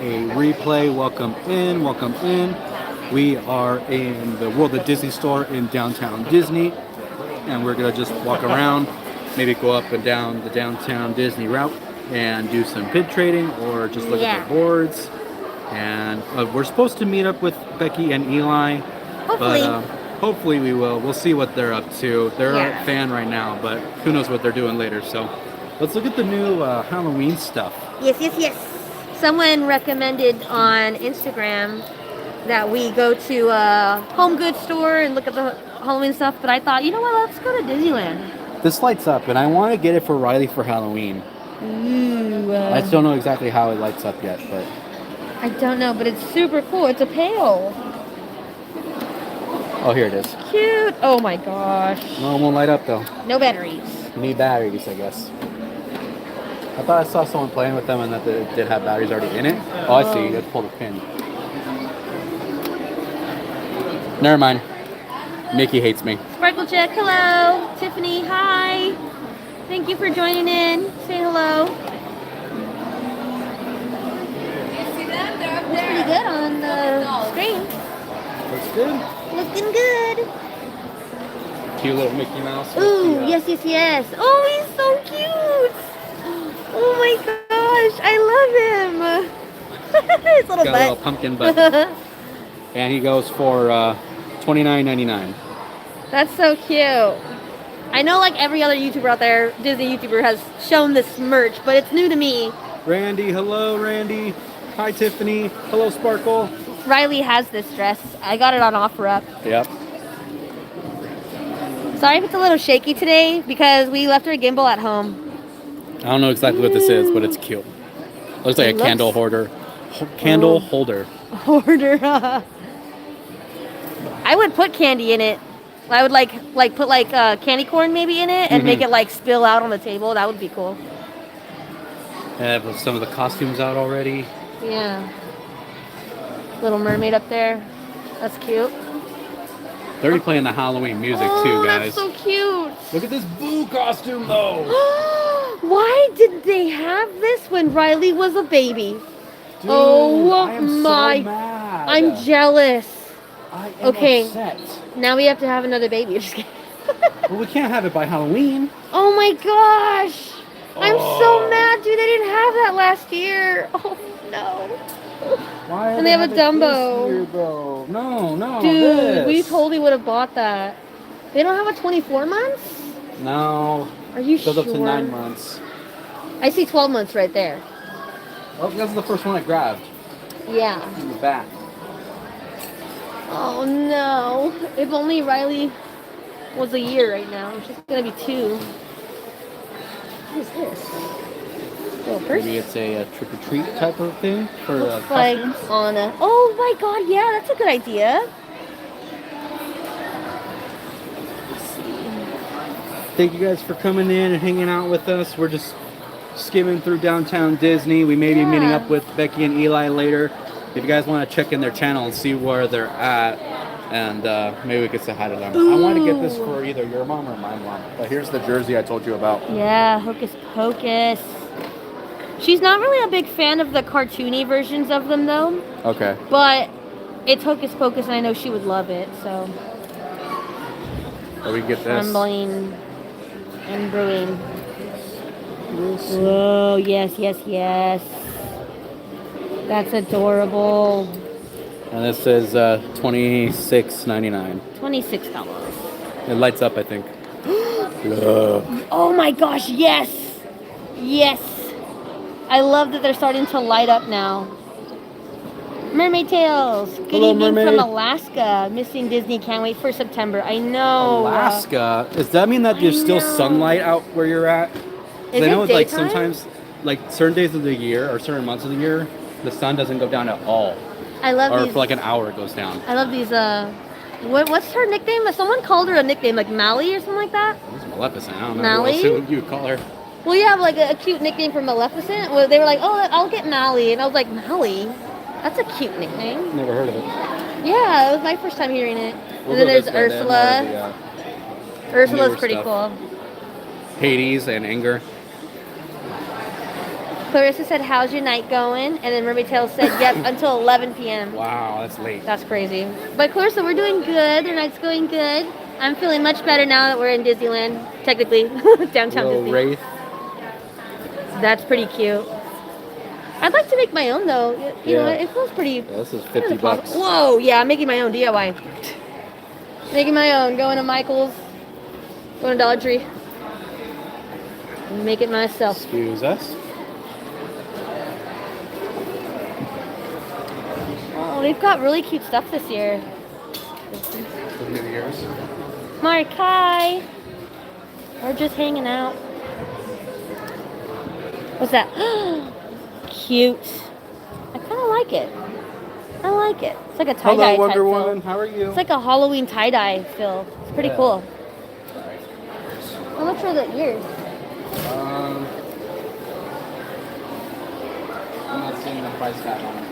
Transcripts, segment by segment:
a replay. Welcome in, welcome in. We are in the World of Disney store in downtown Disney, and we're gonna just walk around, maybe go up and down the downtown Disney route and do some bid trading or just look at the boards. And we're supposed to meet up with Becky and Eli, Hopefully. but hopefully we will. We'll see what they're up to. They're a fan right now, but who knows what they're doing later. So let's look at the new Halloween stuff. Yes. Someone recommended on Instagram that we go to a home goods store and look at the Halloween stuff, but I thought, you know what, let's go to Disneyland. This lights up, and I want to get it for Riley for Halloween. Ooh. I just don't know exactly how it lights up yet, but... I don't know, but it's super cool. It's a pail. Oh, here it is. Cute. Oh my gosh. No, it won't light up though. No batteries. Need batteries, I guess. I thought I saw someone playing with them and that they did have batteries already in it. Oh, I see. You have to pull the pin. Never mind. Mickey hates me. Sparkle check. Hello. Tiffany. Hi. Thank you for joining in. Say hello. Looks pretty good on the screen. Looks good. Looking good. Cute little Mickey Mouse. Ooh, yes. Oh, he's so cute. Oh my gosh, I love him. His little Got butt. a little pumpkin butt. And he goes for $29.99. That's so cute. I know like every other YouTuber out there, Disney YouTuber, has shown this merch, but it's new to me. Randy, hello Randy. Hi Tiffany. Hello Sparkle. Riley has this dress. I got it on OfferUp. Yep. Sorry if it's a little shaky today because we left our gimbal at home. I don't know exactly what this is, but it's cute. Looks like a candle holder. Candle holder. Holder. I would put candy in it. I would like put candy corn maybe in it and make it like spill out on the table. That would be cool. I have some of the costumes out already. Yeah. Little mermaid up there. That's cute. They're already playing the Halloween music too, guys. That's so cute. Look at this Boo costume though. Why did they have this when Riley was a baby? Dude, I am my! So mad. I'm jealous. I am upset. Now we have to have another baby. Just kidding. Well, we can't have it by Halloween. Oh my gosh! I'm so mad, dude. They didn't have that last year. Oh no. Why? And they have a Dumbo. Year, bro? No. Dude, this. we totally would have bought that. They don't have a 24 months? No. Are you sure? Goes up to 9 months. I see 12 months right there. Oh, that's the first one I grabbed. Yeah. In the back. Oh no. If only Riley was a year right now. She's gonna be 2. What is this? Little purse? Maybe it's a trick-or-treat type of thing for looks like on a... Oh my god, yeah, that's a good idea. Thank you guys for coming in and hanging out with us. We're just skimming through downtown Disney. We may be meeting up with Becky and Eli later. If you guys want to check in their channel and see where they're at, and maybe we could say hi to them. I want to get this for either your mom or my mom. But here's the jersey I told you about. Yeah, Hocus Pocus. She's not really a big fan of the cartoony versions of them, though. Okay. But it's Hocus Pocus, and I know she would love it, so... So we get this. Trembling and brewing. Whoa, yes. That's adorable. And this is $26.99. $26. It lights up, I think. Oh my gosh, yes! Yes! I love that they're starting to light up now. Mermaid Tales. Good evening from Alaska. Missing Disney. Can't wait for September. I know. Alaska. Does that mean that there's still sunlight out where you're at? Is I know it like daytime? sometimes, like certain days of the year or certain months of the year, the sun doesn't go down at all. I love or these. for like an hour it goes down. I love these. What's her nickname? Someone called her a nickname, like Mally or something like that. It's Maleficent. I don't know. Mally? What you would call her. Well, you have like a cute nickname for Maleficent. Well, they were like, oh, I'll get Mally, and I was like, Mally? That's a cute nickname. Never heard of it. Yeah, it was my first time hearing it. And then there's Ursula. Ursula's pretty cool. Hades and Anger. Clarissa said, how's your night going? And then Mermaid Tales said, yep, until 11 p.m. Wow, that's late. That's crazy. But Clarissa, we're doing good. Their night's going good. I'm feeling much better now that we're in Disneyland, technically, downtown Little Disney. wraith. That's pretty cute. I'd like to make my own though. You know, it feels pretty. Yeah, this is $50. Whoa, yeah, I'm making my own DIY. Making my own. Going to Michael's. Going to Dollar Tree. Make it myself. Excuse us. Oh, they've got really cute stuff this year. Mark, hi. We're just hanging out. What's that? Cute. I kind of like it. I like it. It's like a tie-dye Hello, type Wonder feel. Woman. How are you? It's like a Halloween tie-dye feel. It's pretty cool. How much are the ears? I'm not seeing the price tag on it.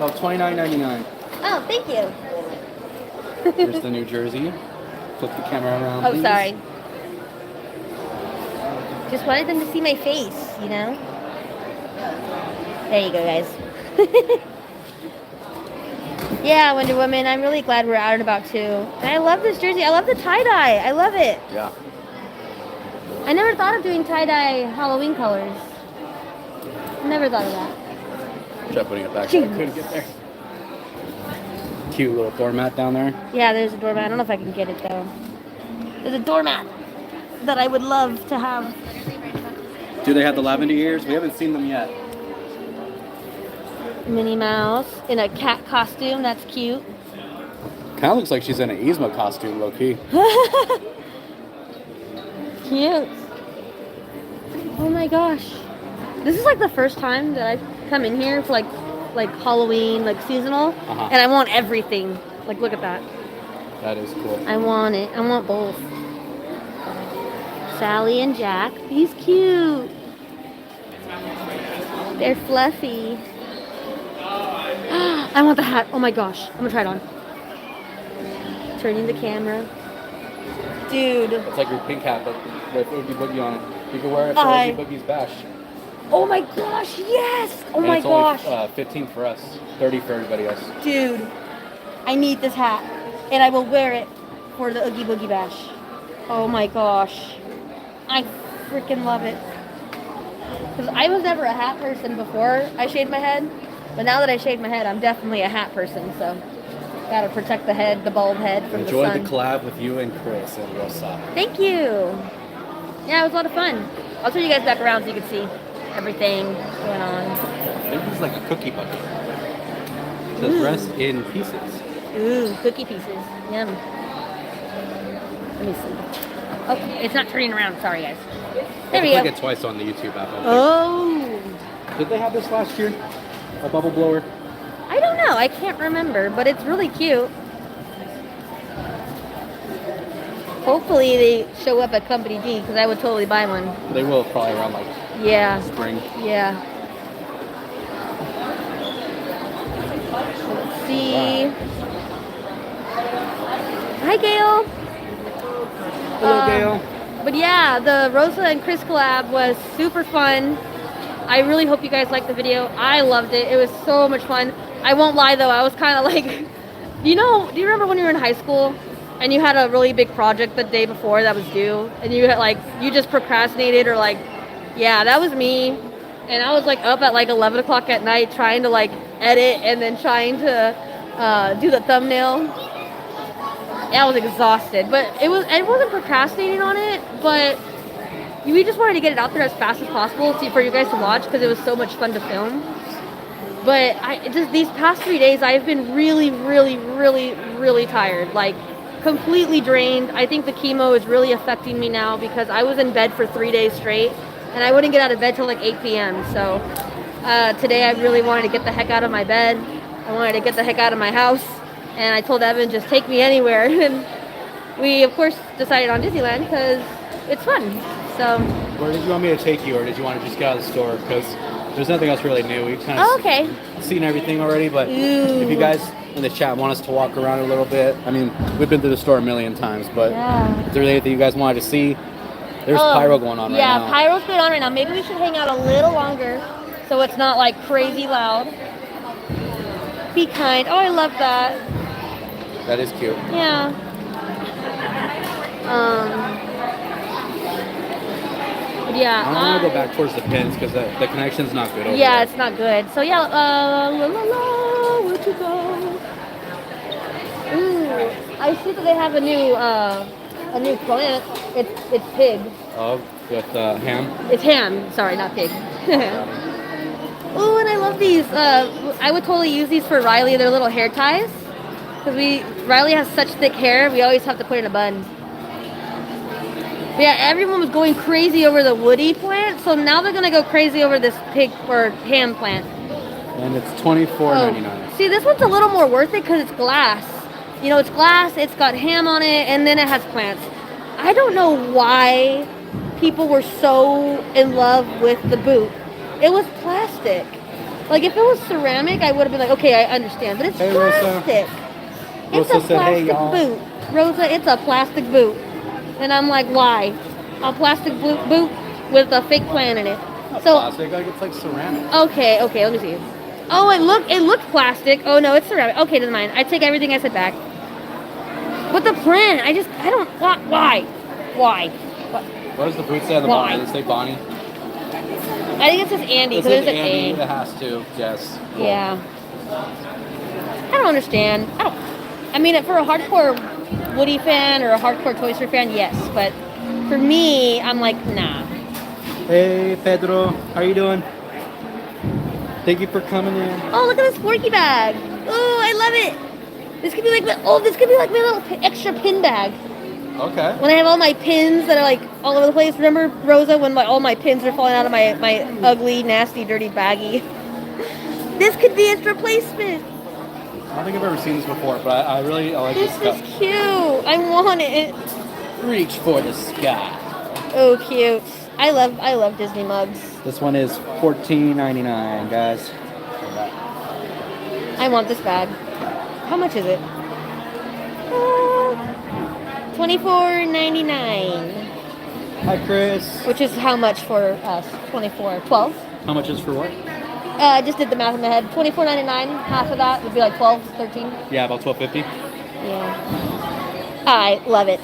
Oh, $29.99. Oh, thank you. Here's the New Jersey. Flip the camera around. Oh, please. sorry. Just wanted them to see my face, you know? There you go, guys. Yeah, Wonder Woman, I'm really glad we're out and about too. And I love this jersey. I love the tie-dye. I love it. Yeah. I never thought of doing tie-dye Halloween colors. Never thought of that. Try putting it back. So I couldn't get there. Cute little doormat down there. Yeah, there's a doormat. I don't know if I can get it though. There's a doormat that I would love to have. Do they have the lavender ears? We haven't seen them yet. Minnie Mouse in a cat costume. That's cute. Kind of looks like she's in an Yzma costume, low key. Cute. Oh my gosh. This is like the first time that I've come in here for like Halloween, like seasonal, and I want everything. Like, look at that. That is cool. I want it. I want both. Sally and Jack. He's cute. They're fluffy. I want the hat. Oh my gosh. I'm gonna try it on. Turning the camera. Dude. It's like your pink hat, but with Oogie Boogie on it. You can wear it for Oogie Boogie's bash. Oh my gosh, yes! Oh and my it's gosh. Only, 15 for us, 30 for everybody else. Dude, I need this hat, and I will wear it for the Oogie Boogie Bash. Oh my gosh. I freaking love it. Because I was never a hat person before I shaved my head, but now that I shaved my head, I'm definitely a hat person, so gotta protect the head, the bald head from the sun. Enjoy the collab with you and Chris and Rosa. Thank you. Yeah, it was a lot of fun. I'll turn you guys back around so you can see everything going on. I think this is like a cookie bucket. The rest in pieces. Ooh, cookie pieces. Yum. Let me see. Oh, it's not turning around. Sorry, guys. There we go. I played it twice on the YouTube app. Oh. Did they have this last year? A bubble blower? I don't know. I can't remember, but it's really cute. Hopefully they show up at Company D because I would totally buy one. They will probably around like spring. Yeah. Let's see. Wow. Hi, Gail. Hello, Gail. But yeah, the Rosa and Chris collab was super fun. I really hope you guys liked the video. I loved it. It was so much fun. I won't lie though, I was kind of like, do you remember when you were in high school and you had a really big project the day before that was due and you had you just procrastinated or yeah, that was me. And I was up at 11 o'clock at night trying to edit and then trying to do the thumbnail. Yeah, I was exhausted, but I wasn't procrastinating on it, but we just wanted to get it out there as fast as possible for you guys to watch because it was so much fun to film. But these past 3 days, I've been really, really, really, really tired, completely drained. I think the chemo is really affecting me now because I was in bed for 3 days straight and I wouldn't get out of bed till 8 p.m. So today I really wanted to get the heck out of my bed. I wanted to get the heck out of my house. And I told Evan, just take me anywhere. And we, of course, decided on Disneyland because it's fun. So. Where did you want me to take you, or did you want to just get out of the store? Because there's nothing else really new. We've kind of seen everything already. But if you guys in the chat want us to walk around a little bit, I mean, we've been to the store a million times. But if there's anything you guys wanted to see, There's pyro going on right now. Yeah, pyro's going on right now. Maybe we should hang out a little longer so it's not like crazy loud. Be kind. Oh, I love that. That is cute. Yeah. Yeah. I want to go back towards the pins because the connection's not good over Yeah, there. it's not good. So yeah, where'd you go? Ooh, I see that they have a new plant. It's pig. Oh, with ham? It's ham. Sorry, not pig. Ooh, and I love these. I would totally use these for Riley. They're little hair ties. Because Riley has such thick hair, we always have to put it in a bun. But yeah, everyone was going crazy over the woody plant, so now they're gonna go crazy over this pig or ham plant. And it's $24.99. See, this one's a little more worth it because it's glass. You know, it's glass, it's got ham on it, and then it has plants. I don't know why people were so in love with the boot. It was plastic. Like, if it was ceramic, I would have been like, okay, I understand. But it's plastic. It's a plastic boot. Rosa, it's a plastic boot. And I'm like, why? A plastic boot with a fake plant in it. So Plastic, like it's like ceramic. Okay, let me see. Oh, it looked plastic. Oh no, it's ceramic. Okay, never mind. I take everything I said back. But the plant, I don't, why? What does the boot say on the bottom? Does it say Bonnie? I think it says Andy, because there's an A. It has to, yes. Yeah. I don't understand. I mean, for a hardcore Woody fan or a hardcore Toy Story fan, yes. But for me, I'm like, nah. Hey, Pedro. How are you doing? Thank you for coming in. Oh, look at this Forky bag. Oh, I love it. This could be like my little extra pin bag. Okay. When I have all my pins that are like all over the place. Remember, Rosa, when all my pins are falling out of my ugly, nasty, dirty baggie? This could be its replacement. I don't think I've ever seen this before, but I really like this stuff. This is cute. I want it. Reach for the sky. Oh, cute. I love Disney mugs. This one is $14.99, guys. I want this bag. How much is it? $24.99. Hi, Chris. Which is how much for us? 12. How much is for what? I just did the math in my head. $24.99. Half of that would be like 12, 13. Yeah, about $12.50. Yeah. I love it.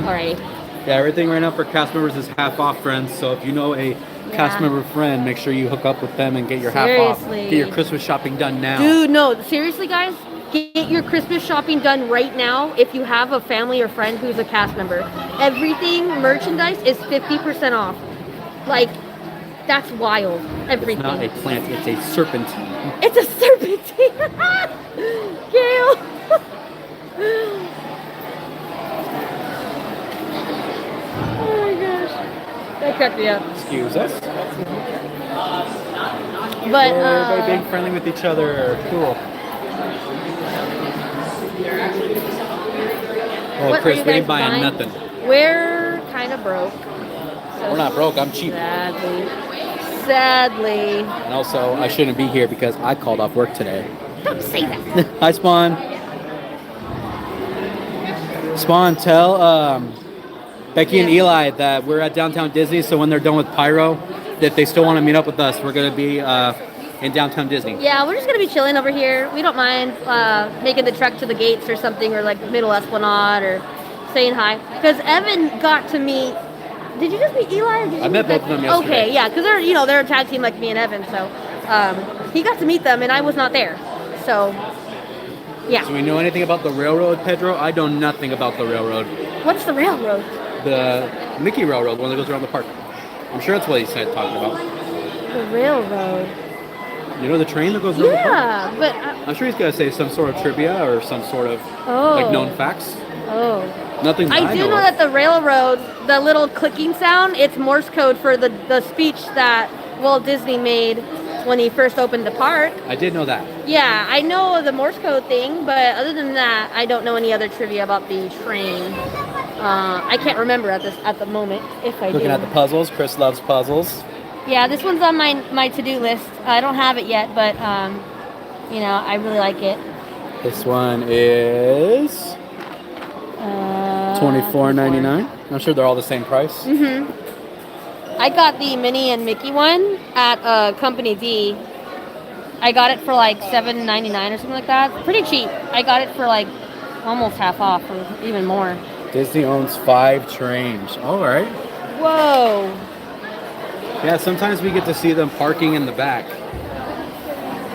Alrighty. Yeah, everything right now for cast members is half off, friends. So if you know a cast member friend, make sure you hook up with them and get your half off. Get your Christmas shopping done now. Dude, no, seriously, guys, get your Christmas shopping done right now if you have a family or friend who's a cast member. Everything, merchandise is 50% off. Like, that's wild. Everything. It's not a plant, it's a serpentine. It's a serpentine. Gail. Oh my gosh. That cracked me up. Excuse us. But everybody being friendly with each other. Cool. Oh, Chris, we ain't buying nothing. We're kind of broke. So we're not broke. I'm cheap. Sadly. And also, I shouldn't be here because I called off work today. Don't say that. Hi, Spawn. Spawn, tell Becky and Eli that we're at Downtown Disney, so when they're done with Pyro, if they still want to meet up with us, we're going to be in Downtown Disney. Yeah, we're just going to be chilling over here. We don't mind making the trek to the gates or something, or like Middle Esplanade, or saying hi. Because Evan got to meet... Did you just meet Eli? Or did you I met both of them yesterday. Okay, yeah, because they're a tag team like me and Evan, so he got to meet them, and I was not there. So, yeah. Do we know anything about the railroad, Pedro? I know nothing about the railroad. What's the railroad? The Mickey Railroad, the one that goes around the park. I'm sure that's what he's talking about. The railroad. You know the train that goes around the park? Yeah, but... I'm sure he's got to say some sort of trivia or some sort of like known facts. Oh. Nothing that I do know that the railroad, the little clicking sound, it's Morse code for the speech that Walt Disney made when he first opened the park. I did know that. Yeah, I know the Morse code thing, but other than that, I don't know any other trivia about the train. I can't remember at the moment if I do. Looking at the puzzles. Chris loves puzzles. Yeah, this one's on my to-do list. I don't have it yet, but I really like it. This one is $24.99. I'm sure they're all the same price. I got the Minnie and Mickey one at Company D. I got it for like $7.99 or something like that. Pretty cheap. I got it for like almost half off or even more. Disney owns 5 trains. All right. Whoa. Yeah, sometimes we get to see them parking in the back.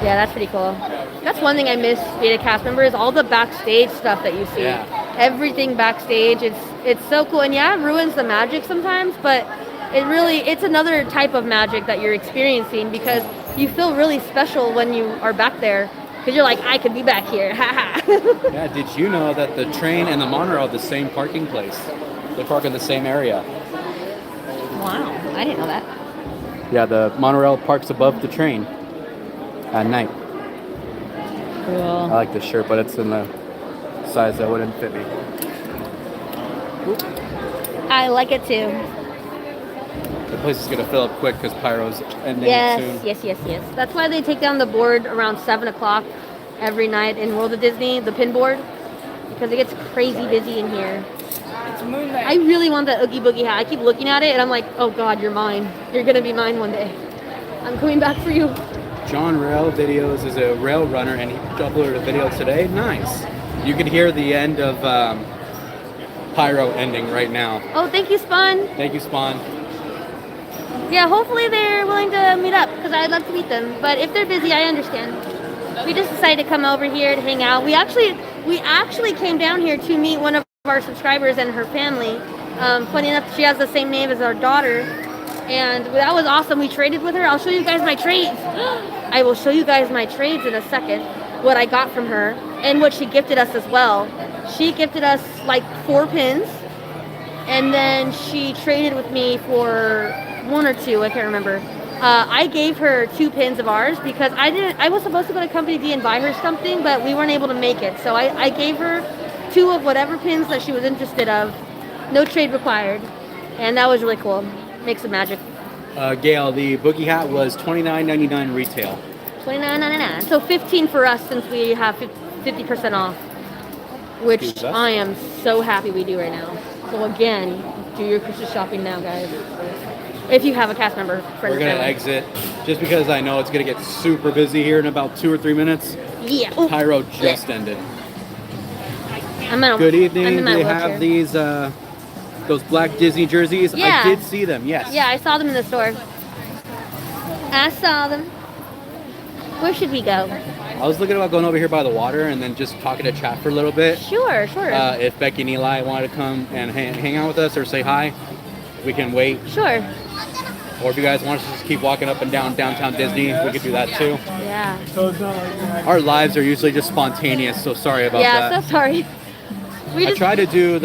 Yeah, that's pretty cool. That's one thing I miss being a cast member is all the backstage stuff that you see. Yeah. Everything backstage. It's so cool. And yeah, it ruins the magic sometimes, but it's another type of magic that you're experiencing because you feel really special when you are back there because you're like, I could be back here. Yeah, did you know that the train and the monorail are the same parking place? They park in the same area. Wow, I didn't know that. Yeah, the monorail parks above the train at night. Cool. I like this shirt, but it's in the size that wouldn't fit me. Oop. I like it too. The place is going to fill up quick because Pyro's ending soon. Yes. That's why they take down the board around 7 o'clock every night in World of Disney, the pin board, because it gets crazy busy in here. It's moonlight. I really want that Oogie Boogie hat. I keep looking at it and I'm like, oh God, you're mine. You're going to be mine one day. I'm coming back for you. John Rail Videos is a rail runner and he uploaded a video today. Nice. You can hear the end of Pyro ending right now. Oh, thank you, Spawn. Thank you, Spawn. Yeah, hopefully they're willing to meet up because I'd love to meet them. But if they're busy, I understand. We just decided to come over here to hang out. We actually came down here to meet one of our subscribers and her family. Funny enough, she has the same name as our daughter. And that was awesome. We traded with her. I'll show you guys my trades. I will show you guys my trades in a second. What I got from her and what she gifted us as well. She gifted us like 4 pins. And then she traded with me for 1 or 2, I can't remember. I gave her 2 pins of ours because I was supposed to go to Company D and buy her something, but we weren't able to make it. So I gave her 2 of whatever pins that she was interested of. No trade required. And that was really cool. Make some magic. Gail, the boogie hat was $29.99 retail. $29.99. So $15 for us since we have 50% off. Which I am so happy we do right now. So again, do your Christmas shopping now, guys. If you have a cast member, friend. We're gonna exit just because I know it's gonna get super busy here in about 2 or 3 minutes. Yeah. Pyro just ended. Good evening. Do they have these those black Disney jerseys? Yeah. I did see them. Yes. Yeah, I saw them in the store. I saw them. Where should we go? I was looking about going over here by the water and then just talking to chat for a little bit. Sure. If Becky and Eli wanted to come and hang out with us or say hi, we can wait. Sure. Or if you guys want us to just keep walking up and down downtown Disney, we could do that too. Yeah. Our lives are usually just spontaneous, so sorry about that. Yeah, so sorry. I try to do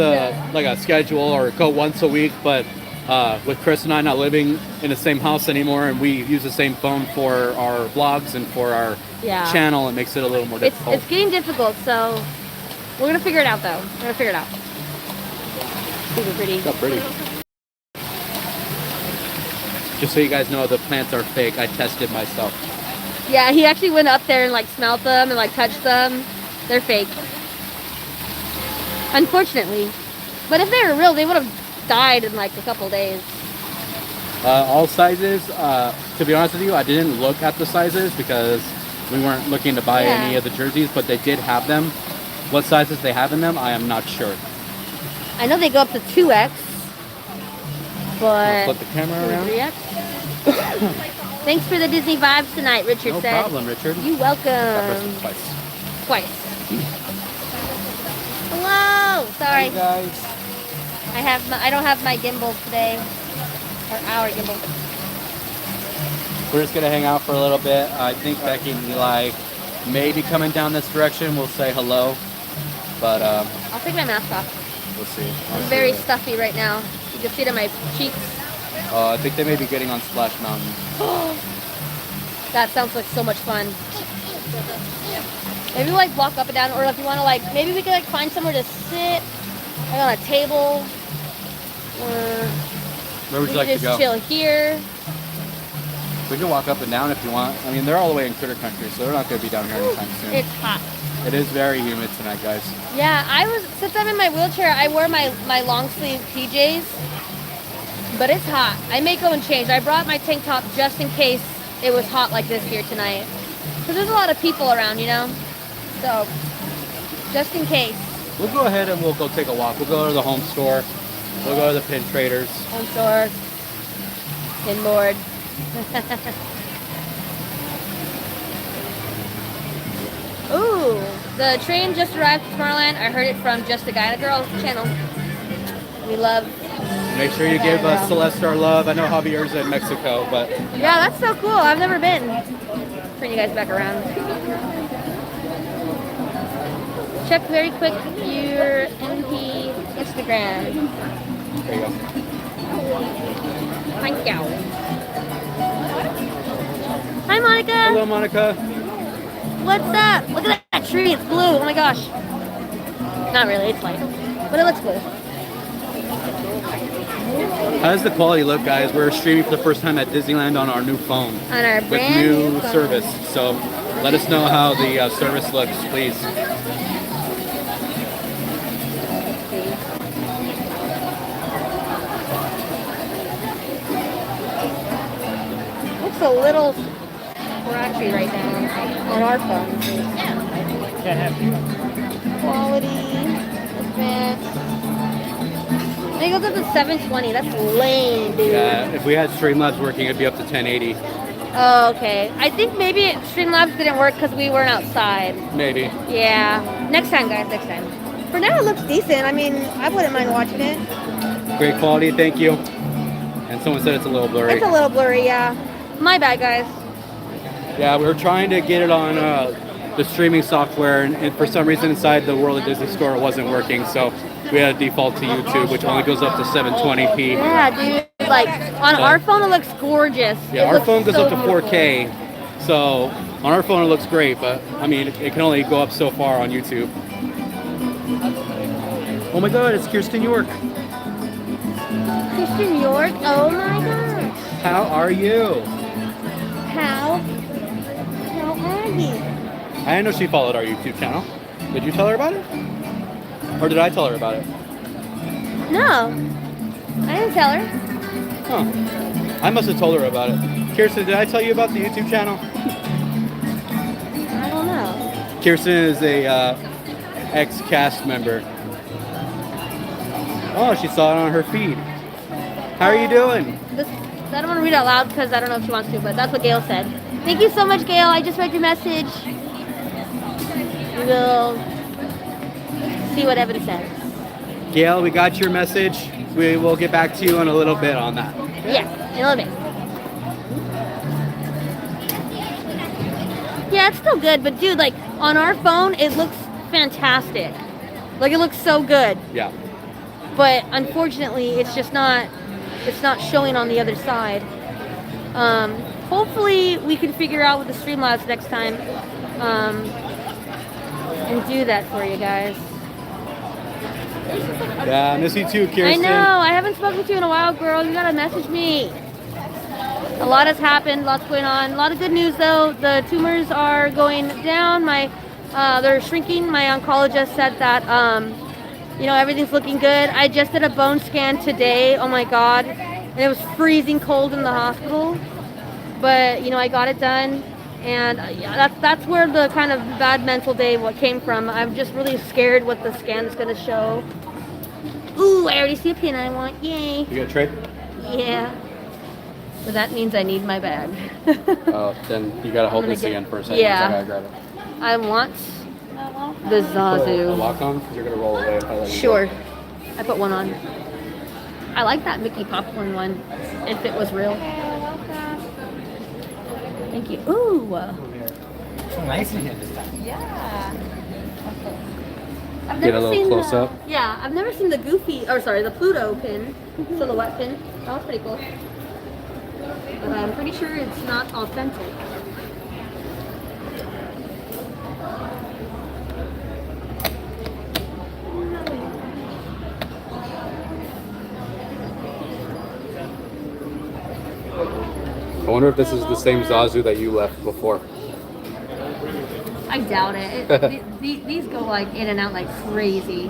like a schedule or go once a week, but with Chris and I not living in the same house anymore and we use the same phone for our vlogs and for our channel, it makes it a little more difficult. It's getting difficult, so we're going to figure it out though. We're going to figure it out. Super pretty. So pretty. Just so you guys know, the plants are fake. I tested myself. Yeah, he actually went up there and like smelled them and like touched them. They're fake. Unfortunately. But if they were real, they would have died in like a couple days. All sizes. To be honest with you, I didn't look at the sizes because we weren't looking to buy any of the jerseys, but they did have them. What sizes they have in them, I am not sure. I know they go up to 2X. But flip the camera around. 3X. Thanks for the Disney vibes tonight, Richard said. No problem, Richard. You're welcome. That person twice. Hello. Sorry. Hey guys. I don't have my gimbal today. Or our gimbal. We're just gonna hang out for a little bit. I think Becky and Eli may be coming down this direction. We'll say hello. But I'll take my mask off. We'll see. I'm very stuffy right now. You can see it on my cheeks. I think they may be getting on Splash Mountain. That sounds like so much fun. Maybe like walk up and down, or if you want to like, maybe we could like find somewhere to sit, like on a table, or where would you like to go? Just chill here. We can walk up and down if you want. I mean, they're all the way in Critter Country, so they're not going to be down here anytime soon. It's hot. It is very humid tonight, guys. Yeah, since I'm in my wheelchair, I wear my long sleeve PJs, but it's hot. I may go and change. I brought my tank top just in case it was hot like this here tonight. Because there's a lot of people around, you know? So, just in case. We'll go ahead and we'll go take a walk. We'll go to the home store. We'll go to the pin traders. Home store. Pin board. Ooh, the train just arrived to Tomorrowland. I heard it from Just a Guy and a Girl channel. We love. Make sure you give Celeste our love. I know Javier's in Mexico, but yeah, that's so cool. I've never been. Turn you guys back around. Check very quick your MP Instagram. there you go. Thank you. Hi, Monica. Hello, Monica. What's up? Look at that tree. It's blue. Oh my gosh. Not really. It's light, but it looks blue. How does the quality look, guys? We're streaming for the first time at Disneyland on our new phone. On our with brand new phone. service. So let us know how the service looks, please. Looks a little scratchy right now on our phone. Quality, advanced. It goes up to 720. That's lame, dude. Yeah, if we had Streamlabs working, it'd be up to 1080. Oh, okay. I think maybe Streamlabs didn't work because we weren't outside. Maybe. Yeah. Next time, guys. Next time. For now, it looks decent. I mean, I wouldn't mind watching it. Great quality, thank you. And someone said it's a little blurry. It's a little blurry, yeah. My bad, guys. Yeah, we were trying to get it on the streaming software, and for some reason inside the World of Disney store it wasn't working, so we had to default to YouTube, which only goes up to 720p. Yeah, dude. Like, on our phone, it looks gorgeous. Yeah, It our looks phone goes so up to beautiful. 4K, so on our phone it looks great, but I mean, it can only go up so far on YouTube. Oh my god, it's Kirsten York. Christian York? Oh my gosh. How are you? How are you? I didn't know she followed our YouTube channel. Did you tell her about it? Or did I tell her about it? No. I didn't tell her. Huh. I must have told her about it. Kirsten, did I tell you about the YouTube channel? I don't know. Kirsten is a ex-cast member. Oh, she saw it on her feed. How are you doing? I don't want to read out loud because I don't know if she wants to, but that's what Gail said. Thank you so much, Gail. I just read your message. We will see what Evan says. Gail, we got your message. We will get back to you in a little bit on that. Yeah, in a little bit. Yeah, it's still good, but dude, like on our phone, it looks fantastic. Like it looks so good. Yeah. But unfortunately, it's just not. It's not showing on the other side. Hopefully, we can figure out with the Streamlabs next time and do that for you guys. Yeah, I miss you too, Kirsten. I know. I haven't spoken to you in a while, girl. You gotta message me. A lot has happened. Lots going on. A lot of good news, though. The tumors are going down. They're shrinking. My oncologist said that, you know, everything's looking good. I just did a bone scan today. Oh my God. And it was freezing cold in the hospital. But, you know, I got it done. And that's where the kind of bad mental day what came from. I'm just really scared what the scan is going to show. Ooh, I already see a pin I want. Yay. You got a tray? Yeah. So that means I need my bag. Oh, then you gotta hold this again for a second. Yeah. I gotta grab it. I want the Put a Zazu. lock on, because you're gonna roll away if I let you Sure. go. I put one on. I like that Mickey popcorn one, if it was real. Thank you. Ooh. So nice in here this time. Yeah. I've Get a never little seen close up. Yeah, I've never seen the the Pluto pin, silhouette pin. That was pretty cool. But I'm pretty sure it's not authentic. I wonder if this is the same Zazu that you left before. I doubt it. These go like in and out like crazy.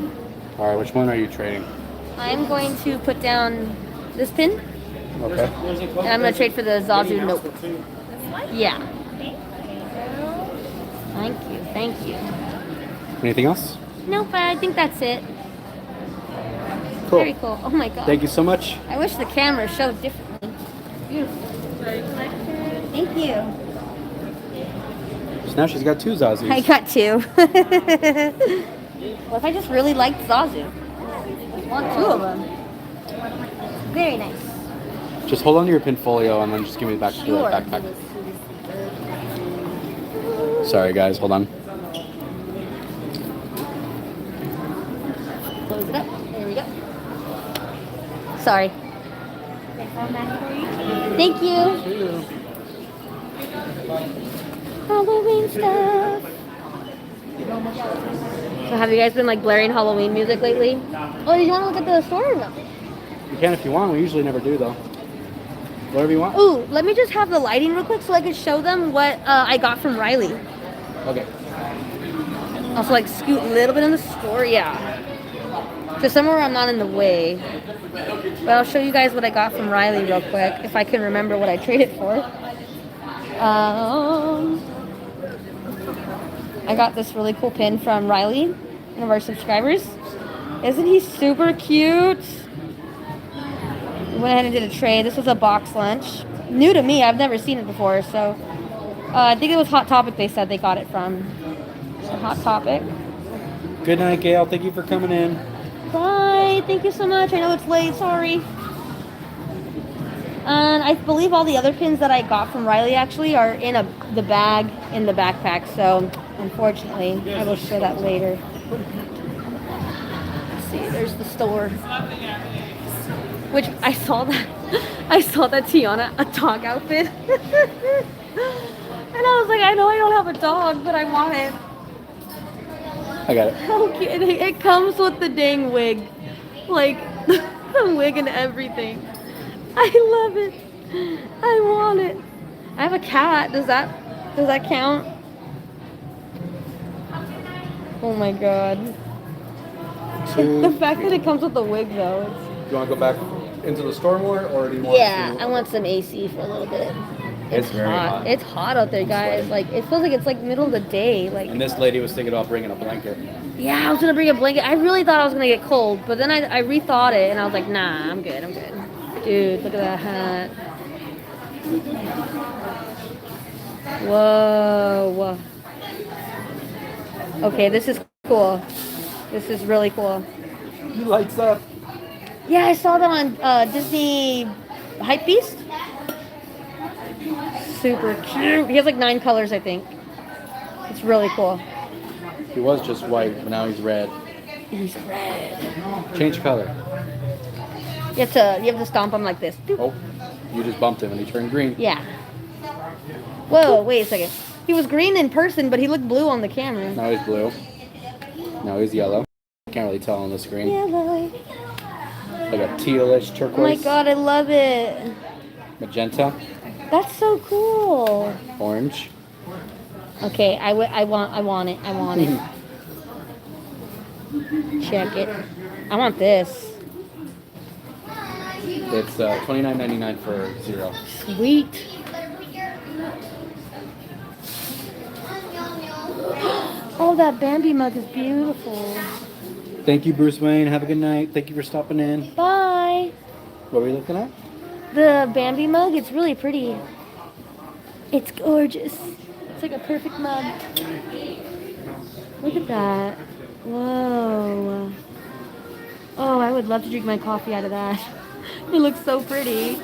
All right, which one are you trading? I'm going to put down this pin, Okay. and I'm going to trade for the Zazu Nope. Yeah. Thank you. Anything else? Nope, I think that's it. Cool. Very cool. Oh my god. Thank you so much. I wish the camera showed differently. Beautiful. Thank you. So now she's got 2 Zazus. I got 2. What if I just really liked Zazu? I want 2 of them. Very nice. Just hold on to your pinfolio and then just give me back to the Sure. backpack. Sorry guys, hold on. Close it up. There we go. Sorry. Thank you. Halloween stuff. So have you guys been like blaring Halloween music lately? Oh, did you want to look at the store or no? You can if you want. We usually never do though. Whatever you want. Ooh, let me just have the lighting real quick so I can show them what I got from Riley. Okay. Also like scoot a little bit in the store, yeah. Just somewhere I'm not in the way. But I'll show you guys what I got from Riley real quick, if I can remember what I traded for. I got this really cool pin from Riley, one of our subscribers. Isn't he super cute? We went ahead and did a trade. This was a box lunch. New to me, I've never seen it before, so I think it was Hot Topic they said they got it from. So Hot Topic. Good night, Gail. Thank you for coming in. Bye. Thank you so much. I know it's late. Sorry. And I believe all the other pins that I got from Riley actually are in the bag in the backpack. So unfortunately, I will show that later. Let's see. There's the store. Which I saw that Tiana a dog outfit. And I was like, I know I don't have a dog, but I want it. I got it. How cute. It comes with the dang wig. Like, the wig and everything. I love it. I want it. I have a cat. Does that count? Oh my god. The fact that it comes with the wig though. Do you want to go back into the store more, or do you want Yeah, to... I want some AC for a little bit. It's very hot. It's hot out there, guys. Like, it feels like it's like middle of the day. Like, And this lady was thinking about bringing a blanket. yeah, I was gonna bring a blanket. I really thought I was gonna get cold, but then I rethought it and I was like, nah, I'm good. Dude, look at that hat. Whoa. Okay, this is cool. This is really cool. He lights up. Yeah, I saw that on Disney Hypebeast. Super cute. He has like 9 colors, I think. It's really cool. He was just white, but now he's red. He's red. Change color. You have to stomp him like this. Doop. Oh, you just bumped him and he turned green. Yeah. Whoa, wait a second. He was green in person, but he looked blue on the camera. Now he's blue. Now he's yellow. Can't really tell on the screen. Yellow. Like a tealish turquoise. Oh my god, I love it. Magenta. That's so cool. Orange. Okay, I want it. Check it. I want this. It's $29.99 for 0. Sweet. Oh, that Bambi mug is beautiful. Thank you, Bruce Wayne. Have a good night. Thank you for stopping in. Bye. What were you looking at? The Bambi mug, it's really pretty. It's gorgeous. It's like a perfect mug. Look at that. Whoa. Oh, I would love to drink my coffee out of that. It looks so pretty.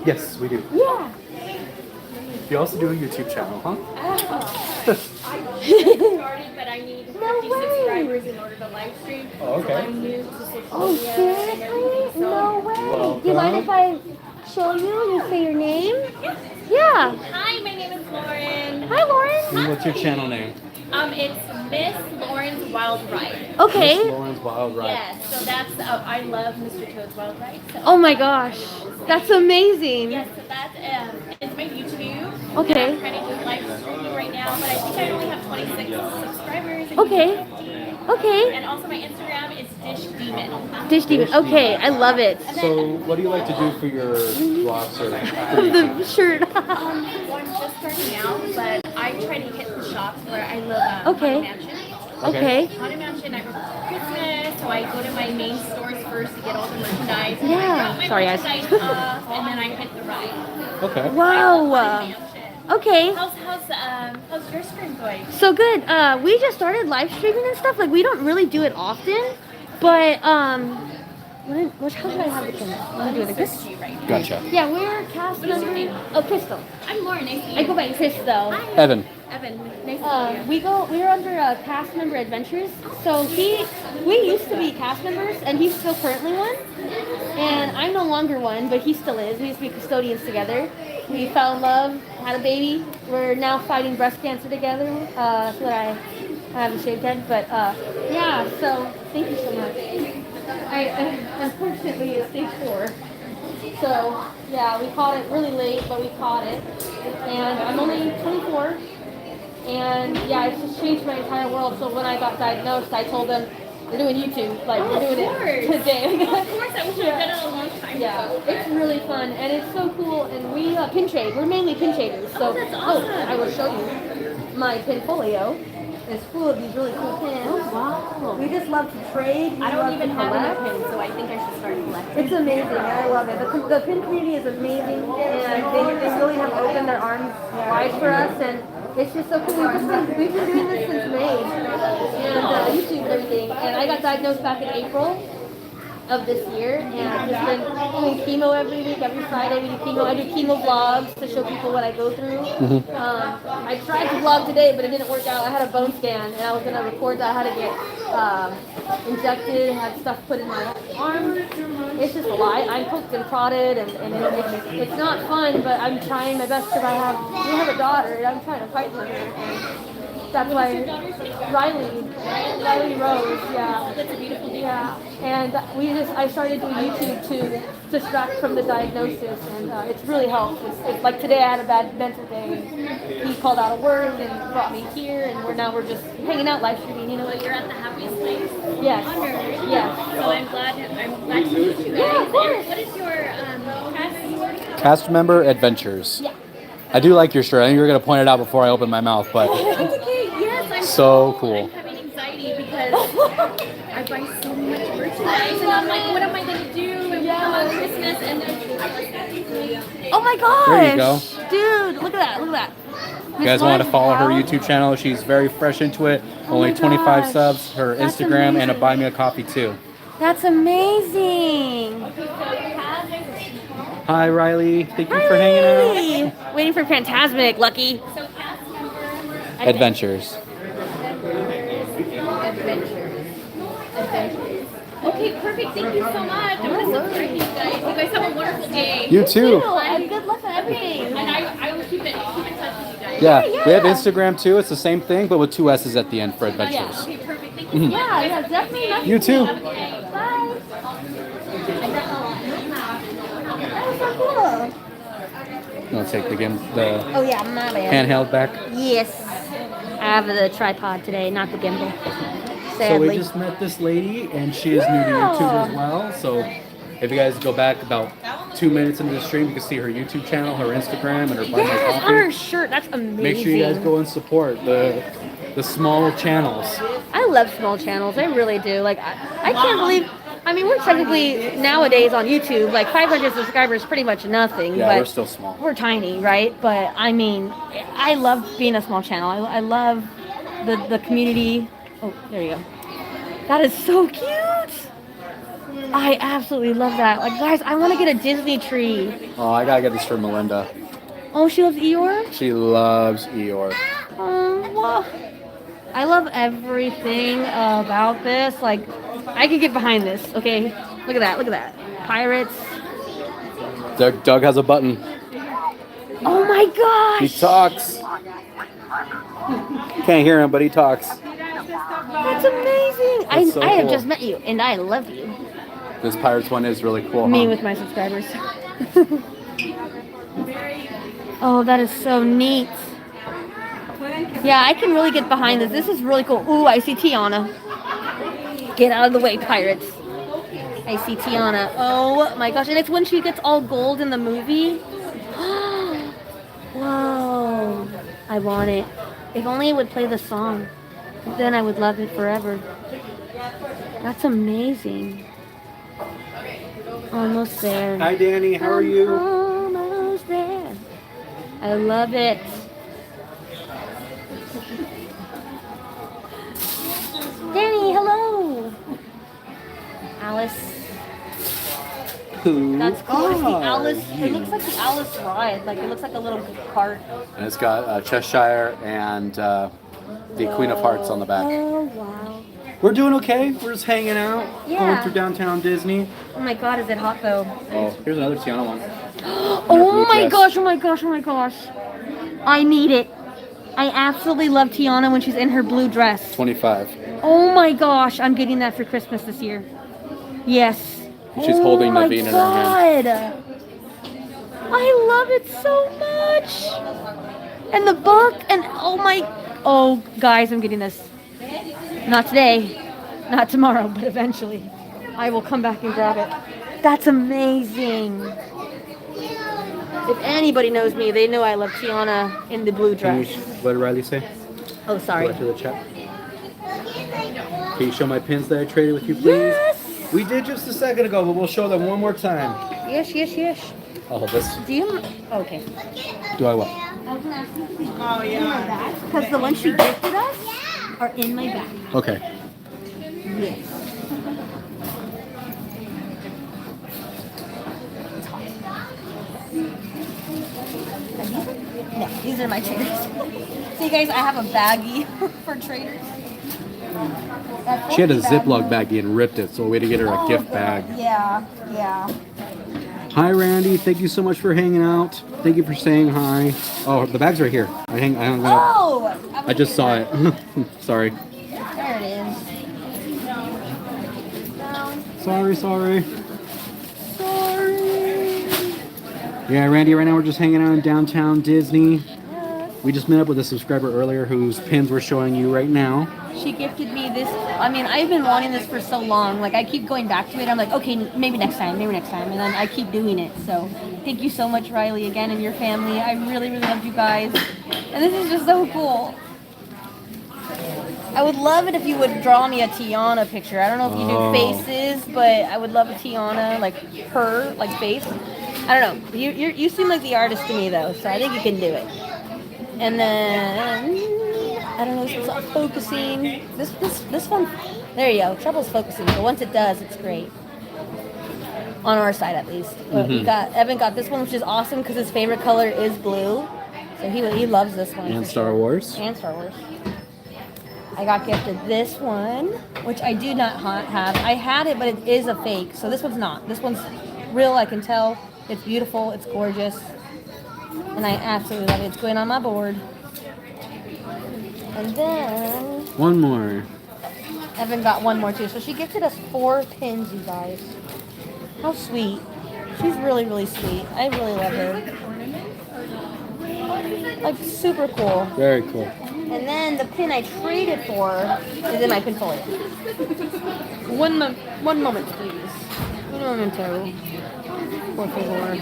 Yes, we do. Yeah. You also do a YouTube channel, huh? Started, but I need 50 No way. subscribers in order to live stream. Oh, okay. So I'm new to social Oh, media and seriously? everything. So No way. Welcome. Do you mind if I show you? You say your name? Yeah. hi, my name is Lauren. Hi, Lauren. And what's your channel name? It's Miss Lauren's Wild Ride. Okay. Miss Lauren's Wild Ride. Yes, so that's I love Mr. Toad's Wild Ride. So Oh my gosh. That's amazing. yes, so that is my YouTube. Okay. I'm trying to do live streaming right now. but I think I only have 26 subscribers. Okay. Okay. And also my Instagram is Dish Demon. Dish Demon. Okay, I love it. So, what do you like to do for your vlogs or for The shirt. Well, I'm just starting out, but I try to hit the shops where I live. Okay. Haunted Mansion. Okay. Haunted Mansion, I for Christmas, so I go to my main stores first to get all the merchandise. And Yeah. I drop my Sorry, guys. merchandise off, and then I hit the ride. Okay. Wow. Okay. How's your stream going? So good. We just started live streaming and stuff. Like we don't really do it often, but how should I have the camera? I'm gonna do it like this. Gotcha. Yeah, we're cast member. Oh, Crystal. I'm Lauren. Nice to meet I you. go by Crystal. Evan. Evan. Nice to meet you. We're under CastMemberAdventures. So we used to be cast members, and he's still currently one. And I'm no longer one, but he still is. We used to be custodians together. We fell in love, had a baby. We're now fighting breast cancer together. So that I haven't shaved head, but yeah. So thank you so much. Unfortunately it's stage 4. So yeah, we caught it really late, but we caught it. And I'm only 24. And yeah, it's just changed my entire world. So when I got diagnosed, I told them, we're doing YouTube. Like, we're doing it today. Of course, I wish I had done it a long time ago. It's really fun. And it's so cool. And we pin trade. We're mainly pin traders. So, that's awesome. I will show you. My pinfolio is full of these really cool pins. Oh, wow. We just love to trade. I don't even have enough pins, so I think I should start collecting. It's amazing. I love it. The pin community is amazing, and they really have opened their arms wide for us, and it's just so cool. We've been doing this since May, and YouTube and everything. And I got diagnosed back in April of this year, and I've just been doing chemo every week. Every Friday we do chemo. I do chemo vlogs to show people what I go through. I tried to vlog today, but it didn't work out. I had a bone scan, and I was gonna record that. I had to get injected, had stuff put in my arm. It's just a lot. I'm poked and prodded, and it's not fun, but I'm trying my best because we have a daughter, and I'm trying to fight for her. And that's why Riley Rose, yeah. That's a beautiful name. Yeah, and I started doing YouTube to distract from the diagnosis, and it's really helped. It's like today I had a bad mental day, and he called out of work and brought me here, and we're just hanging out, live streaming, you know. Well, you're at the happiest place. Yes. On earth. Yes. So I'm glad to meet you guys. Yeah, of course. What is your CastMemberAdventures. Yeah. I do like your shirt. I think you were gonna point it out before I opened my mouth, but That's okay. Yes, I'm so cool. I'm having anxiety because I buy so much merchandise, and I'm like, what am I gonna do? And come on Christmas, and then I Oh my gosh! There you go. Dude, look at that! Look at that! you guys want to follow her YouTube channel. She's very fresh into it. Only my 25 gosh. subs. Her That's Instagram and a amazing. buy me a coffee too. That's amazing! Hi Riley. Thank you for hanging out. Hi! Waiting for Phantasmic, Lucky. So cast member Adventures. Okay, perfect. Thank you so much. I'm gonna subscribe to you guys. You guys have a wonderful day. You too. And good luck on everything. And I will keep in touch with you guys. Yeah, we have yeah. Instagram too. It's the same thing, but with 2 S's at the end for Yeah. adventures. Okay, perfect. Thank you so much. Yeah, definitely. You too. Have a good day. Bye. That was so cool. I'll take the Oh yeah, my bad. handheld back. Yes. I have the tripod today, not the gimbal. So Sadly. we just met this lady, and she is new to YouTube as well. So if you guys go back about 2 minutes into the stream, you can see her YouTube channel, her Instagram, and her buy me a Yes, on her coffee. shirt. That's amazing. Make sure you guys go and support the small channels. I love small channels. I really do. Like, I can't believe. I mean, we're technically nowadays on YouTube, like 500 subscribers, pretty much nothing. Yeah, but we're still small. We're tiny, right? But I mean, I love being a small channel. I love the community. Oh, there you go. That is so cute. I absolutely love that. Like, guys, I want to get a Disney tree. Oh, I gotta get this for Melinda. Oh, she loves Eeyore? She loves Eeyore. Wow. I love everything about this. Like, I could get behind this, okay? Look at that, look at that. Pirates. Doug has a button. Oh my He gosh! talks. Can't hear him, but he talks. That's amazing! That's so I have cool. just met you, and I love you. This Pirates one is really cool. Me huh? with my subscribers. Oh, that is so neat. Yeah, I can really get behind this. This is really cool. Ooh, I see Tiana. Get out of the way, pirates. I see Tiana. Oh my gosh. And it's when she gets all gold in the movie. Whoa. I want it. If only it would play the song. Then I would love it forever. That's amazing. Almost there. Hi, Danny. How are you? Almost there. I love it. Danny, hello. Alice. Who? That's cool. It's the are Alice. you? It looks like the Alice ride. Like it looks like a little cart. And it's got Cheshire and the Queen of Hearts on the back. Oh wow. We're doing okay. We're just hanging out. Yeah. Going through downtown Disney. Oh my God, is it hot though? Oh, here's another Tiana one. Oh my gosh! Oh my gosh! Oh my gosh! I need it. I absolutely love Tiana when she's in her blue dress. 25. Oh my gosh! I'm getting that for Christmas this year. Yes. And she's holding Naveen in her hand. I love it so much. And the book and oh guys, I'm getting this. Not today, not tomorrow, but eventually. I will come back and grab it. That's amazing. If anybody knows me, they know I love Tiana in the blue dress. What did Riley say? Oh, sorry. Go back to the chat. Can you show my pins that I traded with you, please? Yes. We did just a second ago, but we'll show them one more time. Yes. Oh, this. Do you? Okay. Do I what? Oh yeah. Because the ones she gifted us are in my bag. Okay. Yes. No, these are my traders. See, guys, I have a baggie for traders. She had a Ziploc baggie and ripped it, so we had to get her a gift bag. Yeah. Hi, Randy. Thank you so much for hanging out. Thank you for saying hi. Oh, the bag's right here. I just saw it. Sorry. There it is. Sorry. Yeah, Randy, right now we're just hanging out in downtown Disney. We just met up with a subscriber earlier whose pins we're showing you right now. She gifted me this. I mean, I've been wanting this for so long. Like, I keep going back to it. I'm like, okay, maybe next time. And then I keep doing it. So, thank you so much, Riley, again, and your family. I really, really love you guys. And this is just so cool. I would love it if you would draw me a Tiana picture. I don't know if you do faces, but I would love a Tiana, like her, like face. I don't know. You seem like the artist to me, though, so I think you can do it. And then, I don't know, this one's not focusing. This one, there you go. Trouble's focusing, but once it does, it's great. On our side, at least. But Evan got this one, which is awesome because his favorite color is blue. So he loves this one. And Star Wars. And Star Wars. I got gifted this one, which I do not have. I had it, but it is a fake. So this one's not. This one's real, I can tell. It's beautiful. It's gorgeous. And I absolutely love it. It's going on my board. And then... One more. Evan got one more, too. So she gifted us 4 pins, you guys. How sweet. She's really, really sweet. I really love her. Like, super cool. Very cool. And then the pin I traded for is in my pin folder. One moment, please. Un momento. Por favor.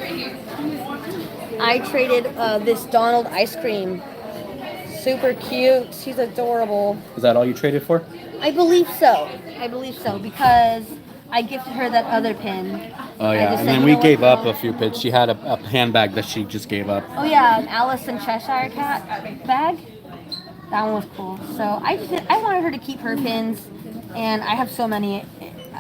I traded this Donald ice cream. Super cute. She's adorable. Is that all you traded for? I believe so. Because I gifted her that other pin. Oh yeah, and then we gave up a few pins. She had a handbag that she just gave up. Oh yeah, an Alice in Cheshire cat bag. That one was cool. So I wanted her to keep her pins, and I have so many.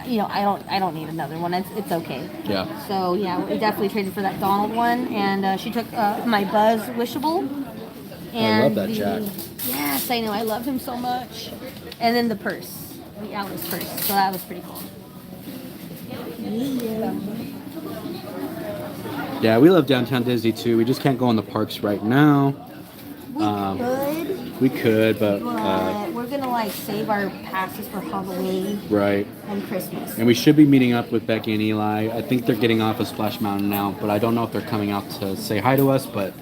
You know, I don't need another one. It's okay. Yeah. So yeah, we definitely traded for that Donald one, and she took my Buzz Wishable. And I love that Jack. Yes, I know. I love him so much. And then the purse, the Alice purse. So that was pretty cool. Yeah, we love downtown Disney too. We just can't go in the parks right now. We could, but we're gonna like save our passes for Halloween right. and Christmas. And we should be meeting up with Becky and Eli. I think they're getting off of Splash Mountain now, but I don't know if they're coming out to say hi to us. But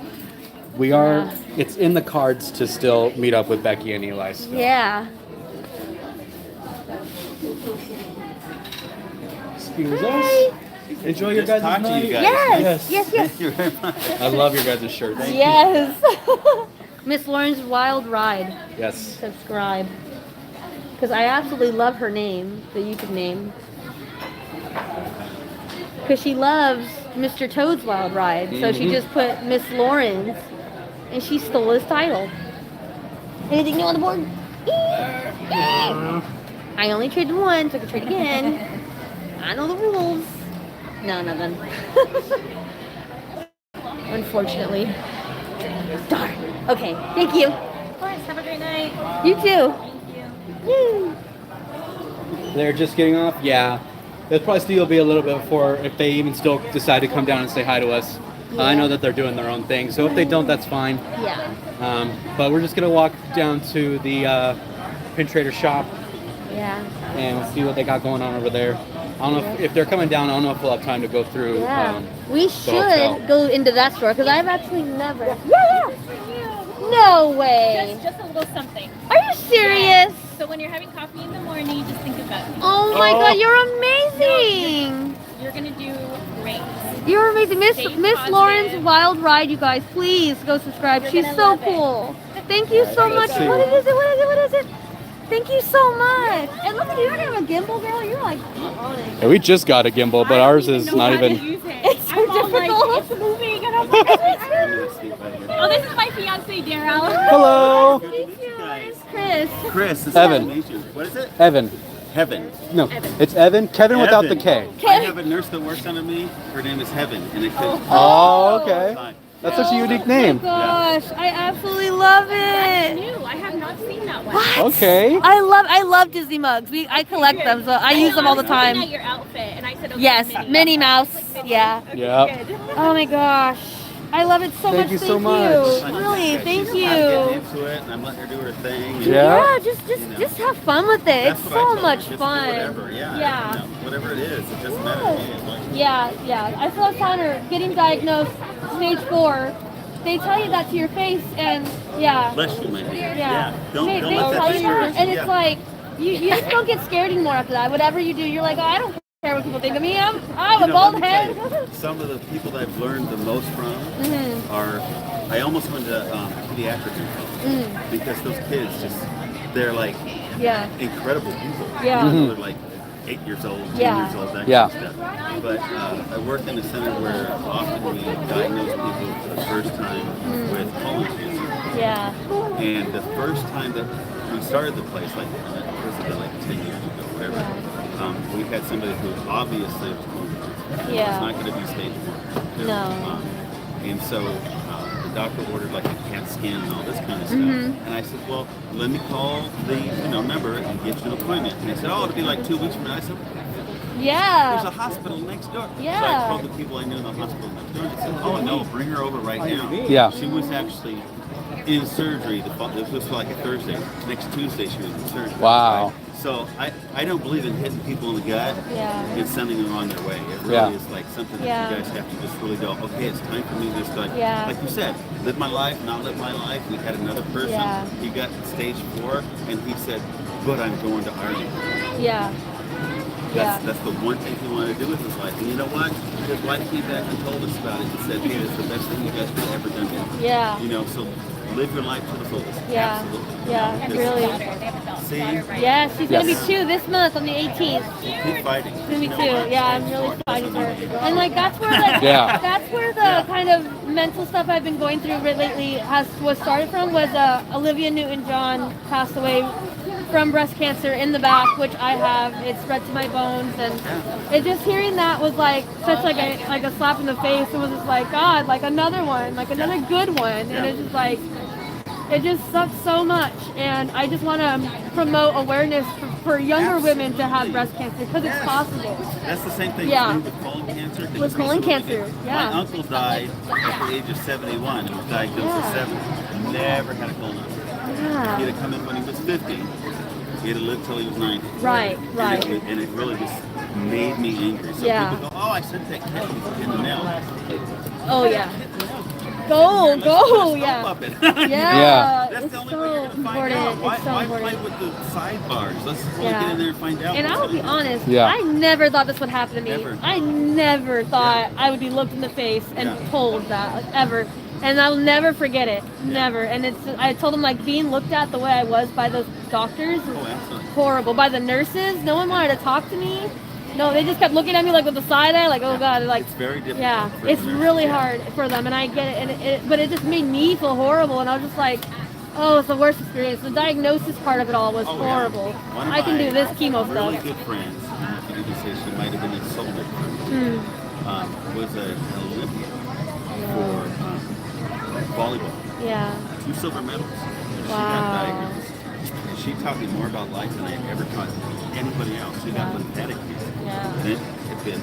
we are. It's in the cards to still meet up with Becky and Eli. Still. Yeah. Excuse us. Enjoy your guys' talk to night. you guys. Yes. Yes. Thank you very much. I love your guys' shirts. Yes. Miss Lauren's Wild Ride. Yes. Subscribe. Because I absolutely love her name, the YouTube name. Because she loves Mr. Toad's Wild Ride. So she just put Miss Lauren's, and she stole his title. Anything new on the board? I only traded one, so I can trade again. I know the rules. No, nothing. Unfortunately. Darn. Okay, thank you. Of course. Have a great night. You too. Thank you. Woo. They're just getting off. Yeah. There'll probably still be a little bit before if they even still decide to come down and say hi to us. I know that they're doing their own thing, so if they don't, that's fine. Yeah. But we're just gonna walk down to the Pin Trader shop Yeah. and see what they got going on over there. I don't know if they're coming down. I don't know if we'll have time to go through. Yeah. We hotel. should go into that store because I've actually never. Yeah. No way. Just a little something. Are you serious? So when you're having coffee in the morning, just think about me. Oh my God, you're amazing. You're gonna do great. You're amazing. Stay Miss positive. Lauren's Wild Ride, you guys, please go subscribe. You're She's gonna so love it. cool. Thank you so much. see. What is it? What is it? What is it? Thank you so much. And look at you, you have a gimbal, girl. You're like on it. Yeah, we just got a gimbal, but ours is not even. It's so I'm all difficult. like, it's moving, and I'm like, oh, this is my fiance, Daryl. Hello, Thank you. It's Chris. Chris, it's Evan. nice to meet you. What is it? Evan. Heaven. No, it's Evan. Kevin without the K. I have a nurse that works under me. Her name is Heaven, and it could. Oh, okay. Fine. That's such a unique name. Gosh, I absolutely love That's it. new. I have not seen that one. Okay. I love Disney mugs. I collect them, so I use them all the I was looking time. at your outfit, and I said, okay, Yes, Minnie Mouse. Minnie. Yeah. Okay, Yeah. good. Oh my gosh. I love it so Thank much. you so much. Really, thank She's kind of getting you. into it, and I'm letting her do her thing. and- Yeah. Just have fun with it. That's It's what I so told her. much Just do fun. Whatever, yeah. Yeah. You know, whatever it is, it doesn't matter to me. As long as Yeah. I feel like telling her getting diagnosed stage 4. They tell you that to your face, and yeah. bless you, my dear. Yeah. Don't they let tell that you that, discourage and you. it's Yeah. like you just don't get scared anymore after that. Whatever you do, you're like, oh, I don't care what people think of me. I have You a know, bald let me head. tell you, some of the people that I've learned the most from Mhm. are, I almost went to pediatrics because those kids they're like Yeah. incredible people. Yeah. You know, they're like 8 years old, 10 Yeah. years old, that Yeah. kind of stuff. But I work in a center where often we diagnose people for the first time with colon cancer. Yeah. And the first time that we started the place, like this has been like 10 years ago, whatever, we had somebody who obviously was colon cancer. Yeah. It's not going to be stage 1. No. And so the doctor ordered like a CAT scan and all this kind of stuff. Mm-hmm. And I said, well, let me call the number and get you an appointment. And they said, oh, it'll be like 2 weeks from now. I said, there's a Yeah. hospital next door. Yeah. So I called the people I knew in the hospital next door and they said, oh no, bring her over right now. Yeah. She was actually in surgery. This was like a Thursday. Next Tuesday she was in surgery. Wow. Right? So I don't believe in hitting people in the gut Yeah. and sending them on their way. It really Yeah. is like something that Yeah. you guys have to just really go, okay, it's time for me to just Yeah. like you said, live my life, not live my life. We had another person, Yeah. he got stage 4 and he said, but I'm going to Ireland. Yeah. Yeah. That's the one thing he wanted to do with his life. And you know what? His wife came back and told us about it and said, hey, it's the best thing you guys could have ever done here. Yeah. You know, so live your life to the fullest. Yeah. Absolutely. Yeah. Because Really. They have a daughter. See? Daughter, right? Yeah, she's gonna Yes. be 2 this month on the 18th. Keep fighting. It's gonna be You know 2. what? Yeah, I'm really fighting for her. And like that's where like Yeah. that's where the kind of mental stuff I've been going through lately was started from was Olivia Newton-John passed away from breast cancer in the back, which I have. It spread to my bones, and it just hearing that was like such like a slap in the face. It was just like God, like another one, like another good one, and it's just like. It just sucks so much, and I just want to promote awareness for younger women to have breast cancer because it's possible. That's the same thing Yeah. with colon cancer. With Because colon recently, cancer, yeah. My uncle died at the age of 71. He was diagnosed Yeah. at 70. Never had a colonoscopy. He Yeah. had to come in when he was 50. He had to live till he was 90. Right, right. And it really just made me angry. So Yeah. people go, oh, I sent that kid in the mail. Oh yeah. Go, go, Let's yeah. up it. Yeah, That's it's the only so way you're gonna find important. out. Why, It's so why important. play with the sidebars? Let's really Yeah. get in there and find out. And I will be honest, Yeah. I never thought this would happen to me. Never. I never thought I would be looked in the face and Yeah. told that, like, ever. And I'll never forget it. Yeah. Never. And I told them, like, being looked at the way I was by those doctors Oh, was absolutely. horrible. By the nurses, no one wanted to talk to me. No, they just kept looking at me like with a side eye, like, oh God, like, It's very difficult. yeah, for it's nurses. really Yeah. hard for them, and I get it. And but it just made me feel horrible, and I was just like, oh, it's the worst experience. The diagnosis part of it all was Oh, yeah. horrible. One of I can my do this chemo really stuff. good friends, I can even say she might have been insulted, was an Olympian for volleyball. Yeah. 2 silver medals. She Wow. got diagnosed. And she taught me more about life than I ever taught anybody else. She got lymphatic cancer. Yeah. And it had been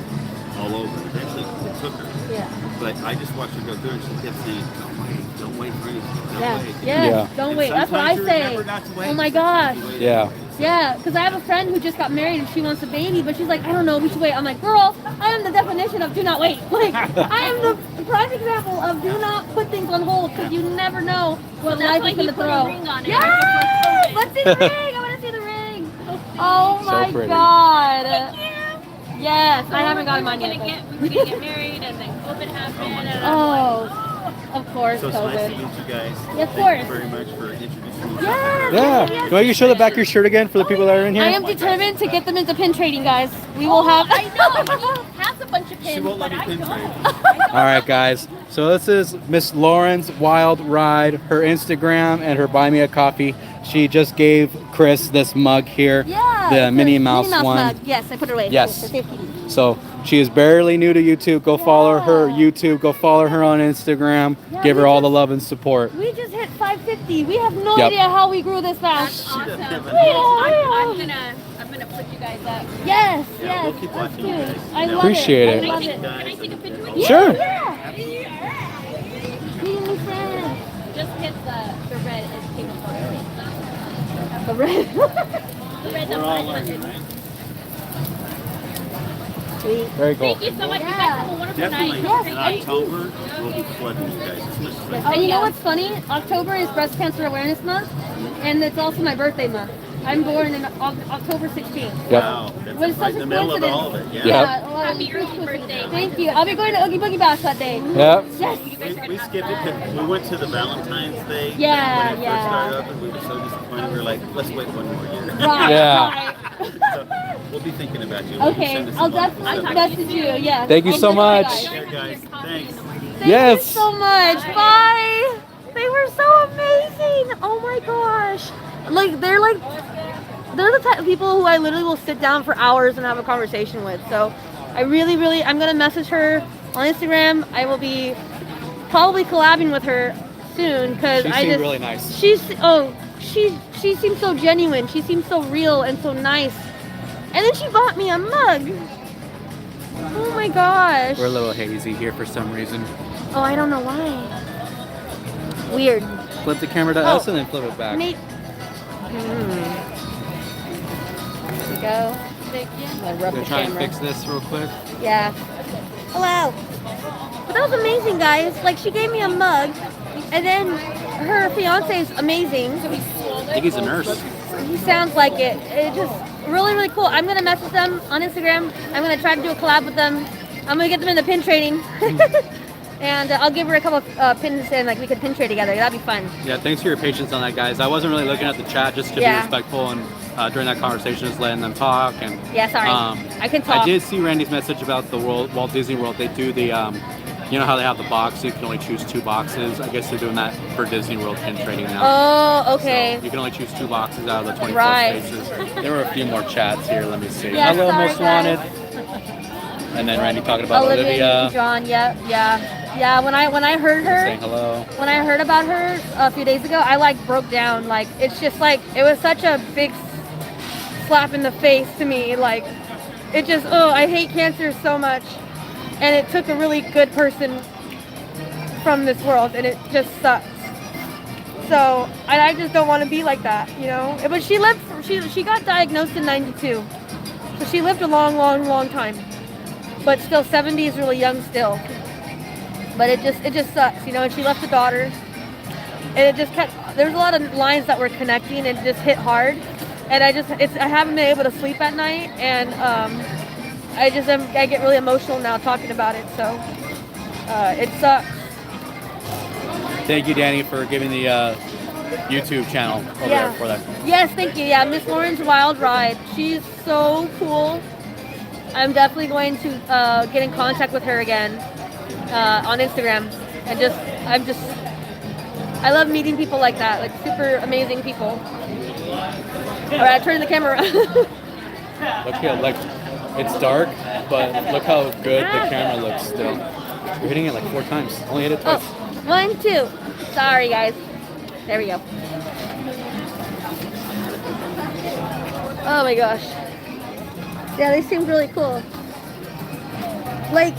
all over. Eventually it took her. Yeah. But I just watched her go through and she kept saying, don't wait for anything. Don't Yeah. wait. Yes. Yeah. Don't And wait. That's what I sometimes you say. remember not to wait. Oh my gosh. You wait. Yeah. Yeah, because I have a friend who just got married and she wants a baby, but she's like, I don't know, we should wait. I'm like, girl, I am the definition of do not wait. Like, I am the prime example of do not put things on hold because you never know what That's life why is he going to put a throw. ring on it. Yes! Let's see the ring. I want to see the ring. Oh So my pretty. God. Yes, So I haven't gotten we mine were yet. gonna we were gonna get married, and then COVID happened, and Oh, of course, So it's nice to COVID. meet you guys. Yeah, of Thank course. you very much for introducing me. Yes, Yeah. yes, Can you show the back of your shirt again for the people that are in here? I am determined to get them into pin trading, guys. We will have. I know he has a bunch of pins, She won't let but me I pin trade. don't. All right, guys. So this is Miss Lauren's Wild Ride, her Instagram and her Buy Me a Coffee. She just gave Chris this mug here, Yeah, the it's Minnie a Mouse one. mug. Yes, I put it away. Yes. For 50. So she is barely new to YouTube. Go follow her Yeah. YouTube. Go follow her on Instagram. Yeah, Give we her all the just- love and support. We just hit 550. We have no Yep. idea how we grew this That's fast. awesome. Yeah. I'm gonna put you guys up. Yes, Yeah, yes. we'll keep That's watching you cute. guys. I love Appreciate it. it. I love Can it. I take a picture with you? Sure. Yeah. Meeting new friends. Just hit the red is Chemo Vlogs. The red. The red We're number all 500. learning, right? Sweet. Very cool. Thank you so much. You Yeah. guys have a wonderful Definitely. night. Yes, In thank you. October, we'll be flooding you guys. As much as Oh, you know what's funny? October is Breast Cancer Awareness Month, and it's also my birthday month. I'm born in October 16th. Yep. Wow. That's What is right such in a the middle of coincidence. all of it. Yeah. Yeah. well, Happy early birthday. Thank you. I'll be going to Oogie Boogie Bash that day. Yep. Yes. We skipped it because we went to the Valentine's Day Yeah, when it yeah. first started up, and we were so disappointed. We were like, let's wait one more year. Right. Yeah. So we'll be thinking about you. Okay, Send us I'll some wonderful definitely stuff. message you. Yeah. Thank you I'll so send it to you much. guys. Take care, guys. Thanks. Thank Yes. you so much. Bye. They were so amazing. Oh my gosh. They're the type of people who I literally will sit down for hours and have a conversation with. So I'm gonna message her on Instagram. I will be probably collabing with her soon because She I seemed just really nice. she seems so genuine. She seems so real and so nice. And then she bought me a mug. Oh my gosh. We're a little hazy here for some reason. Oh, I don't know why. Weird. Flip the camera to Oh. us and then flip it back. Nate. There we go. I rub the Gonna try and camera. fix this real quick. Yeah. Hello. But that was amazing, guys. Like, she gave me a mug, and then her fiance is amazing. I think he's a nurse. He sounds like it. It's just really, really cool. I'm gonna message them on Instagram. I'm gonna try to do a collab with them. I'm gonna get them in the pin trading. And I'll give her a couple of pins and like we could pin trade together. That'd be fun. Yeah, thanks for your patience on that, guys. I wasn't really looking at the chat just to Yeah. be respectful and during that conversation just letting them talk. And Yeah, sorry. I can talk. I did see Randy's message about the Walt Disney World. They do the, you know how they have the box, you can only choose 2 boxes. I guess they're doing that for Disney World pin trading now. Oh, okay. So you can only choose 2 boxes out of the 24 Right. spaces. There were a few more chats here. Let me see. Yeah, Hello, sorry, Most guys. Wanted. And then Randy talking about Olivia, Olivia. John, yeah. When I heard her, Saying hello. when I heard about her a few days ago, I like broke down. Like it's just like it was such a big slap in the face to me. Like it just I hate cancer so much, and it took a really good person from this world, and it just sucks. So and I just don't want to be like that, you know. But she lived. She got diagnosed in '92, so she lived a long time. But still, 70 is really young still. but it just sucks, you know. And she left a daughter, and it just kept. There's a lot of lines that were connecting, and it just hit hard. And I haven't been able to sleep at night, and I get really emotional now talking about it. So it sucks. Thank you, Danny, for giving the YouTube channel over there for that. Yes, thank you. Yeah, Miss Lauren's Wild Ride. She's so cool. I'm definitely going to get in contact with her again on Instagram. And I love meeting people like that, like super amazing people. All right, turn the camera around. Look here, like it's dark, but look how good the camera looks still. You're hitting it like 4 times. Only hit it twice. 1, 2. Sorry, guys. There we go. Oh my gosh. Yeah, they seem really cool. Like,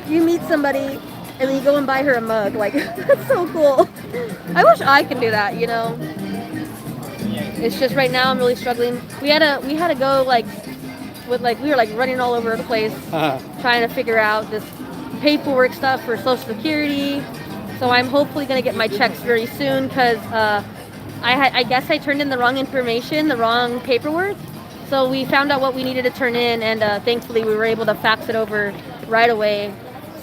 you meet somebody and then you go and buy her a mug. Like, that's so cool. I wish I could do that, you know. It's just right now I'm really struggling. We had to go we were like running all over the place trying to figure out this paperwork stuff for Social Security. So I'm hopefully going to get my checks very soon because I guess I turned in the wrong information, the wrong paperwork. So we found out what we needed to turn in, and thankfully we were able to fax it over right away.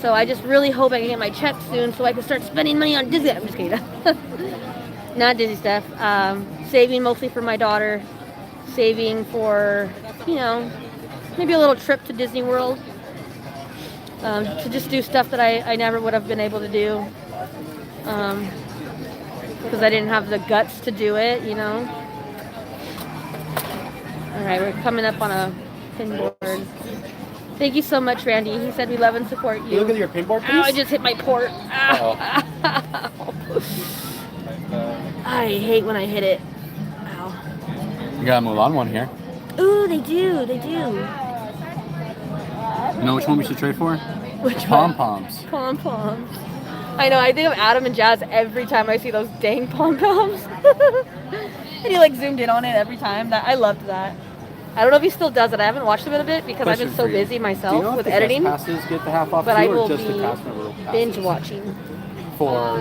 So I just really hope I can get my checks soon so I can start spending money on Disney. I'm just kidding. Not Disney stuff. Saving mostly for my daughter. Saving for, you know, maybe a little trip to Disney World. To just do stuff that I never would have been able to do. Because I didn't have the guts to do it, you know. Alright, we're coming up on a pinboard. Thank you so much, Randy. He said we love and support you. Look at your pinboard, please. Ow, I just hit my port. Ow. I hate when I hit it. Ow. You got a Mulan one here. Ooh, they do. You know which one we should trade for? Which Pom-poms. Pom-poms. I know, I think of Adam and Jazz every time I see those dang pom-poms. And he like zoomed in on it every time. I loved that. I don't know if he still does it. I haven't watched him in a bit because I've been so busy myself Do you know with if the editing. guest passes get the half off But too, I or will just the be cast member passes? binge watching. For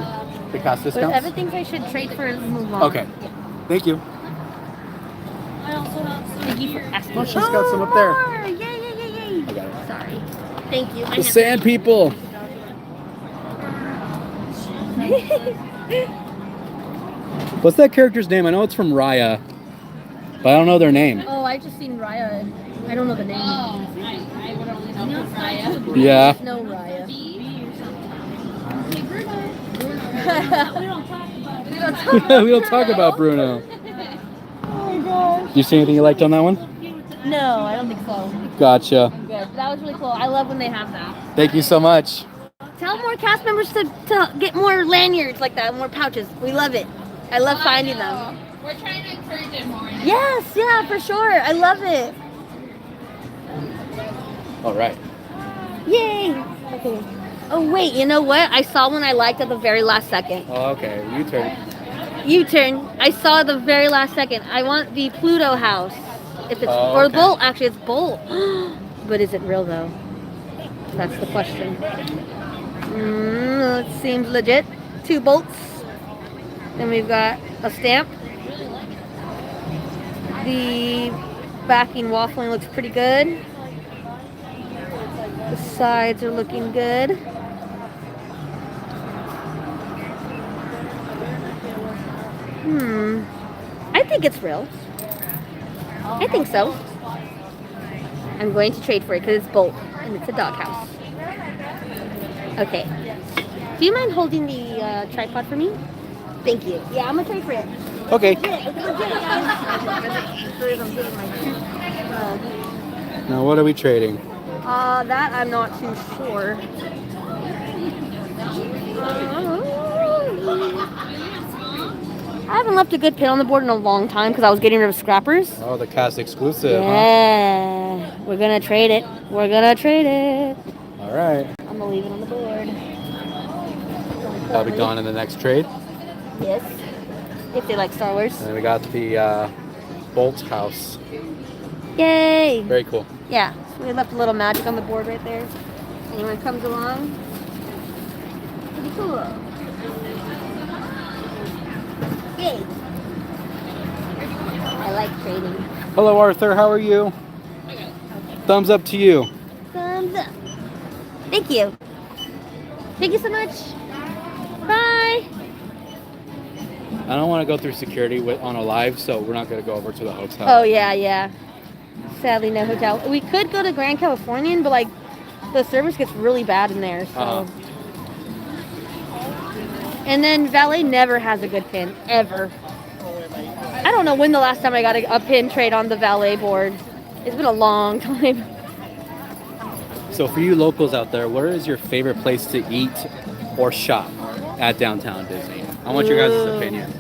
the cast But discounts? Evan thinks I should trade for Mulan. Okay. Thank you. Thank you for asking. Oh, she's got some up there. Yay. I got it. Sorry. Thank you. The Sand People. What's that character's name? I know it's from Raya, but I don't know their name. Oh, I just seen Raya. I don't know the name. I would only know Raya. Yeah. No Raya. We don't talk about Bruno. Oh my gosh. Do you see anything you liked on that one? No, I don't think so. Gotcha. I'm good. That was really cool. I love when they have that. Thank you so much. Tell more cast members to get more lanyards like that, more pouches. We love it. I love finding them. We're trying to encourage it more. Yes, yeah, for sure. I love it. All right. Yay. Okay. Oh, wait, you know what? I saw one I liked at the very last second. Oh, okay. U-turn. U-turn. I saw the very last second. I want the Pluto house. If it's or okay. Bolt. Actually, it's Bolt. But is it real though? That's the question. It seems legit. 2 bolts. Then we've got a stamp. The backing waffling looks pretty good. The sides are looking good. I think it's real. I think so. I'm going to trade for it because it's Bolt and it's a doghouse. Okay. Do you mind holding the tripod for me? Thank you. Yeah, I'm going to trade for it. Okay. Now what are we trading? That I'm not too sure. I haven't left a good pin on the board in a long time because I was getting rid of scrappers. Oh, the cast exclusive, Yeah. huh? We're going to trade it. We're going to trade it. All right. I'm going to leave it on the board. That'll be gone in the next trade. Yes. If they like Star Wars. And then we got the Bolt house. Yay. Very cool. Yeah. So we left a little magic on the board right there. Anyone comes along. Cool. Yay. I like trading. Hello, Arthur. How are you? Thumbs up to you. Thumbs up. Thank you. Thank you so much. Bye. I don't want to go through security on a live, so we're not going to go over to the hotel. Oh, yeah. Sadly, no hotel. We could go to Grand Californian, but like the service gets really bad in there. So. And then valet never has a good pin, ever. I don't know when the last time I got a pin trade on the valet board. It's been a long time. So for you locals out there, where is your favorite place to eat or shop at downtown Disney? I want your guys' opinion.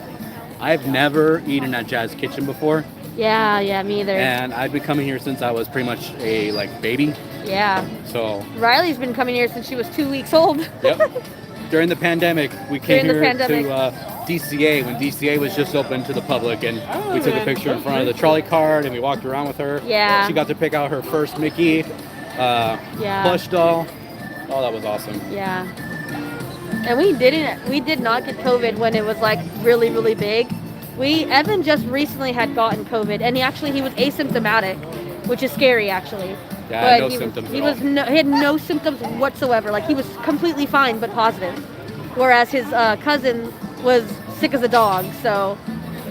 I've never eaten at Jazz Kitchen before. Yeah, me either. And I've been coming here since I was pretty much a baby. Yeah. So Riley's been coming here since she was 2 weeks old. Yep. During the pandemic, we came here to DCA when DCA was just open to the public, and we took a picture in front of the trolley cart, and we walked around with her. Yeah. She got to pick out her first Mickey plush doll. Oh, that was awesome. Yeah. And we did not get COVID when it was like really, really big. Evan just recently had gotten COVID, and he was asymptomatic, which is scary actually. Yeah, but no symptoms he at was all. He had no symptoms whatsoever. Like he was completely fine but positive, whereas his cousin was sick as a dog. So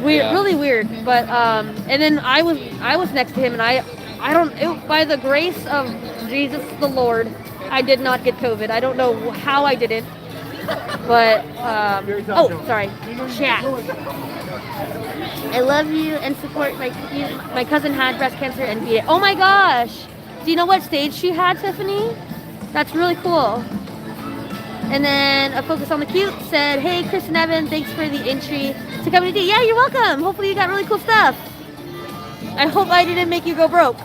weird, really weird. But and then I was next to him, and by the grace of Jesus the Lord, I did not get COVID. I don't know how I didn't. But sorry, chat. I love you and support my cousin had breast cancer and beat it. Oh my gosh! Do you know what stage she had, Tiffany? That's really cool. And then a focus on the cute said, "Hey, Chris and Evan, thanks for the entry to Company D." Yeah, you're welcome. Hopefully you got really cool stuff. I hope I didn't make you go broke.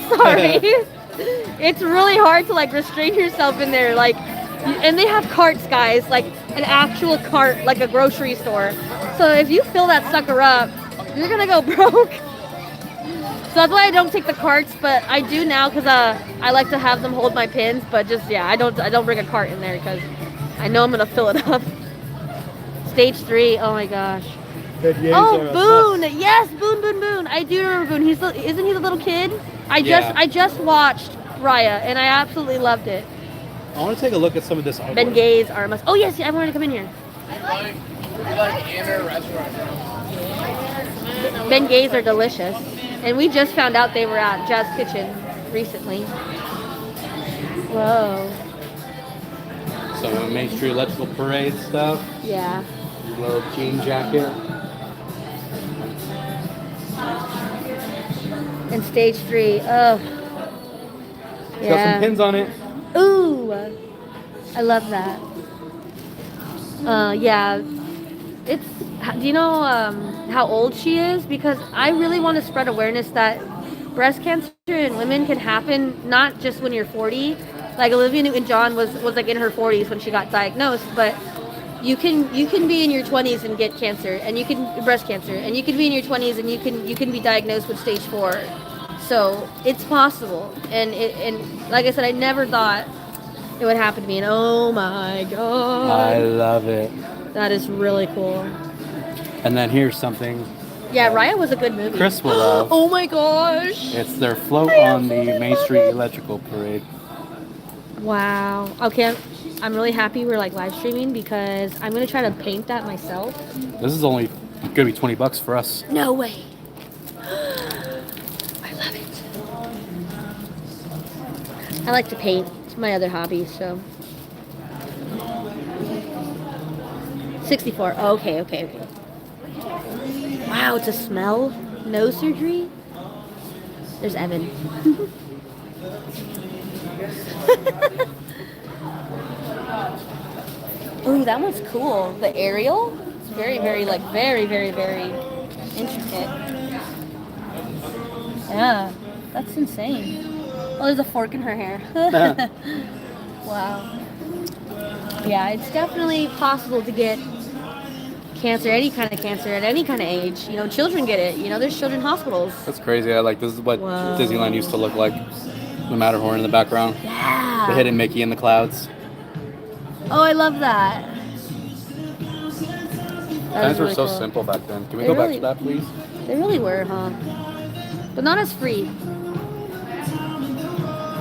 Sorry. It's really hard to restrain yourself in there, and they have carts, guys, like an actual cart, like a grocery store. So if you fill that sucker up, you're gonna go broke. So that's why I don't take the carts, but I do now because I like to have them hold my pins. But I don't bring a cart in there because I know I'm gonna fill it up. Stage 3. Oh my gosh. Boone. Yes, Boone. I do remember Boone. Isn't he the little kid? I just watched Raya and I absolutely loved it. I want to take a look at some of this artwork. Ben Gay's Armas. Oh yes, I wanted to come in here. Ben Gay's are delicious. And we just found out they were at Jazz Kitchen recently. Whoa. Some Main Street Electrical Parade stuff. Yeah. Little jean jacket. And stage 3. Oh. Yeah. Got some pins on it. Ooh. I love that. Yeah. Do you know how old she is? Because I really want to spread awareness that breast cancer in women can happen not just when you're 40. Like Olivia Newton-John was in her 40s when she got diagnosed, but you can be in your 20s and get cancer, and you can breast cancer, and you can be in your 20s and you can be diagnosed with stage 4. So it's possible, and like I said, I never thought it would happen to me, and oh my god, I love it. That is really cool. And then here's something. Yeah, Raya was a good movie. Chris will love. Oh my gosh. It's their float on the Main Street Electrical Parade. Wow. Okay, I'm really happy we're live streaming because I'm gonna try to paint that myself. This is only gonna be $20 for us. No way. I love it. I like to paint. It's my other hobby, so. 64. Okay. Wow, it's a smell. Nose surgery. There's Evan. Ooh, that one's cool. The aerial. It's very, very intricate. Yeah, that's insane. Oh, there's a fork in her hair. Wow. Yeah, it's definitely possible to get cancer, any kind of cancer at any kind of age. You know, children get it. You know, there's children hospitals. That's crazy. This is what Disneyland used to look like. The Matterhorn in the background. Yeah. The hidden Mickey in the clouds. Oh, I love that. Times were really so cool. simple back then. Can we They go back really- to that, please? They really were, huh? But not as free.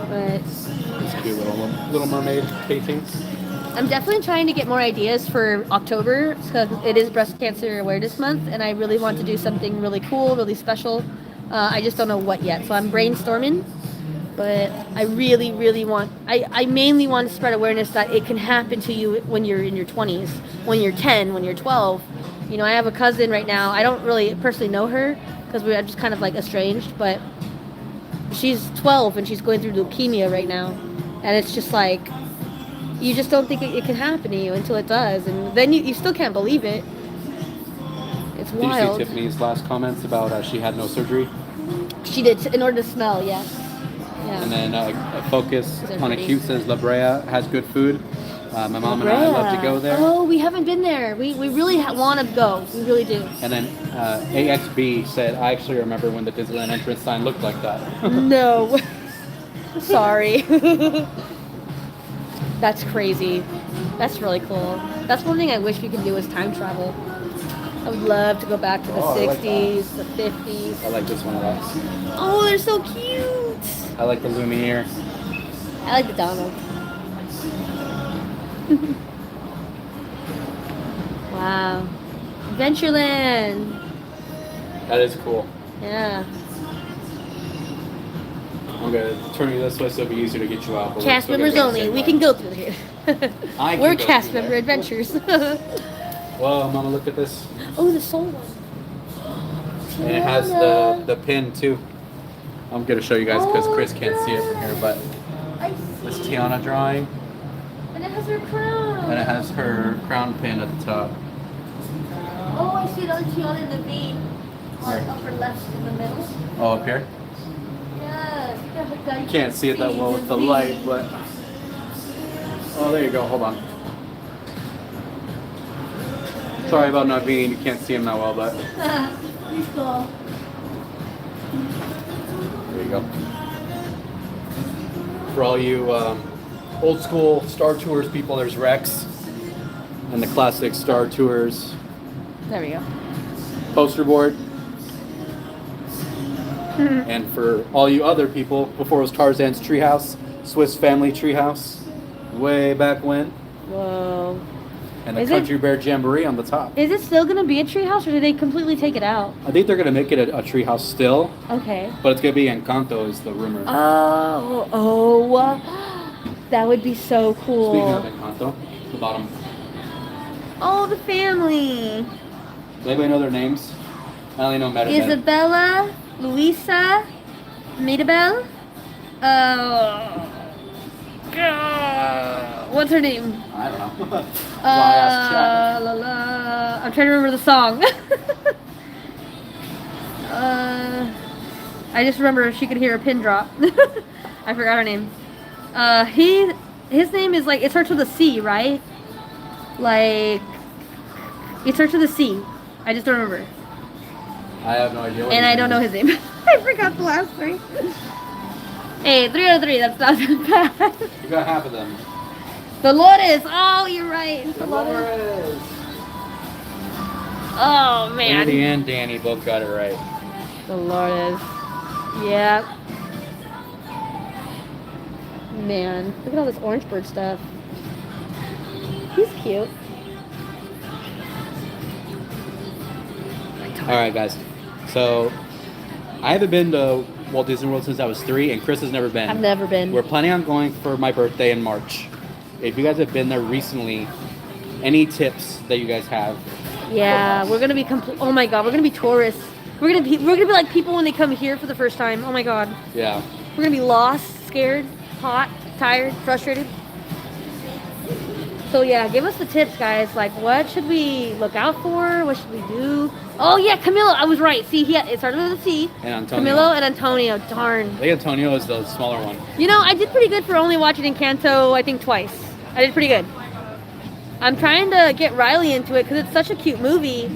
But It's cute little mermaid paintings. I'm definitely trying to get more ideas for October because it is Breast Cancer Awareness Month, and I really want to do something really cool, really special. I just don't know what yet, so I'm brainstorming. But I really, really want. I mainly want to spread awareness that it can happen to you when you're in your 20s, when you're 10, when you're 12. You know, I have a cousin right now. I don't really personally know her because we are just kind of like estranged, but she's 12 and she's going through leukemia right now, and it's just like you just don't think it can happen to you until it does, and then you still can't believe it. It's Did you wild. see Tiffany's last comments about she had no surgery? She did in order to smell, yes. Yeah. And then Focus These are on a pretty. cute says La Brea has good food. My mom and I love to go there. Oh, we haven't been there. We really want to go. We really do. And then AXB said, I actually remember when the Disneyland entrance sign looked like that. No. Sorry. That's crazy. That's really cool. That's one thing I wish we could do is time travel. I would love to go back to the Oh, I like 60s, the 50s. I like this one a lot. Oh, they're so cute. I like the Lumiere. I like the Donald. Wow. Adventureland. That is cool. Yeah. I'm going to turn you this way so it'll be easier to get you out. but we're Cast still gonna members go the only. same We way. can go through here. I can We're go cast through member there. adventures. Whoa, Mama, look at this. Oh, the soul one. And it has the pin too. I'm going to show you guys because Chris can't see it from here, but I this see. Tiana drawing. And it has her crown. And it has her crown pin at the top. Oh, I see it on Tiana in the V. On the upper left in the middle. Oh, up here? Yes. You can't see it that well with the light, but... Oh, there you go. Hold on. Sorry about not being... You can't see him that well, but... He's cool. There you go. For all you old school Star Tours people, there's Rex. And the classic Star Tours There we go. poster board. And for all you other people, before it was Tarzan's Treehouse, Swiss Family Treehouse, way back when, Whoa. and the Is it- Country Bear Jamboree on the top. Is it still going to be a treehouse, or did they completely take it out? I think they're gonna make it a treehouse still, Okay. but it's gonna be Encanto is the rumor. Oh, that would be so cool. Speaking of Encanto, the bottom. Oh, the family. Does anybody know their names? I only know Meredith. Isabella, Luisa, Mirabel. What's her name? I don't know. Well, I asked Chad. La, la. I'm trying to remember the song. I just remember she could hear a pin drop. I forgot her name. His name is like, it starts with a C, right? Like, it starts with a C. I just don't remember. I have no idea. What And his I don't know name his name. I forgot the last three. Hey, 3 out of 3. That's not that bad. is. You got half of them. Dolores. Oh, you're right. Dolores. Dolores. Oh, man. Andy and Danny both got it right. Dolores. Yeah. Man, look at all this orange bird stuff. He's cute. All right, guys. So I haven't been to Walt Disney World since I was 3, and Chris has never been. I've never been. We're planning on going for my birthday in March. If you guys have been there recently, any tips that you guys have? Yeah, we're gonna be oh my god, we're gonna be tourists. We're gonna be like people when they come here for the first time. Oh my god, Yeah. we're gonna be lost, scared, hot, tired, frustrated. So yeah, give us the tips, guys. Like, what should we look out for? What should we do? Oh yeah, Camilo, I was right. See, it started with a C. And Antonio. Camilo and Antonio. Darn. I think Antonio is the smaller one. You know, I did pretty good for only watching Encanto, I think twice. I did pretty good. I'm trying to get Riley into it because it's such a cute movie,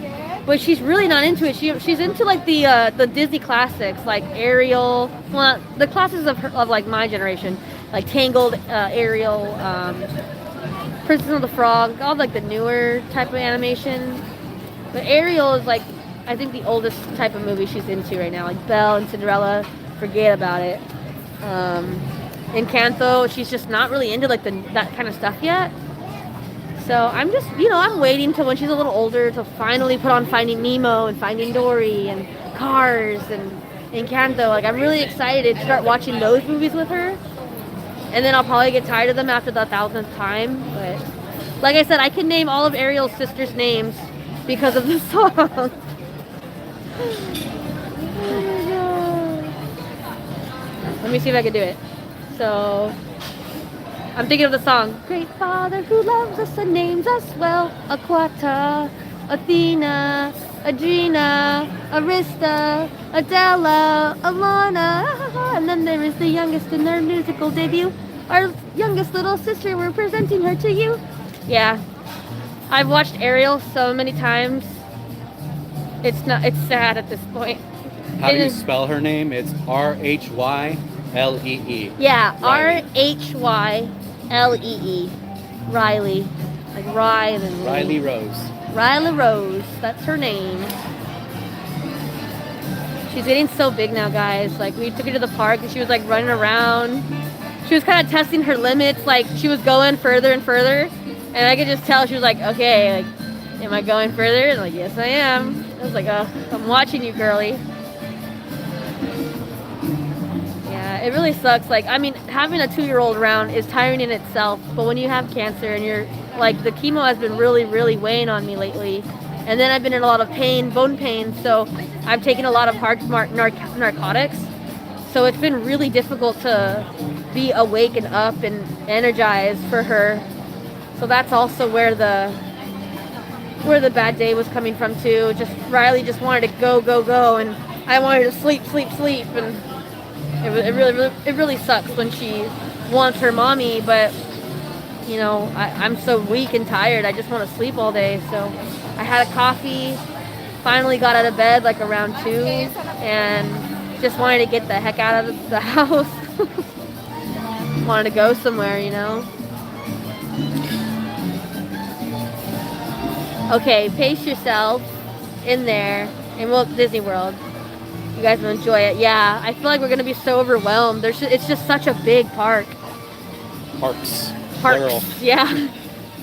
but she's really not into it. She's into like the Disney classics, like Ariel. Well, the classics of like my generation, like Tangled, Ariel, Princess and the Frog, all like the newer type of animation. But Ariel is like, I think the oldest type of movie she's into right now. Like Belle and Cinderella, forget about it. Encanto, she's just not really into like that kind of stuff yet. So I'm just, I'm waiting till when she's a little older to finally put on Finding Nemo and Finding Dory and Cars and Encanto. Like I'm really excited to start watching those movies with her. And then I'll probably get tired of them after the 1000th time. But like I said, I can name all of Ariel's sisters' names because of the song. Oh my God. Let me see if I can do it. So, I'm thinking of the song. Great Father who loves us and names us well. Aquata, Athena, Adrena, Arista, Adela, Alana. And then there is the youngest in their musical debut. Our youngest little sister, we're presenting her to you. Yeah. I've watched Ariel so many times. It's sad at this point. How do you spell her name? It's R-H-Y-L-E-E. Yeah, Riley. R-H-Y-L-E-E. Riley. Like Rye and then Riley Rose. Riley Rose. That's her name. She's getting so big now, guys. Like, we took her to the park and she was like running around. She was kind of testing her limits. Like, she was going further and further. And I could just tell she was like, okay, like, am I going further? And like, yes, I am. I was like, oh, I'm watching you, girly. Yeah, it really sucks. Like, I mean, having a 2-year-old around is tiring in itself. But when you have cancer and you're, like, the chemo has been really, really weighing on me lately. And then I've been in a lot of pain, bone pain. So I've taken a lot of hard narcotics. So it's been really difficult to be awake and up and energized for her. So that's also where the bad day was coming from too. Just Riley just wanted to go, and I wanted to sleep, and it really sucks when she wants her mommy, but I'm so weak and tired. I just want to sleep all day. So I had a coffee, finally got out of bed like around 2, and just wanted to get the heck out of the house. Wanted to go somewhere, Okay, pace yourself in there in Walt Disney World. You guys will enjoy it. Yeah, I feel like we're going to be so overwhelmed. It's just such a big park. Parks. Plural. Yeah.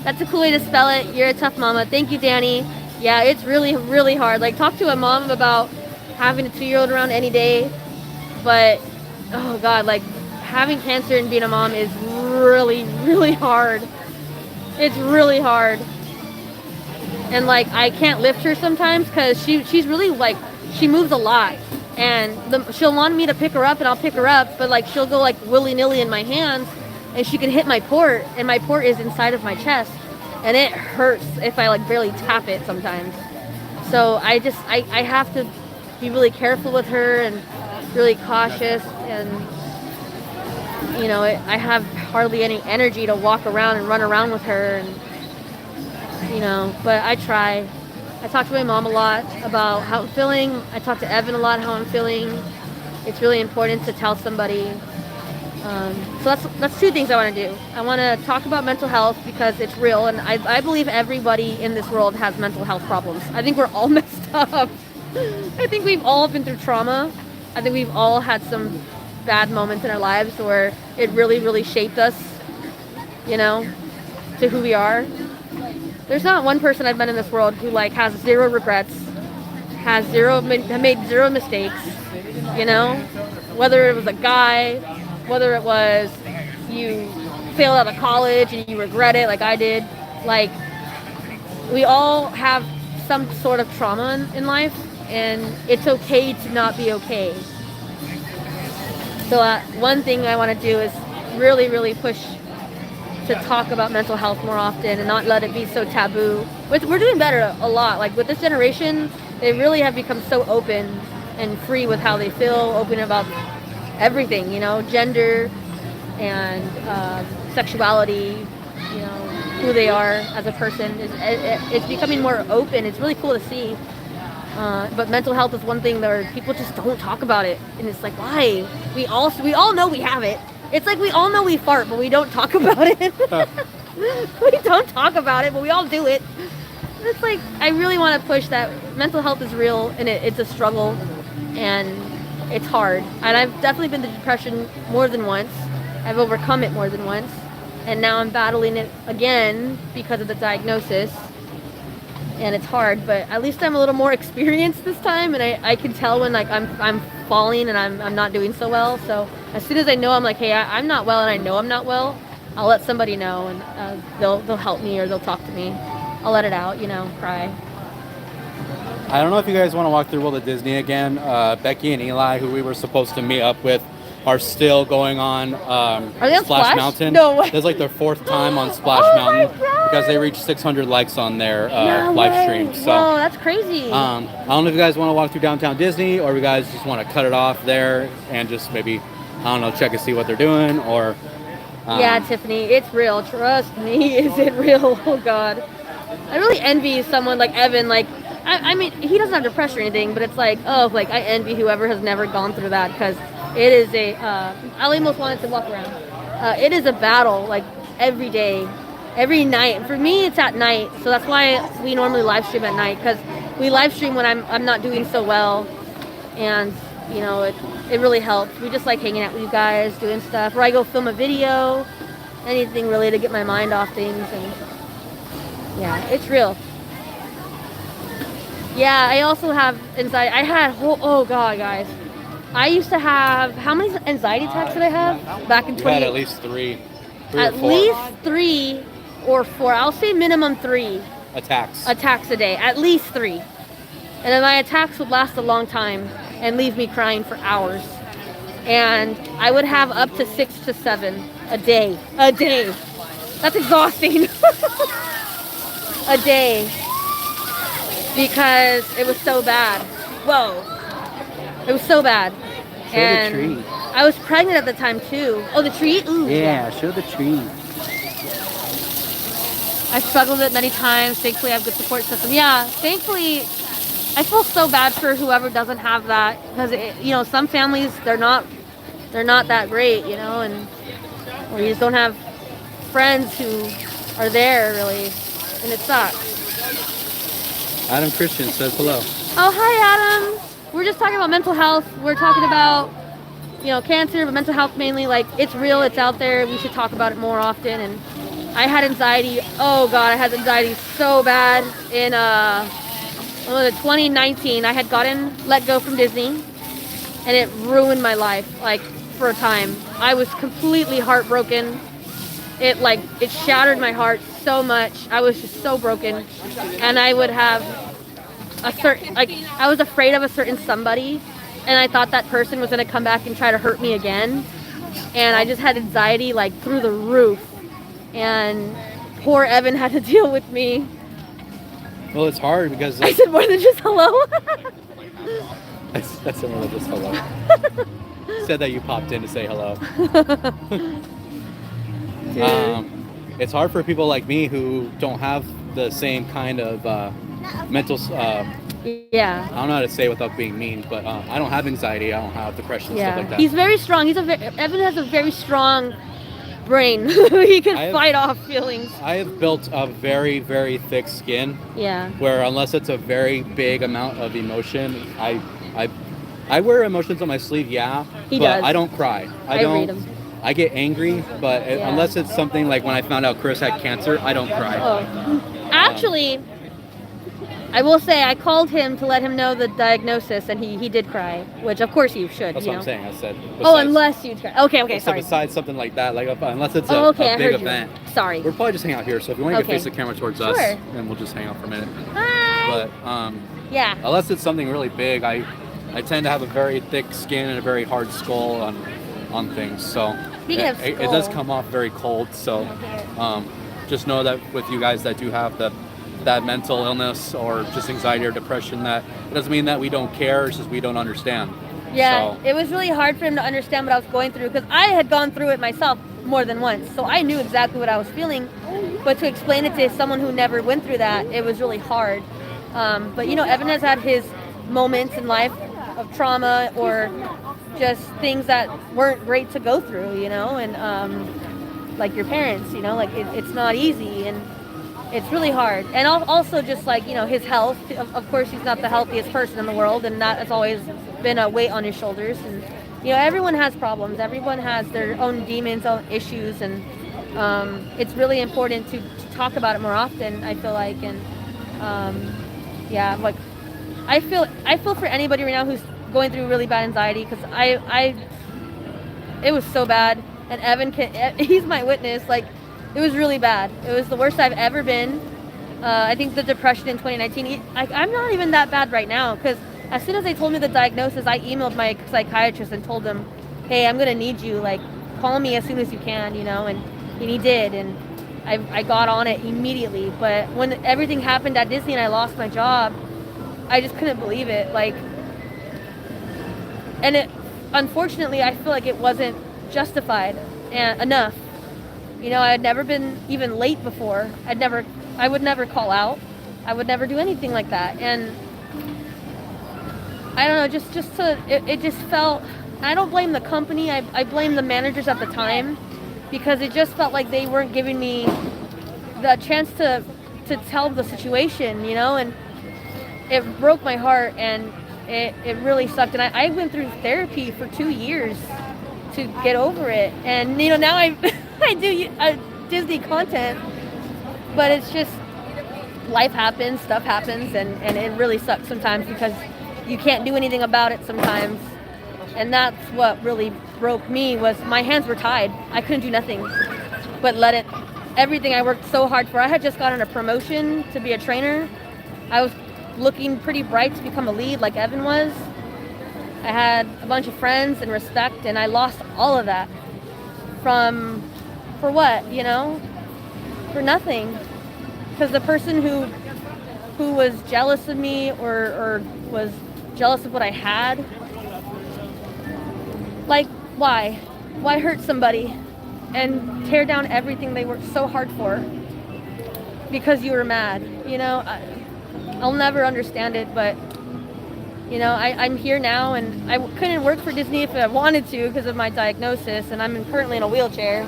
That's a cool way to spell it. You're a tough mama. Thank you, Danny. Yeah, it's really, really hard. Like, talk to a mom about having a 2-year-old around any day. But, oh, God, like, having cancer and being a mom is really, really hard. It's really hard. And like I can't lift her sometimes because she's really like, she moves a lot, and she'll want me to pick her up and I'll pick her up, but like she'll go like willy-nilly in my hands and she can hit my port, and my port is inside of my chest and it hurts if I like barely tap it sometimes. So I have to be really careful with her and really cautious, and I have hardly any energy to walk around and run around with her, and but I try. I talk to my mom a lot about how I'm feeling. I talk to Evan a lot how I'm feeling. It's really important to tell somebody. So that's 2 things I want to do. I want to talk about mental health because it's real, and I believe everybody in this world has mental health problems. I think we're all messed up. I think we've all been through trauma. I think we've all had some bad moments in our lives where it really, really shaped us, to who we are. There's not one person I've met in this world who like has 0 regrets, made 0 mistakes, whether it was a guy, whether it was you failed out of college and you regret it like I did. Like, we all have some sort of trauma in life, and it's okay to not be okay. So one thing I want to do is really, really push to talk about mental health more often and not let it be so taboo. We're doing better a lot. Like with this generation, they really have become so open and free with how they feel, open about everything, gender and sexuality, who they are as a person. It's becoming more open. It's really cool to see. But mental health is one thing that people just don't talk about it, and it's like, why? We all know we have it. It's like we all know we fart, but we don't talk about it. We don't talk about it, but we all do it. it's like I really want to push that mental health is real and it's a struggle and it's hard. And I've definitely been to depression more than once. I've overcome it more than once, and now I'm battling it again because of the diagnosis. And it's hard, but at least I'm a little more experienced this time, and I can tell when like I'm falling and I'm not doing so well. So as soon as I know I'm like, hey, I'm not well, and I know I'm not well, I'll let somebody know, and they'll help me or they'll talk to me. I'll let it out, cry. I don't know if you guys want to walk through World of Disney again. Becky and Eli, who we were supposed to meet up with, are still going on Are they on Splash Splash? Mountain. No way. That's like their 4th time on Splash Oh Mountain my God. because they reached 600 likes on their No live way. stream. So Whoa, that's crazy. I don't know if you guys want to walk through downtown Disney or you guys just want to cut it off there and just maybe, I don't know, check and see what they're doing or... Yeah, Tiffany, it's real. Trust me, is it real? Oh God, I really envy someone like Evan. Like, I mean, he doesn't have depression or anything, but it's like, oh, like I envy whoever has never gone through that because it is a. I almost wanted to walk around. It is a battle, like every day, every night. For me, it's at night, so that's why we normally live stream at night because we live stream when I'm not doing so well, and it really helps. We just like hanging out with you guys, doing stuff. Or I go film a video, anything really to get my mind off things. And yeah, it's real. Yeah, I also have anxiety. I had oh God, guys. I used to have, how many anxiety attacks did I have? Back in You had 20. at least three At or four least 3 or 4. I'll say minimum 3 attacks. a day. At least 3. And then my attacks would last a long time and leave me crying for hours. And I would have up to 6 to 7 a day. A day. That's exhausting. A day. Because it was so bad. Whoa. It was so bad. Show the tree. I was pregnant at the time too. Oh, the tree? Ooh. Yeah, show the tree. I struggled with it many times. Thankfully, I have a good support system. Yeah, thankfully, I feel so bad for whoever doesn't have that because some families they're not that great, and or you just don't have friends who are there really, and it sucks. Adam Christian says hello. Oh, hi, Adam. We're just talking about mental health. We're talking about cancer, but mental health mainly. Like it's real, it's out there. We should talk about it more often. And I had anxiety. Oh God, I had anxiety so bad in 2019. I had let go from Disney, and it ruined my life. Like for a time, I was completely heartbroken. It shattered my heart so much. I was just so broken, and I would have I was afraid of a certain somebody, and I thought that person was gonna come back and try to hurt me again, and I just had anxiety through the roof. And poor Evan had to deal with me. Well, it's hard because I said more than just hello. That's more than just hello. Said that you popped in to say hello. It's hard for people like me who don't have the same kind of mental. Yeah. I don't know how to say it without being mean, but I don't have anxiety. I don't have depression, Yeah. stuff like that. He's very strong. Evan has a very strong brain. He can fight off feelings. I have built a very, very thick skin. Yeah. Where unless it's a very big amount of emotion, I wear emotions on my sleeve, yeah. He but does. I don't cry. I read 'em. I get angry, but unless it's something like when I found out Chris had cancer, I don't cry. Oh. Actually, I will say I called him to let him know the diagnosis, and he did cry, which of course you should. That's what I'm saying. I said. Oh, unless you cry. Okay, So sorry. besides something like that, unless it's Oh, okay, a I big heard you. event. Sorry. We're probably just hang out here, so if you want to Okay. face the camera towards us, Sure. then we'll just hang out for a minute. Hi. But Yeah. unless it's something really big, I tend to have a very thick skin and a very hard skull on things. So Speaking of it does skull. come off very cold. So just know that with you guys that do have that mental illness or just anxiety or depression, that it doesn't mean that we don't care. It's just we don't understand. Yeah, So, it was really hard for him to understand what I was going through because I had gone through it myself more than once. So I knew exactly what I was feeling. But to explain it to someone who never went through that, it was really hard. But Evan has had his moments in life of trauma or just things that weren't great to go through, and like your parents, it's not easy. And it's really hard. And also just like, you know, his health. Of course, he's not the healthiest person in the world, and that has always been a weight on his shoulders. And, you know, everyone has problems. Everyone has their own demons, own issues, and it's really important to talk about it more often, I feel like. And yeah, like I feel for anybody right now who's going through really bad anxiety, because it was so bad. And Evan he's my witness. Like, it was really bad. It was the worst I've ever been. I think the depression in 2019, I'm not even that bad right now, because as soon as they told me the diagnosis, I emailed my psychiatrist and told him, hey, I'm going to need you, like, call me as soon as you can, you know, and he did, and I got on it immediately. But when everything happened at Disney and I lost my job, I just couldn't believe it, like, and unfortunately, I feel like it wasn't justified enough. You know, I had never been even late before. I would never call out. I would never do anything like that. And I don't know, it just felt, I don't blame the company. I blame the managers at the time, because it just felt like they weren't giving me the chance to tell the situation, you know, and it broke my heart, and it really sucked. And I went through therapy for 2 years to get over it. And, you know, now I do Disney content, but it's just, life happens, stuff happens, and it really sucks sometimes, because you can't do anything about it sometimes. And that's what really broke me, was my hands were tied. I couldn't do nothing but let it, everything I worked so hard for. I had just gotten a promotion to be a trainer. I was looking pretty bright to become a lead like Evan was. I had a bunch of friends and respect, and I lost all of that for what, you know? For nothing. Because the person who was jealous of me or was jealous of what I had, like, why? Why hurt somebody and tear down everything they worked so hard for because you were mad? You know, I'll never understand it, but, you know, I'm here now, and I couldn't work for Disney if I wanted to because of my diagnosis, and I'm currently in a wheelchair.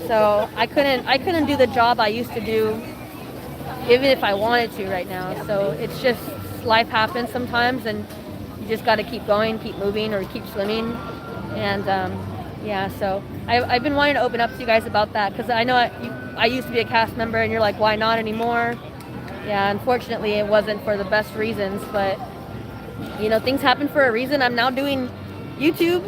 So I couldn't do the job I used to do, even if I wanted to right now. So it's just, life happens sometimes, and you just got to keep going, keep moving, or keep swimming. And yeah, so I've been wanting to open up to you guys about that, because I know I used to be a cast member, and you're like, why not anymore? Yeah, unfortunately, it wasn't for the best reasons, but, you know, things happen for a reason. I'm now doing YouTube,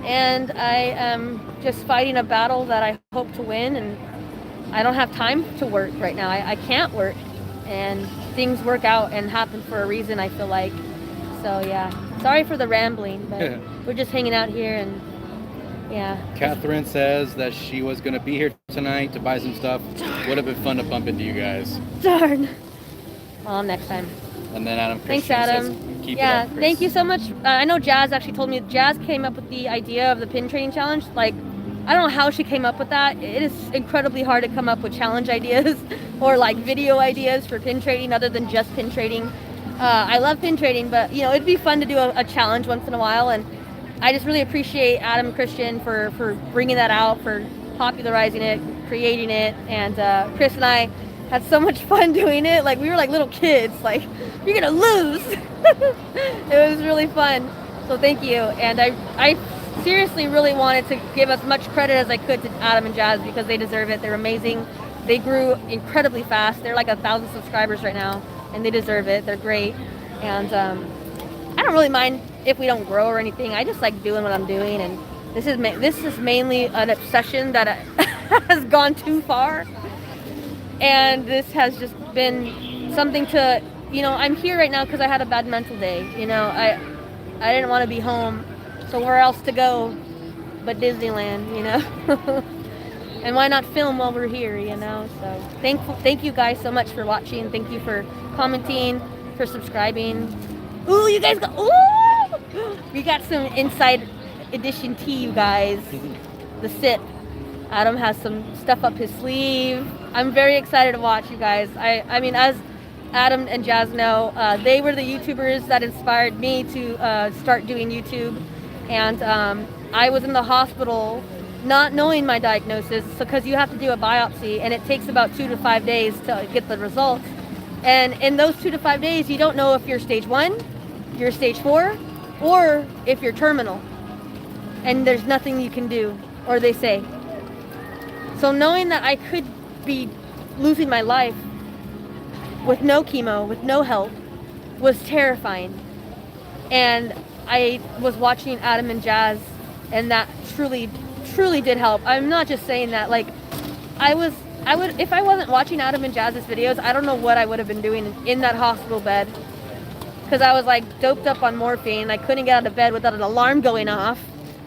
and I am just fighting a battle that I hope to win, and I don't have time to work right now. I can't work, and things work out and happen for a reason, I feel like. So yeah, sorry for the rambling, but we're just hanging out here, and yeah. Catherine says that she was going to be here tonight to buy some stuff. Would have been fun to bump into you guys. Darn. Well, next time. And then Adam Christian Thanks, Adam. says, keep yeah, it up, Chris. thank you so much. I know Jazz actually told me, Jazz came up with the idea of the pin trading challenge. Like, I don't know how she came up with that. It is incredibly hard to come up with challenge ideas or like video ideas for pin trading other than just pin trading. I love pin trading, but, you know, it'd be fun to do a challenge once in a while. And I just really appreciate Adam Christian for bringing that out, for popularizing it, creating it. And Chris and I had so much fun doing it. Like, we were like little kids, like, you're gonna lose. It was really fun. So thank you. And I seriously really wanted to give as much credit as I could to Adam and Jazz, because they deserve it. They're amazing. They grew incredibly fast. They're like 1,000 subscribers right now, and they deserve it. They're great. And I don't really mind if we don't grow or anything. I just like doing what I'm doing, and this is mainly an obsession that has gone too far. And this has just been something to, you know, I'm here right now because I had a bad mental day. You know, I didn't want to be home, so where else to go but Disneyland, you know? And why not film while we're here, you know? So thank you guys so much for watching. Thank you for commenting, for subscribing. Ooh, you guys got, ooh! We got some inside edition tea, you guys. The sip. Adam has some stuff up his sleeve. I'm very excited to watch, you guys. I mean, as Adam and Jazz know, they were the YouTubers that inspired me to start doing YouTube. And I was in the hospital not knowing my diagnosis, because you have to do a biopsy and it takes about 2 to 5 days to get the results. And in those 2 to 5 days, you don't know if you're stage 1, you're stage 4, or if you're terminal. And there's nothing you can do, or they say. So knowing that I could be losing my life with no chemo, with no help, was terrifying. And I was watching Adam and Jazz, and that truly did help. I'm not just saying that. Like, I would, if I wasn't watching Adam and Jazz's videos, I don't know what I would have been doing in that hospital bed. Because I was like doped up on morphine. I couldn't get out of bed without an alarm going off.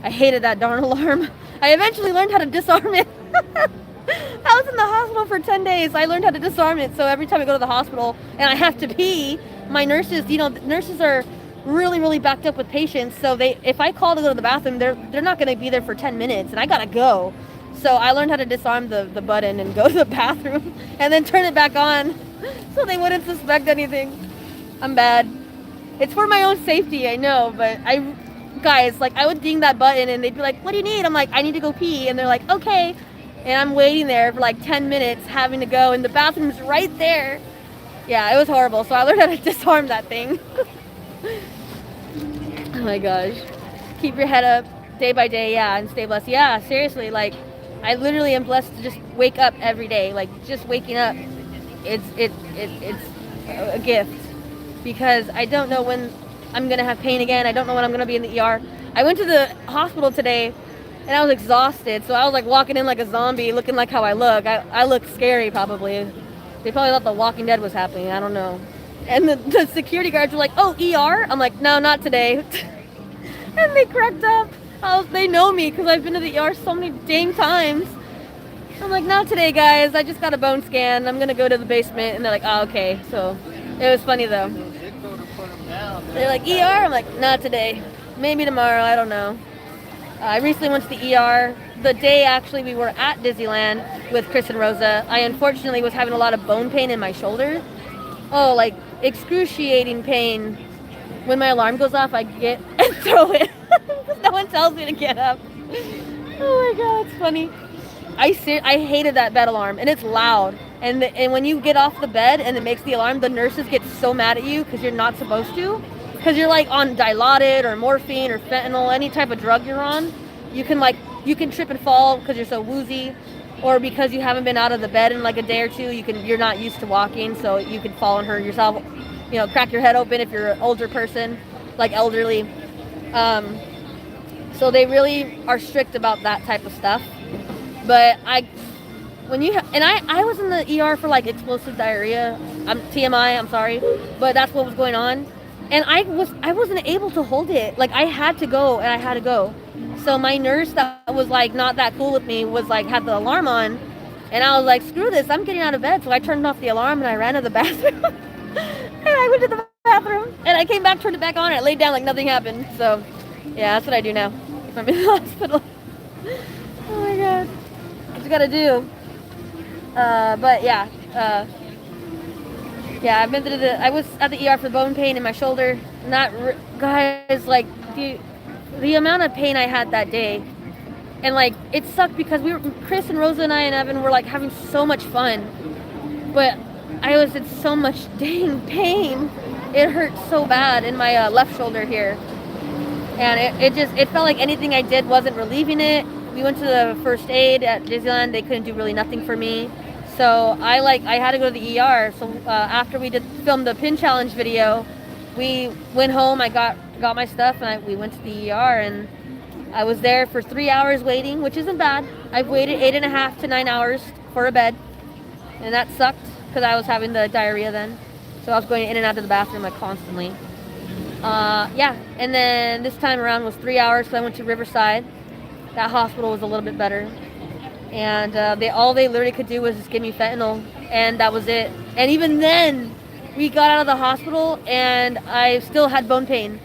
I hated that darn alarm. I eventually learned how to disarm it. I was in the hospital for 10 days. I learned how to disarm it. So every time I go to the hospital and I have to pee, my nurses, nurses are really backed up with patients. So if I call to go to the bathroom, they're not going to be there for 10 minutes, and I gotta go. So I learned how to disarm the button and go to the bathroom and then turn it back on so they wouldn't suspect anything. I'm bad. It's for my own safety, I know, but guys, like, I would ding that button and they'd be like, what do you need? I'm like, I need to go pee. And they're like, okay. And I'm waiting there for like 10 minutes having to go, and the bathroom's right there. Yeah, it was horrible. So I learned how to disarm that thing. Oh my gosh. Keep your head up day by day, yeah, and stay blessed. Yeah, seriously, like, I literally am blessed to just wake up every day. Like, just waking up, it's a gift, because I don't know when I'm gonna have pain again. I don't know when I'm gonna be in the ER. I went to the hospital today and I was exhausted, so I was like walking in like a zombie, looking like how I look. I look scary, probably. They probably thought The Walking Dead was happening, I don't know. And the security guards were like, oh, ER? I'm like, no, not today. And they cracked up. They know me because I've been to the ER so many dang times. I'm like, not today, guys. I just got a bone scan. I'm gonna go to the basement. And they're like, oh, okay. So it was funny though. They're like, ER? I'm like, not today. Maybe tomorrow, I don't know. I recently went to the ER the day actually we were at Disneyland with Chris and Rosa. I unfortunately was having a lot of bone pain in my shoulder. Oh, like excruciating pain. When my alarm goes off, I get and throw it. No one tells me to get up. Oh my God, it's funny. I hated that bed alarm, and it's loud. And when you get off the bed and it makes the alarm, the nurses get so mad at you because you're not supposed to. Because you're like on Dilaudid or morphine or fentanyl, any type of drug you're on. You can trip and fall because you're so woozy, or because you haven't been out of the bed in like a day or two. You're not used to walking, so you can fall and hurt yourself. You know, crack your head open if you're an older person, like elderly. So they really are strict about that type of stuff. But I was in the ER for like explosive diarrhea. TMI, I'm sorry, but that's what was going on. And I wasn't able to hold it. Like, I had to go, and I had to go. So my nurse that was like not that cool with me was like had the alarm on, and I was like, screw this, I'm getting out of bed. So I turned off the alarm and I ran to the bathroom. And I went to the bathroom and I came back, turned it back on, and I laid down like nothing happened. So yeah, that's what I do now if I'm in the hospital. Oh my God, what you gotta do. But yeah. Yeah, I've been through I was at the ER for bone pain in my shoulder. Guys, like, the amount of pain I had that day. And like, it sucked because Chris and Rosa and I and Evan were like having so much fun. But I was in so much dang pain. It hurt so bad in my left shoulder here. And it felt like anything I did wasn't relieving it. We went to the first aid at Disneyland. They couldn't do really nothing for me. So I had to go to the ER. So after we filmed the pin challenge video, we went home. I got my stuff, and we went to the ER, and I was there for 3 hours waiting, which isn't bad. I've waited 8.5 to 9 hours for a bed, and that sucked because I was having the diarrhea then. So I was going in and out of the bathroom like constantly. Yeah, and then this time around was 3 hours, so I went to Riverside. That hospital was a little bit better. And all they literally could do was just give me fentanyl, and that was it. And even then, we got out of the hospital, and I still had bone pain.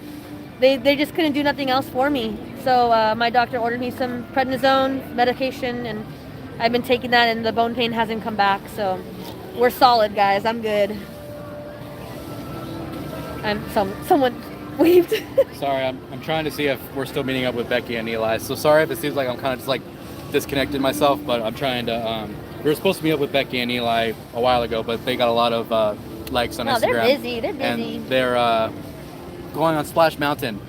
They just couldn't do nothing else for me. So my doctor ordered me some prednisone medication, and I've been taking that, and the bone pain hasn't come back. So we're solid, guys. I'm good. Someone waved. Sorry, I'm trying to see if we're still meeting up with Becky and Eli. So sorry if it seems like I'm kind of just like disconnected myself, but I'm trying to. We were supposed to meet up with Becky and Eli a while ago, but they got a lot of likes on No, Instagram. they're busy. They're busy. And they're going on Splash Mountain.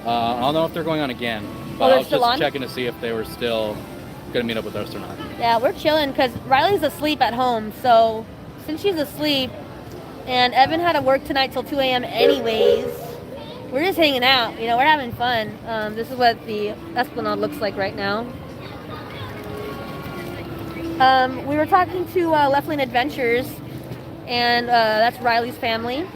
I don't know if they're going on again, but I they're was still just on? checking to see if they were still gonna meet up with us or not. Yeah, we're chilling because Riley's asleep at home. So since she's asleep, and Evan had to work tonight till 2 a.m. anyways, we're just hanging out. You know, we're having fun. This is what the Esplanade looks like right now. We were talking to Left Adventures, and that's Riley's family.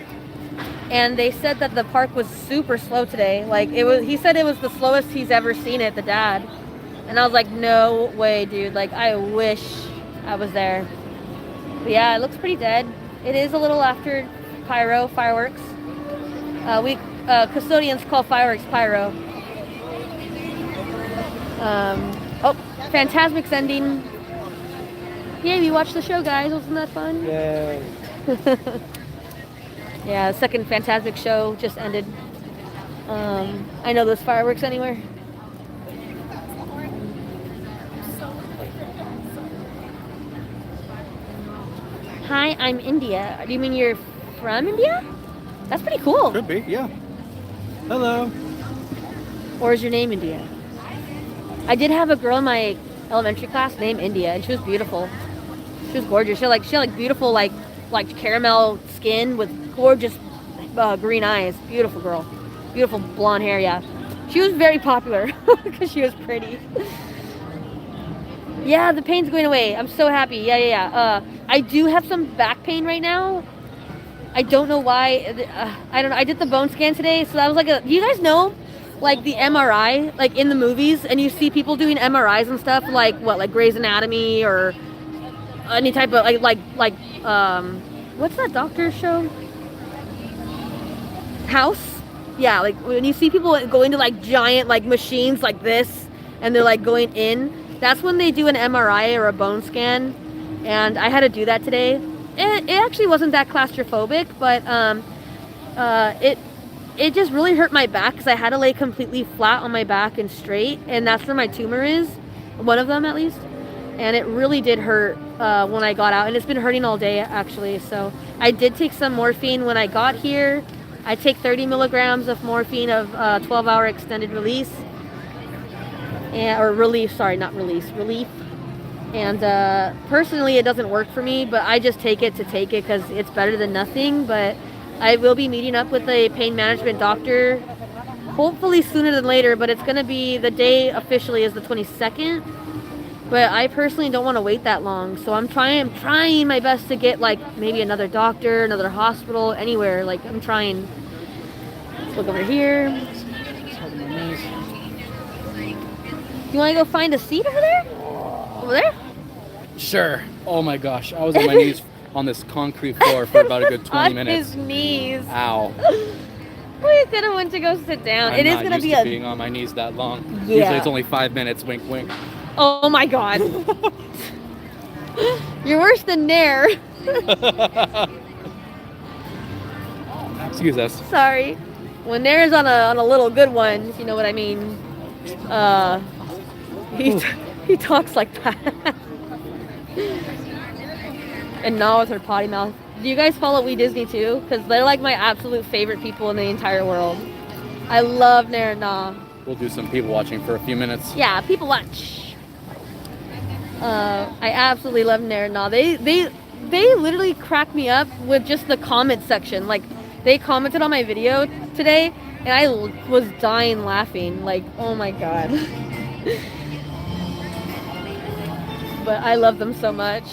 And they said that the park was super slow today. Like it was, he said it was the slowest he's ever seen it, the dad. And I was like, no way, dude. Like I wish I was there. But yeah, it looks pretty dead. It is a little after fireworks. We custodians call fireworks pyro. Oh, Phantasmic's ending. Yay, we watched the show, guys. Wasn't that fun? Yay. Yeah, the second Phantasmic show just ended. I know those fireworks anywhere. Hi, I'm India. Do you mean you're from India? That's pretty cool. Could be, yeah. Hello. Or is your name India? I did have a girl in my elementary class named India, and she was beautiful. She was gorgeous. She had beautiful like caramel skin with gorgeous green eyes. Beautiful girl. Beautiful blonde hair, yeah. She was very popular because she was pretty. Yeah, the pain's going away. I'm so happy. Yeah. I do have some back pain right now. I don't know why. I don't know. I did the bone scan today, so that was like do you guys know, like the MRI, like in the movies, and you see people doing MRIs and stuff, like what, like Grey's Anatomy or any type of like what's that doctor show? House? Yeah, like when you see people go into like giant like machines like this, and they're like going in. That's when they do an MRI or a bone scan, and I had to do that today. It actually wasn't that claustrophobic, but it just really hurt my back because I had to lay completely flat on my back and straight, and that's where my tumor is, one of them at least. And it really did hurt when I got out, and it's been hurting all day actually. So I did take some morphine when I got here. I take 30 milligrams of morphine of 12-hour extended release. Or relief, sorry, not release, relief. And personally, it doesn't work for me, but I just take it because it's better than nothing. But I will be meeting up with a pain management doctor, hopefully sooner than later, but it's going to be, the day officially is the 22nd. But I personally don't want to wait that long, so I'm trying my best to get like maybe another doctor, another hospital, anywhere. Like I'm trying. Let's look over here. You want to go find a seat over there? Over there? Sure. Oh my gosh, I was on my knees on this concrete floor for about a good 20 minutes. On his knees. Ow. We could have went to go sit down. I'm It is not going to used be to a... being on my knees that long. Yeah. Usually it's only 5 minutes. Wink, wink. Oh my god. You're worse than Nair. Excuse us. Sorry. When Nair's on a little good one, if you know what I mean. He talks like that. And now with her potty mouth. Do you guys follow We Disney too? Because they're like my absolute favorite people in the entire world. I love Nair and Na. We'll do some people watching for a few minutes. Yeah, people watch. I absolutely love Nair and Na. They literally crack me up with just the comment section. Like they commented on my video today, and I was dying laughing. Like, oh my god. But I love them so much.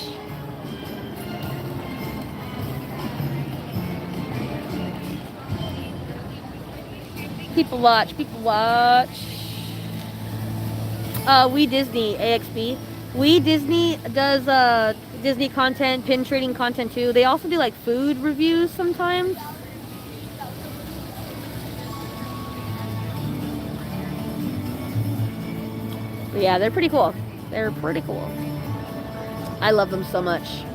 People watch. We Disney, AXB. We Disney does Disney content, pin trading content too. They also do like food reviews sometimes. But yeah, they're pretty cool. They're pretty cool. I love them so much.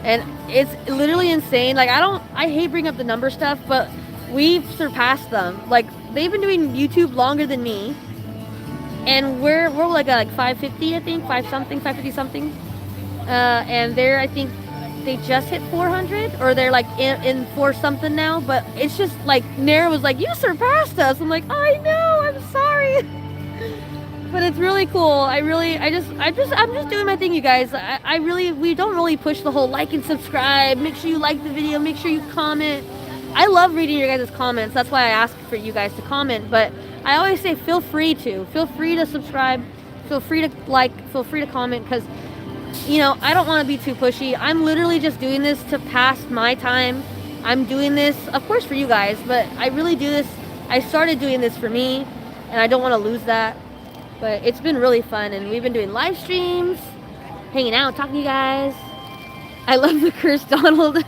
And it's literally insane. Like I hate bringing up the number stuff, but we've surpassed them. Like they've been doing YouTube longer than me. and we're like at like 550, I think, 550 something. And they're, I think they just hit 400, or they're like in 4 something now. But it's just like Nair was like, you surpassed us. I'm like, I know, I'm sorry. But it's really cool. I'm just doing my thing, you guys. We don't really push the whole like and subscribe. Make sure you like the video. Make sure you comment. I love reading your guys' comments. That's why I ask for you guys to comment. But I always say feel free to subscribe. Feel free to like. Feel free to comment, because, you know, I don't want to be too pushy. I'm literally just doing this to pass my time. I'm doing this, of course, for you guys, but I really do this. I started doing this for me, and I don't want to lose that. But it's been really fun, and we've been doing live streams, hanging out, talking to you guys. I love the curse Donald.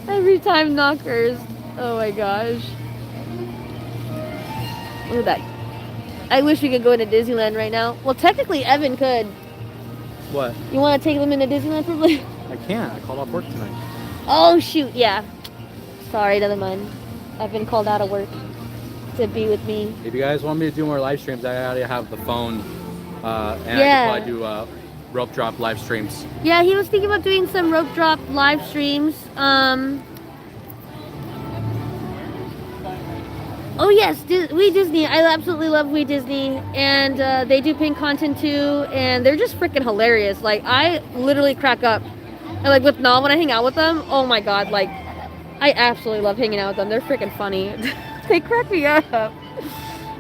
Every time knockers. Oh my gosh. Look at that. I wish we could go into Disneyland right now. Well, technically, Evan could. What? You want to take them into Disneyland for me? I can't. I called off work tonight. Oh, shoot. Yeah. Sorry, never mind. I've been called out of work to be with me. If you guys want me to do more live streams, I already have the phone, and Yeah. I could probably do rope drop live streams. Yeah, he was thinking about doing some rope drop live streams. Oh yes, We Disney. I absolutely love We Disney, and they do pink content too, and they're just freaking hilarious. Like, I literally crack up, and like with Na, when I hang out with them, oh my god, like I absolutely love hanging out with them. They're freaking funny. They crack me up.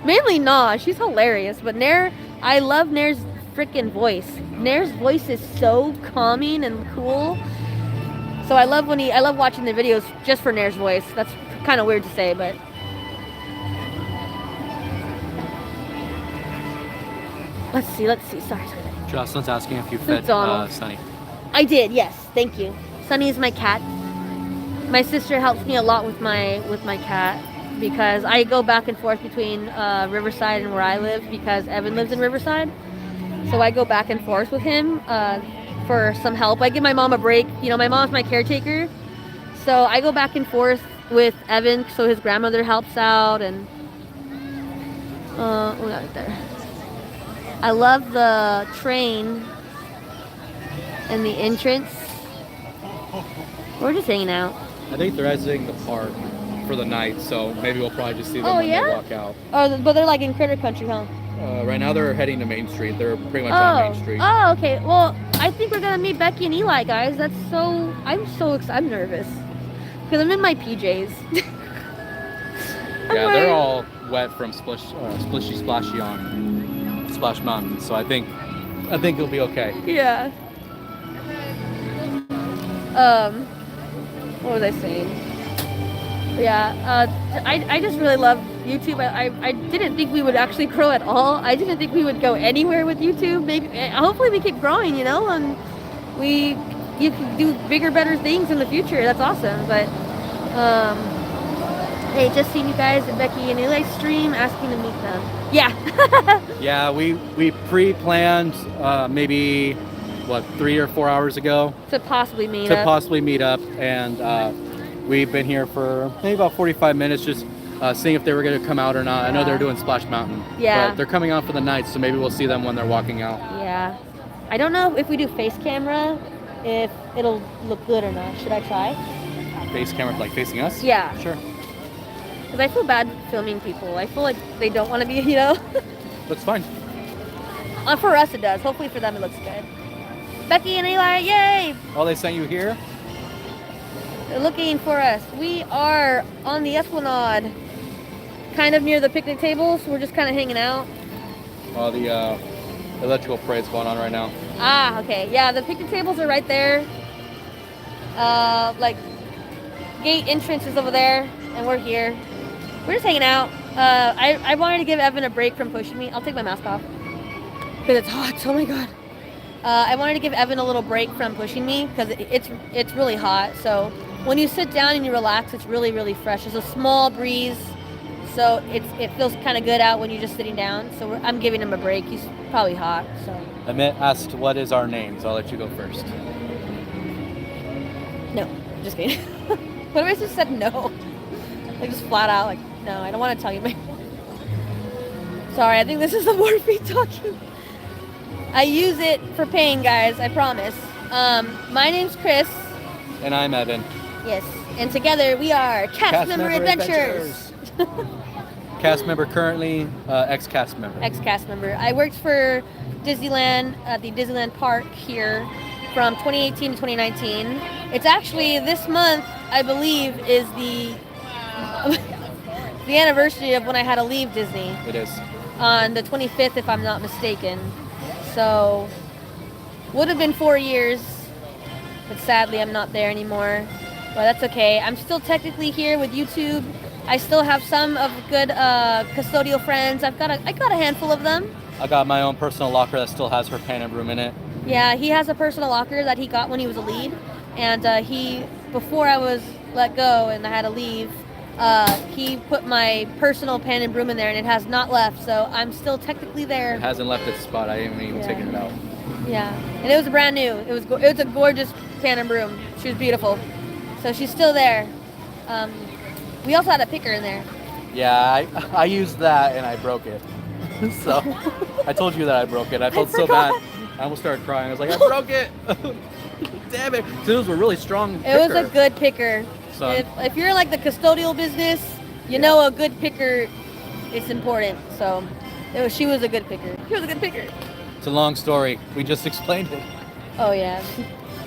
Mainly Na, she's hilarious, but Nair, I love Nair's freaking voice. Nair's voice is so calming and cool. So I love watching the videos just for Nair's voice. That's kind of weird to say, but let's see. Sorry. Jocelyn's asking if you fed Donald. Sunny. I did, yes. Thank you. Sunny is my cat. My sister helps me a lot with my cat, because I go back and forth between Riverside and where I live, because Evan lives in Riverside. So I go back and forth with him for some help. I give my mom a break. You know, my mom's my caretaker. So I go back and forth with Evan, so his grandmother helps out. And right there. I love the train and the entrance. We're just hanging out. I think they're exiting the park for the night, so maybe we'll probably just see them when yeah? they walk out. Oh, but they're like in Critter Country, huh? Right now they're heading to Main Street. They're pretty much on Main Street. Oh, okay. Well, I think we're gonna meet Becky and Eli, guys. I'm so excited. I'm nervous because I'm in my PJs. Yeah, they're all wet from splishy splashy on Splash Mountain, so I think it'll be okay. Yeah. What was I saying? Yeah, I just really love YouTube. I didn't think we would actually grow at all. I didn't think we would go anywhere with YouTube. Maybe, hopefully we keep growing, you know, and you can do bigger, better things in the future. That's awesome. But hey, just seen you guys at Becky and Eli's stream, asking to meet them. Yeah. Yeah, we pre-planned maybe 3 or 4 hours ago to possibly meet up, and we've been here for maybe about 45 minutes just seeing if they were going to come out or not. I know they're doing Splash Mountain, but they're coming out for the night, so maybe we'll see them when they're walking out. Yeah, I don't know if we do face camera, if it'll look good or not. Should I try? Face camera, like facing us? Yeah. Sure. Because I feel bad filming people. I feel like they don't want to be, you know? Looks fine. For us it does. Hopefully for them it looks good. Becky and Eli, yay! Oh, they sent you here? They're looking for us. We are on the Esplanade, kind of near the picnic tables. We're just kind of hanging out. Oh, the electrical parade's going on right now. Ah, okay. Yeah, the picnic tables are right there. Like, gate entrance is over there, and we're here. We're just hanging out. I wanted to give Evan a break from pushing me. I'll take my mask off because it's hot. Oh my god. I wanted to give Evan a little break from pushing me because it's really hot. So when you sit down and you relax, it's really, really fresh. There's a small breeze, so it feels kind of good out when you're just sitting down. So I'm giving him a break. He's probably hot. So Amit asked what is our name, so I'll let you go first. no, just kidding. What if I just said no? Like just flat out, like no, I don't want to tell you my. Sorry, I think this is the Morphe talking. I use it for pain, guys, I promise. My name's Chris. And I'm Evan. Yes, and together we are CastMemberAdventures. Cast member currently, ex-cast member. Ex-cast member. I worked for Disneyland at the Disneyland Park here from 2018 to 2019. It's actually this month, I believe, is the the anniversary of when I had to leave Disney. It is. On the 25th, if I'm not mistaken. So, would have been 4 years, but sadly I'm not there anymore. But that's okay. I'm still technically here with YouTube. I still have some of good custodial friends. I got a handful of them. I got my own personal locker that still has her pan and broom in it. Yeah, he has a personal locker that he got when he was a lead, and before I was let go and I had to leave, he put my personal pan and broom in there, and it has not left. So I'm still technically there. It hasn't left its spot. I ain't even taken it out. Yeah, and it was brand new. It was a gorgeous pan and broom. She was beautiful. So she's still there. We also had a picker in there. Yeah, I used that and I broke it. So I told you that I broke it. I felt so bad. I almost started crying. I was like, I broke it. Damn it. So those were really strong picker. It was a good picker. So, if you're like the custodial business, you know a good picker is important. So she was a good picker. She was a good picker. it's a long story. We just explained it. Oh yeah.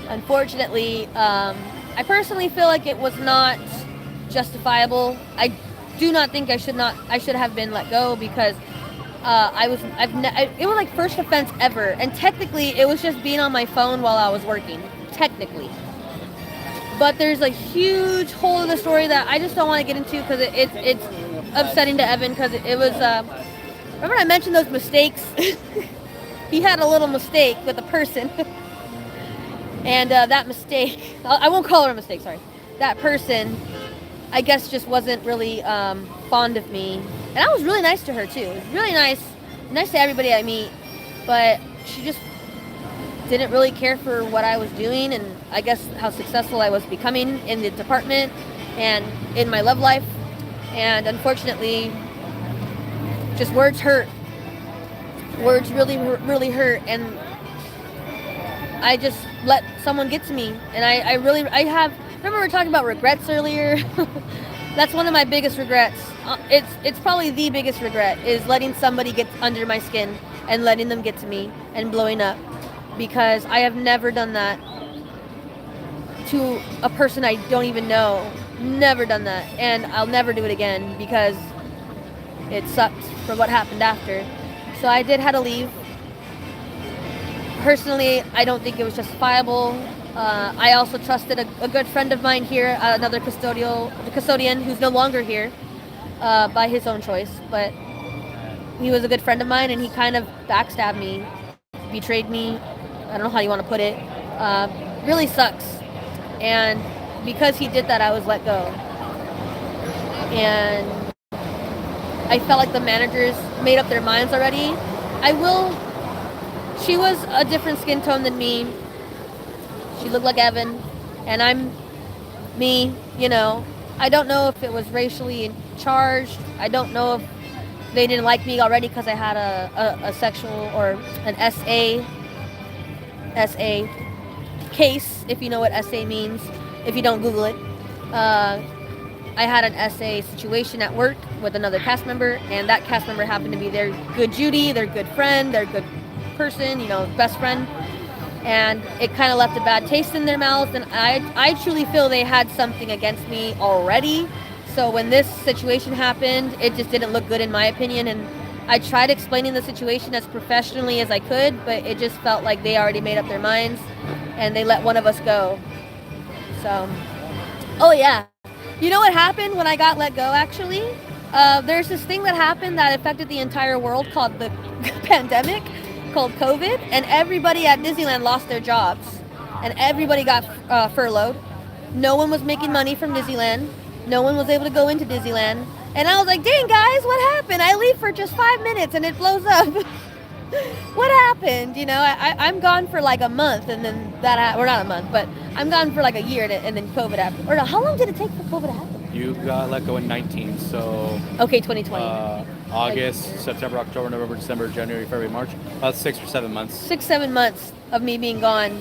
Unfortunately, I personally feel like it was not justifiable. I do not think I should have been let go because it was like first offense ever, and technically it was just being on my phone while I was working, technically. But there's a huge hole in the story that I just don't want to get into because it's upsetting to Evan because it was. Remember I mentioned those mistakes? He had a little mistake with a person, and that mistake, I won't call her a mistake. Sorry, that person, I guess, just wasn't really fond of me. And I was really nice to her too. It was really nice to everybody I meet, but she just didn't really care for what I was doing and I guess how successful I was becoming in the department and in my love life. And unfortunately, just words hurt. Words really, really hurt, and I just let someone get to me. And I remember we were talking about regrets earlier. That's one of my biggest regrets. It's probably the biggest regret is letting somebody get under my skin and letting them get to me and blowing up, because I have never done that to a person I don't even know. Never done that, and I'll never do it again because it sucked for what happened after. So I did have to leave. Personally, I don't think it was justifiable. I also trusted a good friend of mine here, another custodian who's no longer here by his own choice, but he was a good friend of mine, and he kind of backstabbed me, betrayed me. I don't know how you want to put it. Really sucks. And because he did that, I was let go. And I felt like the managers made up their minds already. She was a different skin tone than me. She looked like Evan, and I'm me, you know. I don't know if it was racially charged. I don't know if they didn't like me already because I had a sexual or an SA case, if you know what SA means, if you don't Google it. I had an SA situation at work with another cast member, and that cast member happened to be their good Judy, their good friend, their good person, you know, best friend. And it kind of left a bad taste in their mouth, and I truly feel they had something against me already. So when this situation happened, it just didn't look good in my opinion, and I tried explaining the situation as professionally as I could, but it just felt like they already made up their minds, and they let one of us go. So, oh yeah. You know what happened when I got let go, actually? There's this thing that happened that affected the entire world called the pandemic, called COVID, and everybody at Disneyland lost their jobs, and everybody got furloughed. No one was making money from Disneyland. No one was able to go into Disneyland. And I was like, dang guys, what happened? I leave for just 5 minutes and it blows up. What happened? You know, I'm gone for like a month, and then or not a month, but I'm gone for like a year, and then COVID happened. Or no, how long did it take for COVID to happen? You got let go in 19, so... Okay, 2020. August, September, October, November, December, January, February, March. About 6 or 7 months. 6-7 months of me being gone,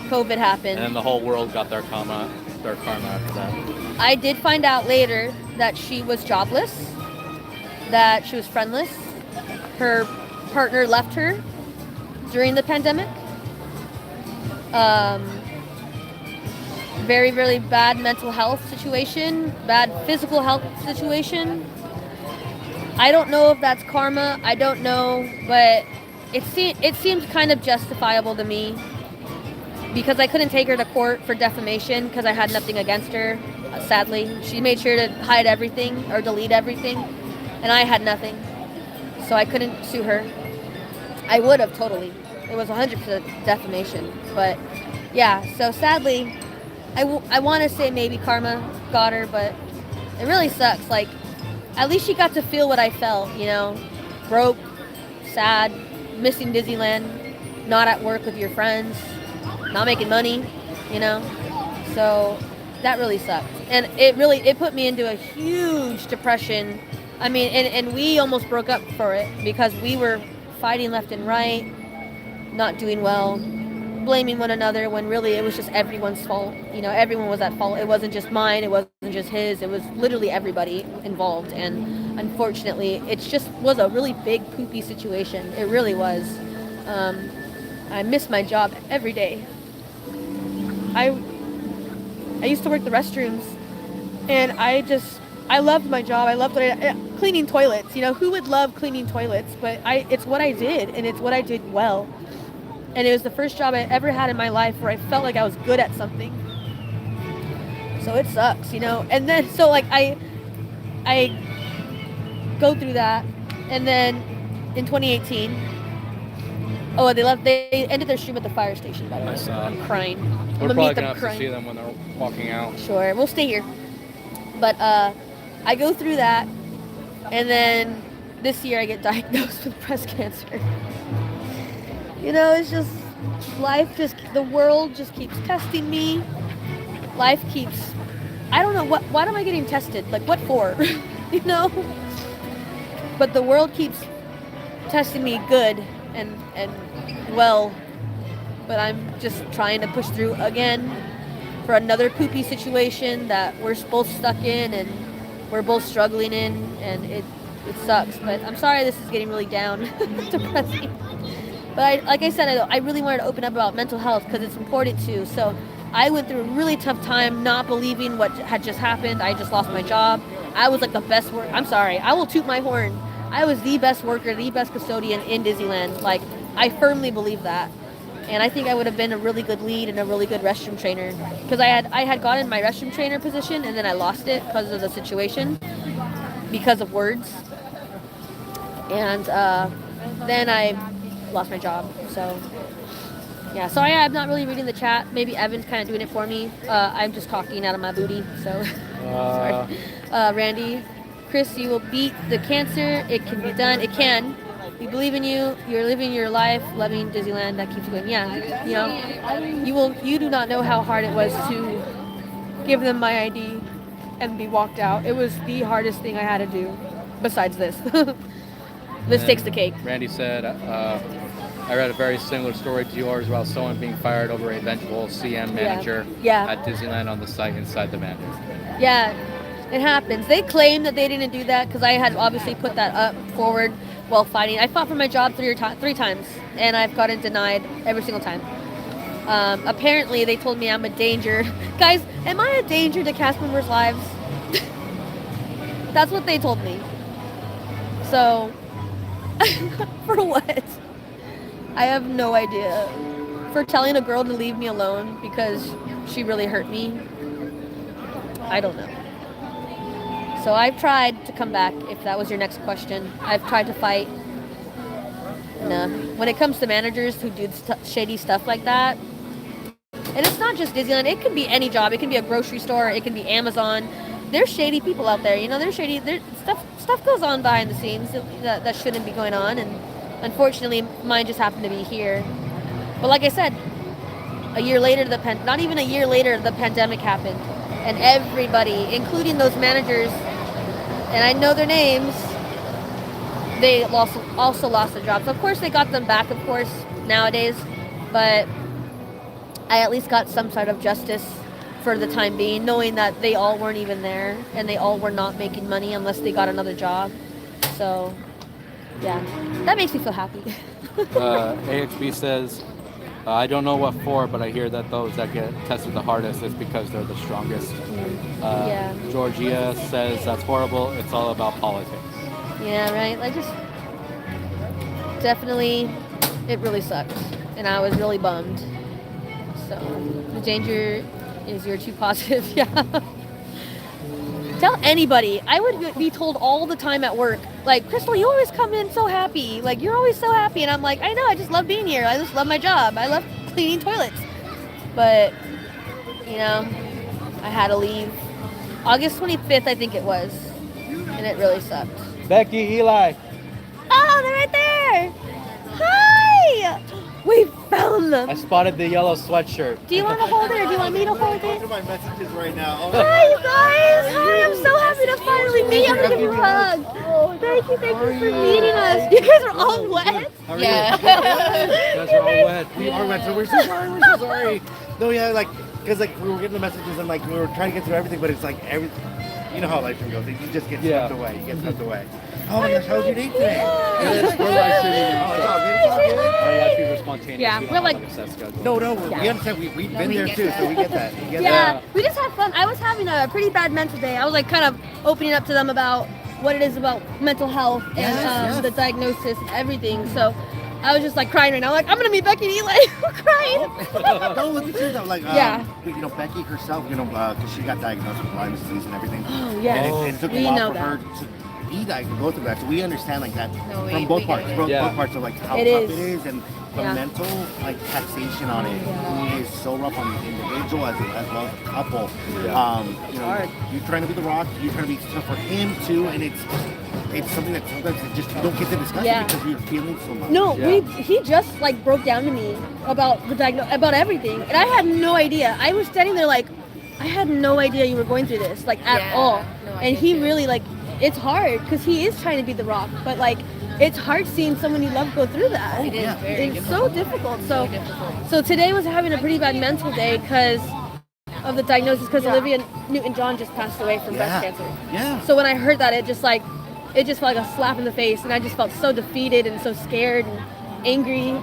COVID happened. And then the whole world got their karma after that. I did find out later that she was jobless, that she was friendless. Her partner left her during the pandemic. Very, very bad mental health situation, bad physical health situation. I don't know if that's karma. I don't know, but it seemed kind of justifiable to me because I couldn't take her to court for defamation because I had nothing against her. Sadly, she made sure to hide everything or delete everything, and I had nothing, so I couldn't sue her. I would have totally. It was 100% defamation, but yeah. So sadly, I want to say maybe karma got her, but it really sucks. Like, at least she got to feel what I felt, you know, broke, sad, missing Disneyland, not at work with your friends, not making money, you know. So that really sucked, and it put me into a huge depression. I mean, and we almost broke up for it because we were fighting left and right, not doing well, blaming one another when really it was just everyone's fault. You know, everyone was at fault. It wasn't just mine. It wasn't just his. It was literally everybody involved. And unfortunately, it just was a really big poopy situation. It really was. I miss my job every day. I used to work the restrooms, and I loved my job. I loved cleaning toilets. You know, who would love cleaning toilets? But it's what I did, and it's what I did well. And it was the first job I ever had in my life where I felt like I was good at something. So it sucks, you know. And then, so like I go through that, and then in 2018, they ended their stream at the fire station, by the way. I'm crying. We're probably gonna have to see them when they're walking out. Sure, we'll stay here. But I go through that, and then this year I get diagnosed with breast cancer. You know, it's just, the world just keeps testing me. Life keeps, I don't know, why am I getting tested? Like, what for? You know? But the world keeps testing me good and well, but I'm just trying to push through again for another poopy situation that we're both stuck in and we're both struggling in, and it sucks. But I'm sorry this is getting really down, depressing. But like I said, I really wanted to open up about mental health because it's important too. So I went through a really tough time not believing what had just happened. I just lost my job. I was like the best worker. I'm sorry. I will toot my horn. I was the best worker, the best custodian in Disneyland. Like, I firmly believe that. And I think I would have been a really good lead and a really good restroom trainer. Because I had gotten my restroom trainer position and then I lost it because of the situation. Because of words. And then I lost my job. So yeah, sorry I'm not really reading the chat. Maybe Evan's kind of doing it for me. I'm just talking out of my booty, so sorry. Randy, Chris, you will beat the cancer. It can be done. It can. We believe in you. You're living your life, loving Disneyland. That keeps going. Yeah, you know, you do not know how hard it was to give them my ID and be walked out. It was the hardest thing I had to do besides this. This takes the cake. Randy said, I read a very similar story to yours about someone being fired over a eventual CM manager at Disneyland on the site inside the manager. Yeah, it happens. They claim that they didn't do that because I had obviously put that up forward while fighting. I fought for my job three times, and I've gotten denied every single time. Apparently, they told me I'm a danger. Guys, am I a danger to cast members' lives? That's what they told me. So, for what? I have no idea. For telling a girl to leave me alone because she really hurt me? I don't know. So I've tried to come back, if that was your next question. I've tried to fight. No. When it comes to managers who do shady stuff like that, and it's not just Disneyland, it can be any job. It can be a grocery store, it can be Amazon. There's shady people out there, you know, they're shady. Stuff goes on behind the scenes that shouldn't be going on, and unfortunately, mine just happened to be here. But like I said, a year later, not even a year later, the pandemic happened. And everybody, including those managers, and I know their names, they also lost their jobs. Of course, they got them back, of course, nowadays, but I at least got some sort of justice for the time being, knowing that they all weren't even there and they all were not making money unless they got another job. So, yeah, that makes me feel happy. AXB says, I don't know what for, but I hear that those that get tested the hardest is because they're the strongest. Yeah. Georgia says, that's horrible. It's all about politics. Yeah, right. I just definitely, it really sucked, and I was really bummed. So the danger is you're too positive. Yeah. Tell anybody. I would be told all the time at work, like, Crystal, you always come in so happy. Like, you're always so happy, and I'm like, I know. I just love being here. I just love my job. I love cleaning toilets. But you know, I had to leave August 25th, I think it was, and it really sucked. Becky, Eli. Oh, they're right there. Hi. We found them. I spotted the yellow sweatshirt. Do you want to hold it or do you want me to hold Those it? are my messages right now. Hi, you guys. Hi, I'm so happy to finally meet you. I'm going to give you a hug. Thank you for meeting us. You guys are all wet. Yeah. You guys are all wet. We are wet, so we're so sorry. We're so sorry. No, yeah, like, because like we were getting the messages and like we were trying to get through everything, but it's like you know how life can go. You just get swept away. You get swept away. Oh my gosh, how was your day today? We're live streaming. Oh, it's all good. It's all good. Our live streams are spontaneous. Yeah, We don't we're have, like- a set schedule. No, we understand. We've been there too, so we get that. We get Yeah, that. we just had fun. I was having a pretty bad mental day. I was like kind of opening up to them about what it is about mental health and Yes. the diagnosis and everything. So I was just like crying right now. Like, I'm going to meet Becky and Eli. I'm crying. No, look at you though. Like, Yeah. you know, Becky herself, you know, because she got diagnosed with Lyme disease and everything. Oh, yeah. And it took We a while know for that. her to be diagnosed, go through that. So we understand like that No, we- from both we parts. get it. Both Yeah. parts of like how It tough is. it is and the Yeah. mental like taxation on it is so rough on the individual as well as the couple. Yeah. You know, hard. you're trying to be the rock, you're trying to be tough for him too, and it's something that sometimes it just you don't get to discuss Yeah. because you're feeling so much. No, Yeah. he just like broke down to me about the about everything, and I had no idea. I was standing there like, I had no idea you were going through this, like at Yeah. all. No, I And get he you. really like, it's hard because he is trying to be the rock, but like, it's hard seeing someone you love go through that. It is Yeah. very It's difficult. so difficult. So So, difficult. so today was having a pretty bad mental day because of the diagnosis. Because Olivia Newton-John just passed away from breast cancer. Yeah. So when I heard that, it just felt like a slap in the face, and I just felt so defeated and so scared and angry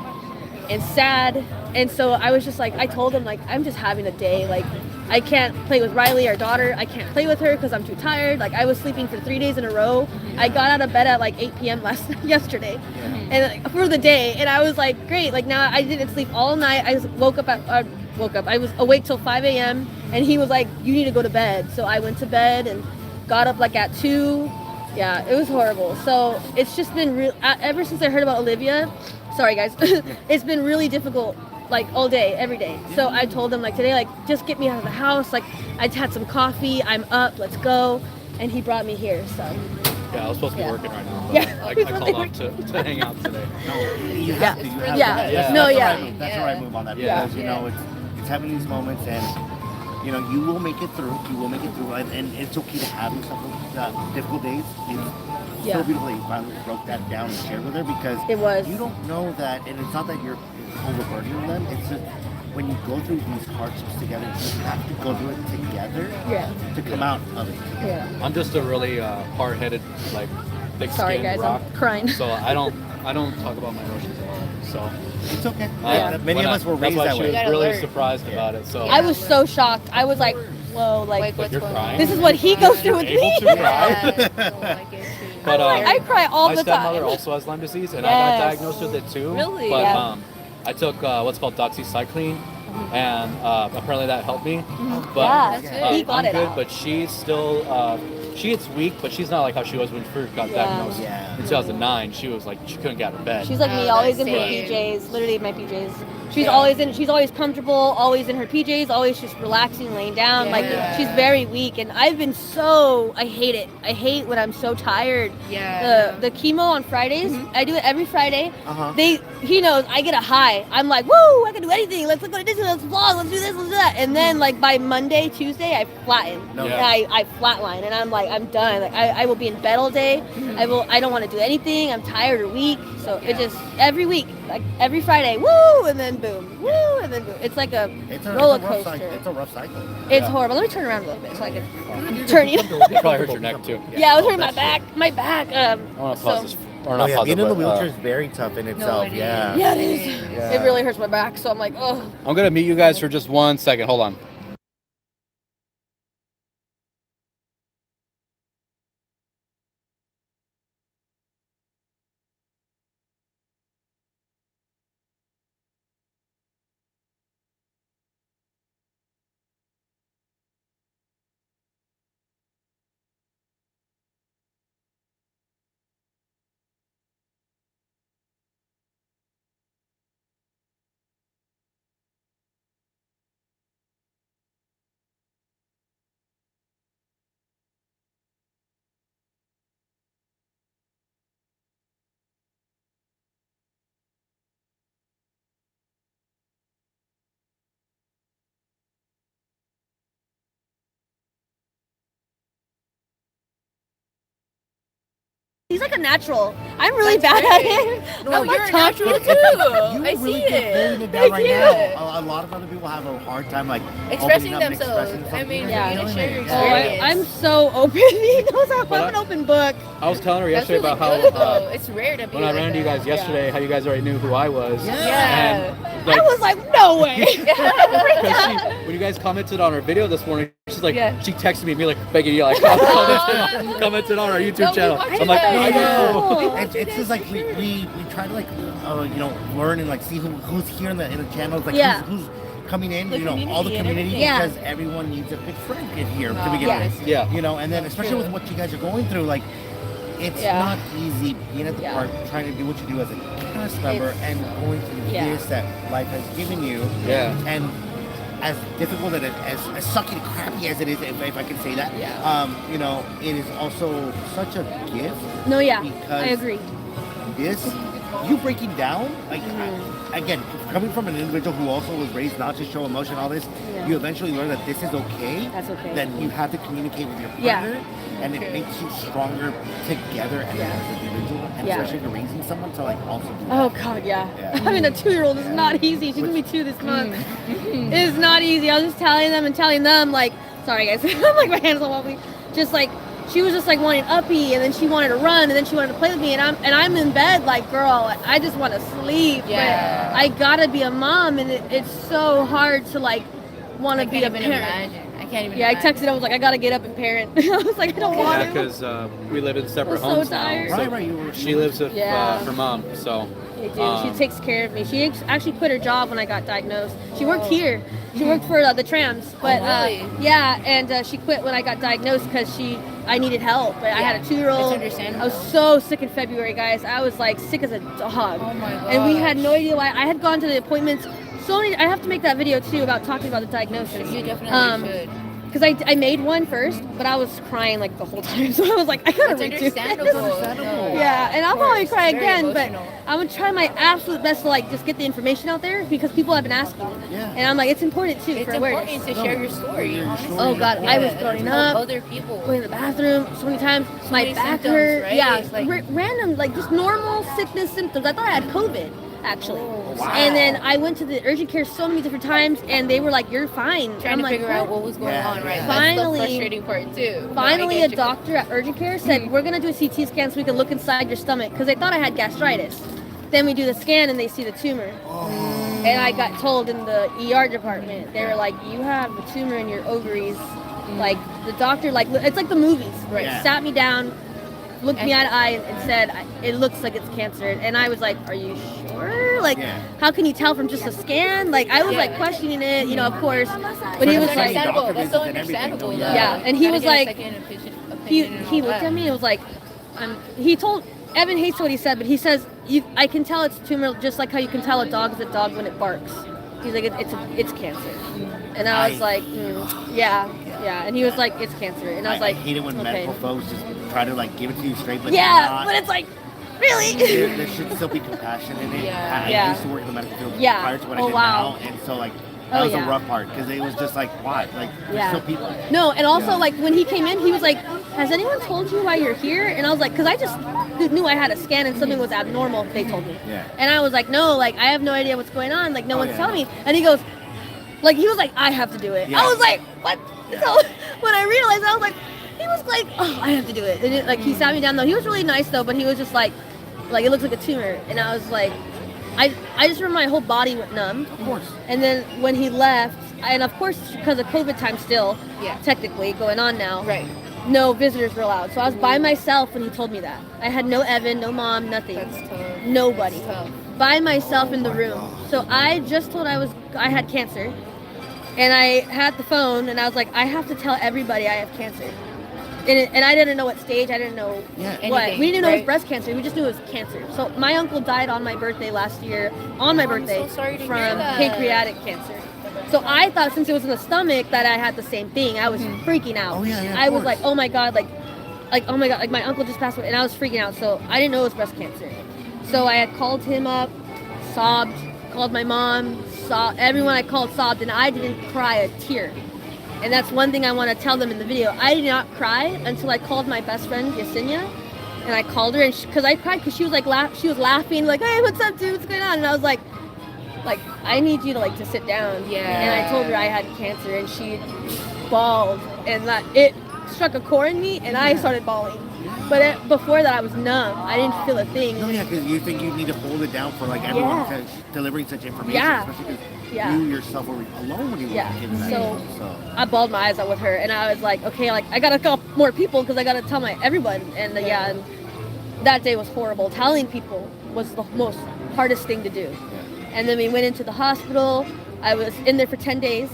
and sad. And so I was just like, I told him like, I'm just having a day. Like, I can't play with Riley, our daughter. I can't play with her because I'm too tired. Like, I was sleeping for 3 days in a row. I got out of bed at like 8 p.m. yesterday, and like, for the day. And I was like, great. Like now I didn't sleep all night. I just woke up. I was awake till 5 a.m. And he was like, you need to go to bed. So I went to bed and got up like at 2. Yeah, it was horrible. So it's just been real. Ever since I heard about Olivia, sorry guys, it's been really difficult. Like all day, every day. So I told him like today, like just get me out of the house. Like I had some coffee. I'm up. Let's go. And he brought me here. So Yeah, I was supposed to be Yeah. working right now, but Yeah. I called off to hang out today. You have to. You have Yeah. to. Yeah. That's No, the yeah. right move. That's the right move on that Yeah. because you know it's having these moments and you know you will make it through. You will make it through, and it's okay to have yourself difficult days. It's Yeah. so beautiful that you finally broke that down and shared with her because It was. You don't know that, and it's not that you're overburdening them. It's just when you go through these hardships together, you have to go through it together Yeah. to come out of it. Yeah. I'm just a really hard-headed, like Sorry thick-skinned guys, rock. I'm crying. So I don't talk about my emotions at all. So It's okay. Yeah. Many of us were raised that's that why way. she was gotta really learn. surprised about it. So I was so shocked. I was like, whoa, like What's you're going crying? on? this is what he goes through with Able me. to cry. Yeah, no, I get you. But I cry all my the stepmother time. also has Lyme disease, and I Yes. got diagnosed with it too. Really? But Yeah. I took what's called doxycycline, and apparently that helped me. But Yeah, he got I'm it good, out. but she's still she gets weak, but she's not like how she was when she first got Yeah. Yeah. diagnosed in 2009. She was like she couldn't get out of bed. She's like me, Oh, always in that's her same. PJs, literally my PJs. She's always comfortable, always in her PJs, always just relaxing, laying down. Like she's very weak, and I hate it. I hate when I'm so tired. Yeah. The chemo on Fridays, I do it every Friday. Uh-huh. He knows I get a high. I'm like, woo, I can do anything. Let's go to Disney, let's vlog, let's do this, let's do that. And then like by Monday, Tuesday, I flatten. No. And I flatline, and I'm like, I'm done. Like I will be in bed all day. I don't want to do anything. I'm tired or weak. So it just every week, like every Friday, woo, and then boom, woo, and then boom. It's like a roller coaster. It's a rough cycle. It's horrible. Let me turn around a little bit so I can turn you. It probably hurt your neck too. Yeah, I was hurting my back. My back. I want to pause this. Or not Oh, yeah, pause being it, in the but, wheelchair is very tough in itself. Yeah. Yeah, it is. Yeah. It really hurts my back. So I'm like, oh. I'm gonna mute you guys for just 1 second. Hold on. He's like a natural. I'm really bad at it. No, I'm like you're a talking. natural too. You I really see get it. feeling it down right see now. A lot of other people have a hard time like Expressing opening up and themselves. expressing I mean, something. yeah. you know, share your Oh, experience. I'm so open. He knows I'm But an open book. I was telling her That's yesterday really about good, how though. It's rare to be when I like ran to you that. guys yesterday, how you guys already knew who I was. Yeah. And, like, I was like, no way. because when you guys commented on our video this morning, she's like, Yeah. she texted me, like begging you, like, commented on our YouTube No, we channel. watched I'm like, that. I know. It's just like we try to like learn and like see who's here in the channels, like Yeah. who's coming in, The all the community and community, everything. Yeah. because everyone needs a good friend in here to Oh, begin yeah. with. Yeah. And then especially True. with what you guys are going through, like it's Yeah. not easy being at the Yeah. park trying to do what you do as a cast member and going through Yeah. this that life has given you. Yeah. And as difficult as sucky and crappy as it is, if I can say that, it is also such a gift. No, yeah. Because I agree. This, you breaking down, like, Mm-hmm. again, coming from an individual who also was raised not to show emotion, all this, Yeah. you eventually learn that this is okay. That's okay. Then you have to communicate with your Yeah. partner, and it makes you stronger together as an individual, and Yeah. especially if you're raising someone to, like, also do Oh that. God, yeah. Yeah. Having a 2-year-old is not easy. She's gonna be 2 this month. It's not easy. I was just telling them, like, sorry guys, I'm like my hands all wobbly. Just like she was just like wanting uppy, and then she wanted to run, and then she wanted to play with me, and I'm in bed like, girl, I just want to sleep. Yeah. But I gotta be a mom, and it's so hard to like want to be a even parent. imagine. I can't even Yeah, I imagine. texted. I was like, I gotta get up and parent. I was like, I don't want Yeah, to. because we live in separate I'm so homes tired. now. So Right, you were- she lives with Yeah. her mom, so. I do. She takes care of me. She actually quit her job when I got diagnosed. She worked here. She worked for the trams, but really? yeah, and she quit when I got diagnosed because I needed help. But I had a 2-year-old. It's understandable. I was so sick in February, guys. I was like sick as a dog. Oh my And we gosh. had no idea why. I had gone to the appointments. So many. I have to make that video too about talking about the diagnosis. You definitely should. Because I made one first, but I was crying like the whole time. So I was like, I gotta It's redo understandable. this. No. Yeah, and I'll Of probably course. cry Very again, but emotional. I'm gonna try my absolute best to like just get the information out there because people have been asking. Yeah. And I'm like, it's important too It's for awareness. important to share your story. honestly. Oh God, I was throwing Help up, other people. going to the bathroom so many times. My many back symptoms, hurt. right? Yeah, It's like- random, like just normal sickness symptoms. I thought I had COVID actually. wow. And then I went to the urgent care so many different times, and they were like, "You're fine." Trying I'm to like, figure out what was going Yeah, on, right? yeah. Finally- That's the frustrating part too. Finally, I a get you. doctor at urgent care said, we're going to do a CT scan so we can look inside your stomach because they thought I had gastritis. Then we do the scan and they see the tumor. And I got told in the ER department, they were like, you have a tumor in your ovaries. Like, the doctor, like, it's like the movies. Right. Yeah. Sat me down, looked me eye to eye and said, it looks like it's cancer. And I was like, are you sure? Like, Yeah. how can you tell from just a scan? Like, I was Yeah. like questioning it, of course. But he was That's like, understandable. Understandable. That's so Doctor visits and everything, understandable. don't though. you? Yeah, and he Gotta was get a like- second opinion he and he all looked that. at me and was like, he told Evan hates what he said, but he says I can tell it's tumor just like how you can tell a dog is a dog when it barks. He's like it's cancer, and I was like, yeah, and he was like, it's cancer, and I was like, I hate it when medical folks just try to like give it to you straight, but but it's like, really? There should still be compassion in it. I used to work in the medical field prior to what I did now, and so like that was the rough part because it was just like, why? Like there's still people. No, and also like when he came in, he was like, has anyone told you why you're here? And I was like, because I just knew I had a scan and something was abnormal. They told me. Yeah. And I was like, no, like I have no idea what's going on. Like no one's telling me. And he goes, like he was like, I have to do it. I was like, what? So when I realized, I was like, he was like, oh, I have to do it. And like he sat me down though. He was really nice though, but he was just like it looks like a tumor. And I was like, I just remember my whole body went numb. Of course. And then when he left, and of course because of COVID time still, technically going on now. Right. No visitors were allowed. So I was by myself when he told me that. I had no Evan, no mom, nothing. That's tough. Nobody. That's tough. By myself in the room. So I just told I had cancer. And I had the phone and I was like, I have to tell everybody I have cancer. And I didn't know what stage, I didn't know what. Anything, We didn't know it was breast cancer, we just knew it was cancer. So my uncle died on my birthday last year, from pancreatic cancer. So I thought since it was in the stomach that I had the same thing. I was freaking out. Oh, yeah, I was like, oh my God, like oh my God, like my uncle just passed away, and I was freaking out. So I didn't know it was breast cancer. So I had called him up, sobbed, called my mom, everyone I called sobbed, and I didn't cry a tear. And that's one thing I want to tell them in the video. I did not cry until I called my best friend Yesenia, and I called her, and because I cried because she was like she was laughing like, hey, what's up, dude? What's going on? And I was like I need you to sit down. Yeah. And I told her I had cancer, and she bawled, and it struck a chord in me, and I started bawling. But before that, I was numb. I didn't feel a thing. No, because you think you need to hold it down for like everyone delivering such information, especially because you yourself were alone when you were giving that. So I bawled my eyes out with her, and I was like, okay, like I gotta call more people because I gotta tell everyone. And and that day was horrible. Telling people was the most hardest thing to do. And then we went into the hospital. I was in there for 10 days.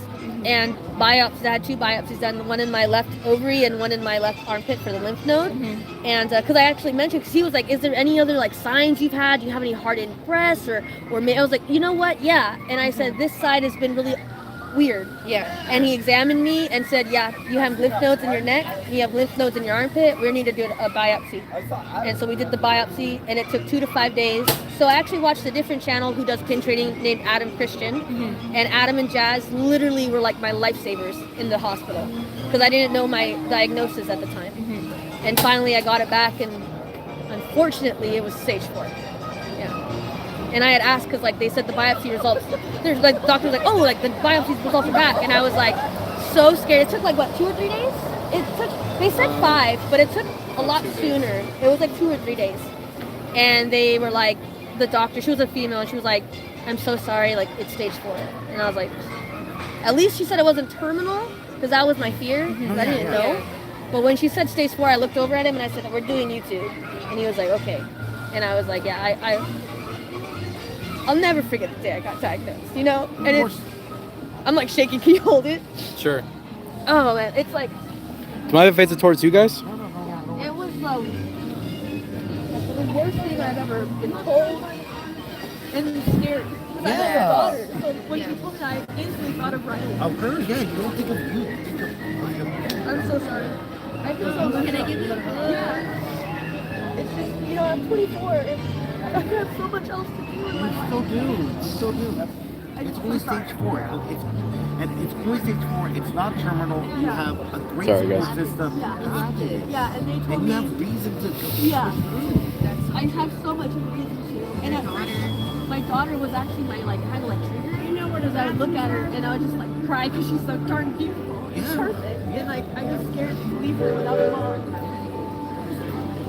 And biopsies, I had 2 biopsies done, one in my left ovary and one in my left armpit for the lymph node. And because I actually mentioned, because he was like, is there any other signs you've had? Do you have any hardened breasts? Or I was like, you know what? Yeah. And I said, this side has been really weird. Yeah. And he examined me and said, yeah, you have lymph nodes in your neck, you have lymph nodes in your armpit, we need to do a biopsy. And so we did the biopsy, and it took 2 to 5 days. So I actually watched a different channel who does pin trading named Adam Christian. And Adam and Jazz literally were like my lifesavers in the hospital because I didn't know my diagnosis at the time. And finally I got it back, and unfortunately it was stage 4. And I had asked because they said the biopsy results, there's the doctor was like, oh, the biopsy results are back. And I was like so scared. It took 2 or 3 days? They said 5, but it took a lot sooner. It was 2 or 3 days. And they were like, the doctor, she was a female, and she was like, I'm so sorry, it's stage 4. And I was like, at least she said it wasn't terminal, because that was my fear, because I didn't know. But when she said stage 4, I looked over at him and I said, we're doing YouTube. And he was like, okay. And I was like, yeah, I'll never forget the day I got diagnosed, And I'm shaking. Can you hold it? Sure. Oh man, it's like. Do I have face it towards you guys? It was the worst thing I've ever been told, and scary. Because I have a daughter, so when she told me, I instantly thought of Riley. Of her, yeah. You don't think of you. I'm so sorry. I feel so lucky. Can I give you? Yeah. It's just I'm 24. I have so much else to do in my life. Still do. It's only stage 4. It's only stage 4. It's not terminal. You have a great support system. Yeah, and they told and me. you have reason to go. Yeah. I have so much reason to. And at first, my daughter was actually my kind of trigger. Because I would look at her and I would just cry because she's so darn beautiful. It's perfect. And I was scared to leave her without her mom.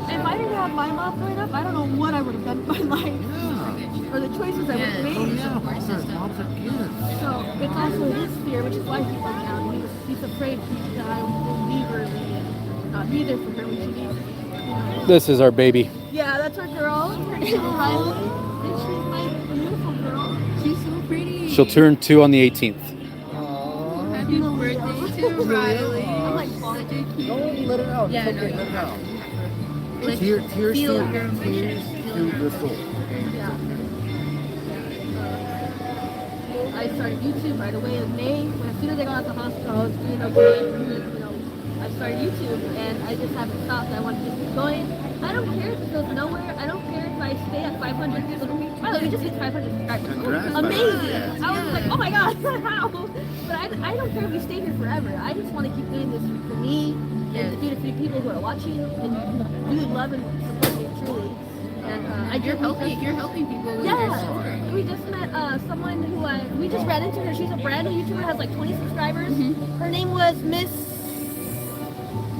If I didn't have my mom growing up, I don't know what I would have done with my life or the choices I would have made. Moms are kids. So it's also his fear, which is why he's down. He's afraid that I will leave her and not be there for her when she needs me. This is our baby. Yeah, that's our girl. Riley. And she's my beautiful girl. She's so pretty. She'll turn 2 on the 18th. Happy birthday to Riley. I'm Don't let her out. Yeah, Let her out. Like, Tears feel to your emotions. the soul. Okay? Yeah. I started YouTube right away in May. As soon as I got out of the hospital, I was doing okay. You know, I started YouTube, and I just haven't stopped. I want to just keep going. I don't care if it goes nowhere. I don't care if I stay at 500 views. By the way, we just hit 500 subscribers. Congrats, Amazing! yeah. I was like, oh my god, how? But I don't care if we stay here forever. I just want to keep doing this for me and to feed a few people who are watching and really love and support me truly. And You're helping people with your story. we just met someone who we just ran into her. She's a brand new YouTuber, has like 20 subscribers. Her name was Miss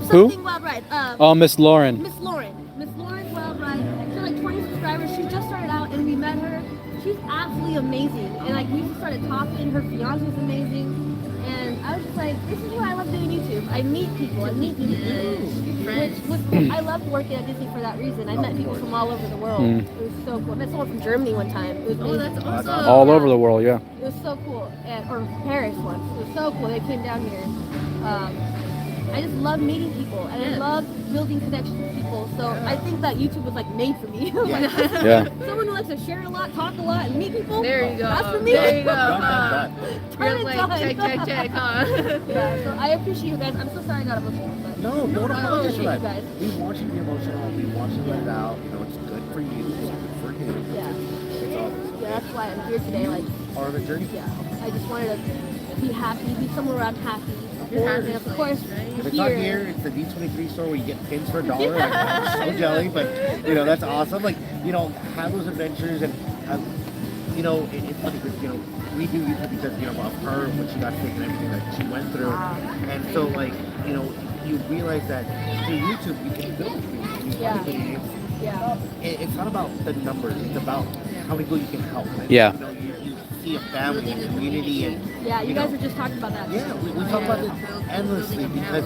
something Wild Ride. Oh, Miss Lauren. Miss Lauren Wild Ride. She had like 20 subscribers. She just started out, and we met her. She's absolutely amazing. And like we just started talking. Her fiance is amazing. And I was just like, this is why I love doing YouTube. I meet people. Which was cool. I loved working at Disney for that reason. I met people from all over the world. It was so cool. I met someone from Germany one time. It was amazing. That's awesome. All over the world, yeah. It was so cool. Or Paris once. It was so cool. They came down here. I just love meeting people, and I love building connections with people. So I think that YouTube was like made for me. Like, Yeah. someone who likes to share a lot, talk a lot, and meet people. There you go. That's for me. There you go. Turn it You're on. like, check, huh? Yeah, so I appreciate you guys. I'm so sorry I got emotional, but No, don't I appreciate you guys. We want you to be emotional. We want you to let it out. You know, it's good for you. It's good for him. Yeah. It's all. Yeah, that's why I'm here today. Like, Part of the journey. yeah, I just wanted to be happy, be somewhere where I'm happy. And of course, If it's not here, it's the D23 store where you get pins for $1. Like, I'm so jelly, but you know that's awesome. Like have those adventures and it's funny because we do YouTube because of her when she got sick and everything that she went through, and so like you realize that through YouTube you can build things. Yeah. Yeah. It's not about the numbers. It's about how many people you can help. And, Yeah. You see a family and a community and yeah, you guys were just talking about that. yeah, we talk about it endlessly because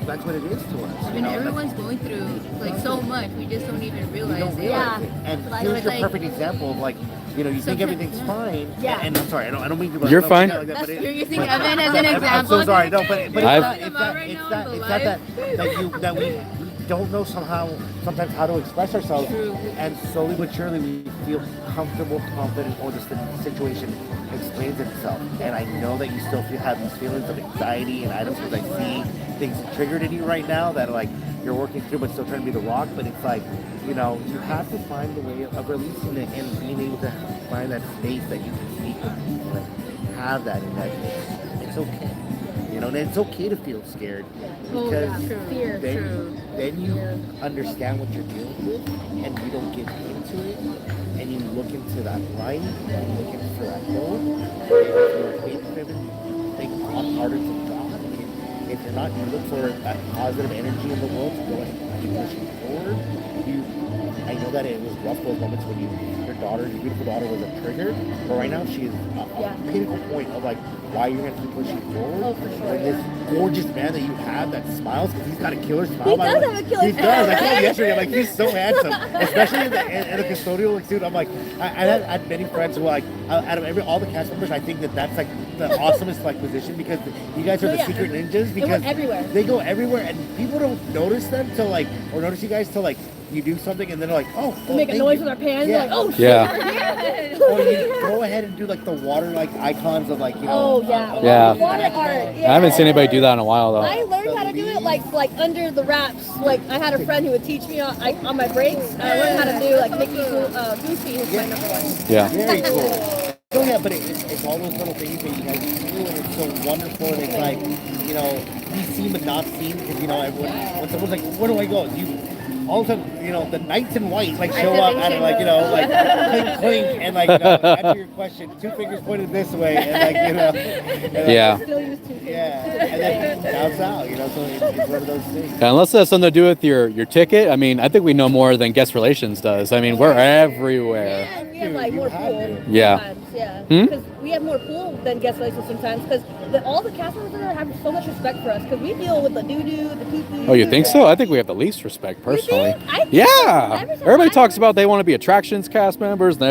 that's what it is to us. When everyone's going through like so much, we just don't even We realize don't it. realize it. And Like- here's your like- perfect example of like, you think everything's fine. Yeah. And I'm sorry, I don't mean to. You're fine. Like that, but You're using Evan as an I'm example. so sorry. No, but it's I've- not that we don't know sometimes how to express ourselves, and slowly but surely we feel comfortable, confident, or the situation explains itself. And I know that you still have these feelings of anxiety and items because I see things triggered in you right now that are like you're working through, but still trying to be the rock. But it's like you have to find a way of releasing it and being able to find that space that you can speak with people and have that in that. It's okay. And it's okay to feel scared because Fear. then you understand what you're dealing with and you don't get into it and you look into that light and you look into that goal. If you're a faith-driven, think harder to God. If you're not, you look for that positive energy in the world to go and keep pushing forward. I know that it was rough those moments when your beautiful daughter was a trigger, but right now she is a pinnacle point of like why you're gonna keep pushing forward. Oh, for sure. And this gorgeous man that you have that smiles because he's got a killer smile. He does have a killer He smile. does. I told him yesterday, I'm like, he's so handsome, especially in the custodial suit. I'm like, I had many friends who are like, out of all the cast members, I think that's like the awesomest like position because you guys are the secret ninjas because everywhere. they go everywhere and people don't notice them till like or notice you guys till like you do something and then they're like, oh, We make a thank noise you. with our pants. Yeah. Like, oh shit. Yeah. Or you go ahead and do like the water like icons of like Oh yeah. Yeah. Water art. Yeah. I haven't seen anybody do that in a while though. I learned how to do it like under the wraps. Like I had a friend who would teach me on my breaks. And I learned how to do like Mickey Goofy is my number one. Yeah. Very cool. Oh yeah, but it's all those little things that you guys do, and it's so wonderful. And it's like, be seen but not seen because everyone when someone's like, where do I go? All of a sudden, the knights in white like show up and like clink clink and like answer your question. 2 fingers pointed this way and like and, Yeah. Still use 2 fingers. yeah, and then bounce out. So it's one of those things. Yeah, unless it has something to do with your ticket. I mean, I think we know more than guest relations does. I mean, we're everywhere. And we have like more pool. Yeah. Sometimes, yeah. Hmm? Because we have more pool than guest relations sometimes. Because all the cast members there have so much respect for us. Because we deal with the doo-doo, the poo-poo. Oh, you think so? I think we have the least respect personally. think? I think Yeah. so. Every time Everybody I talks heard- about they want to be attractions cast members, and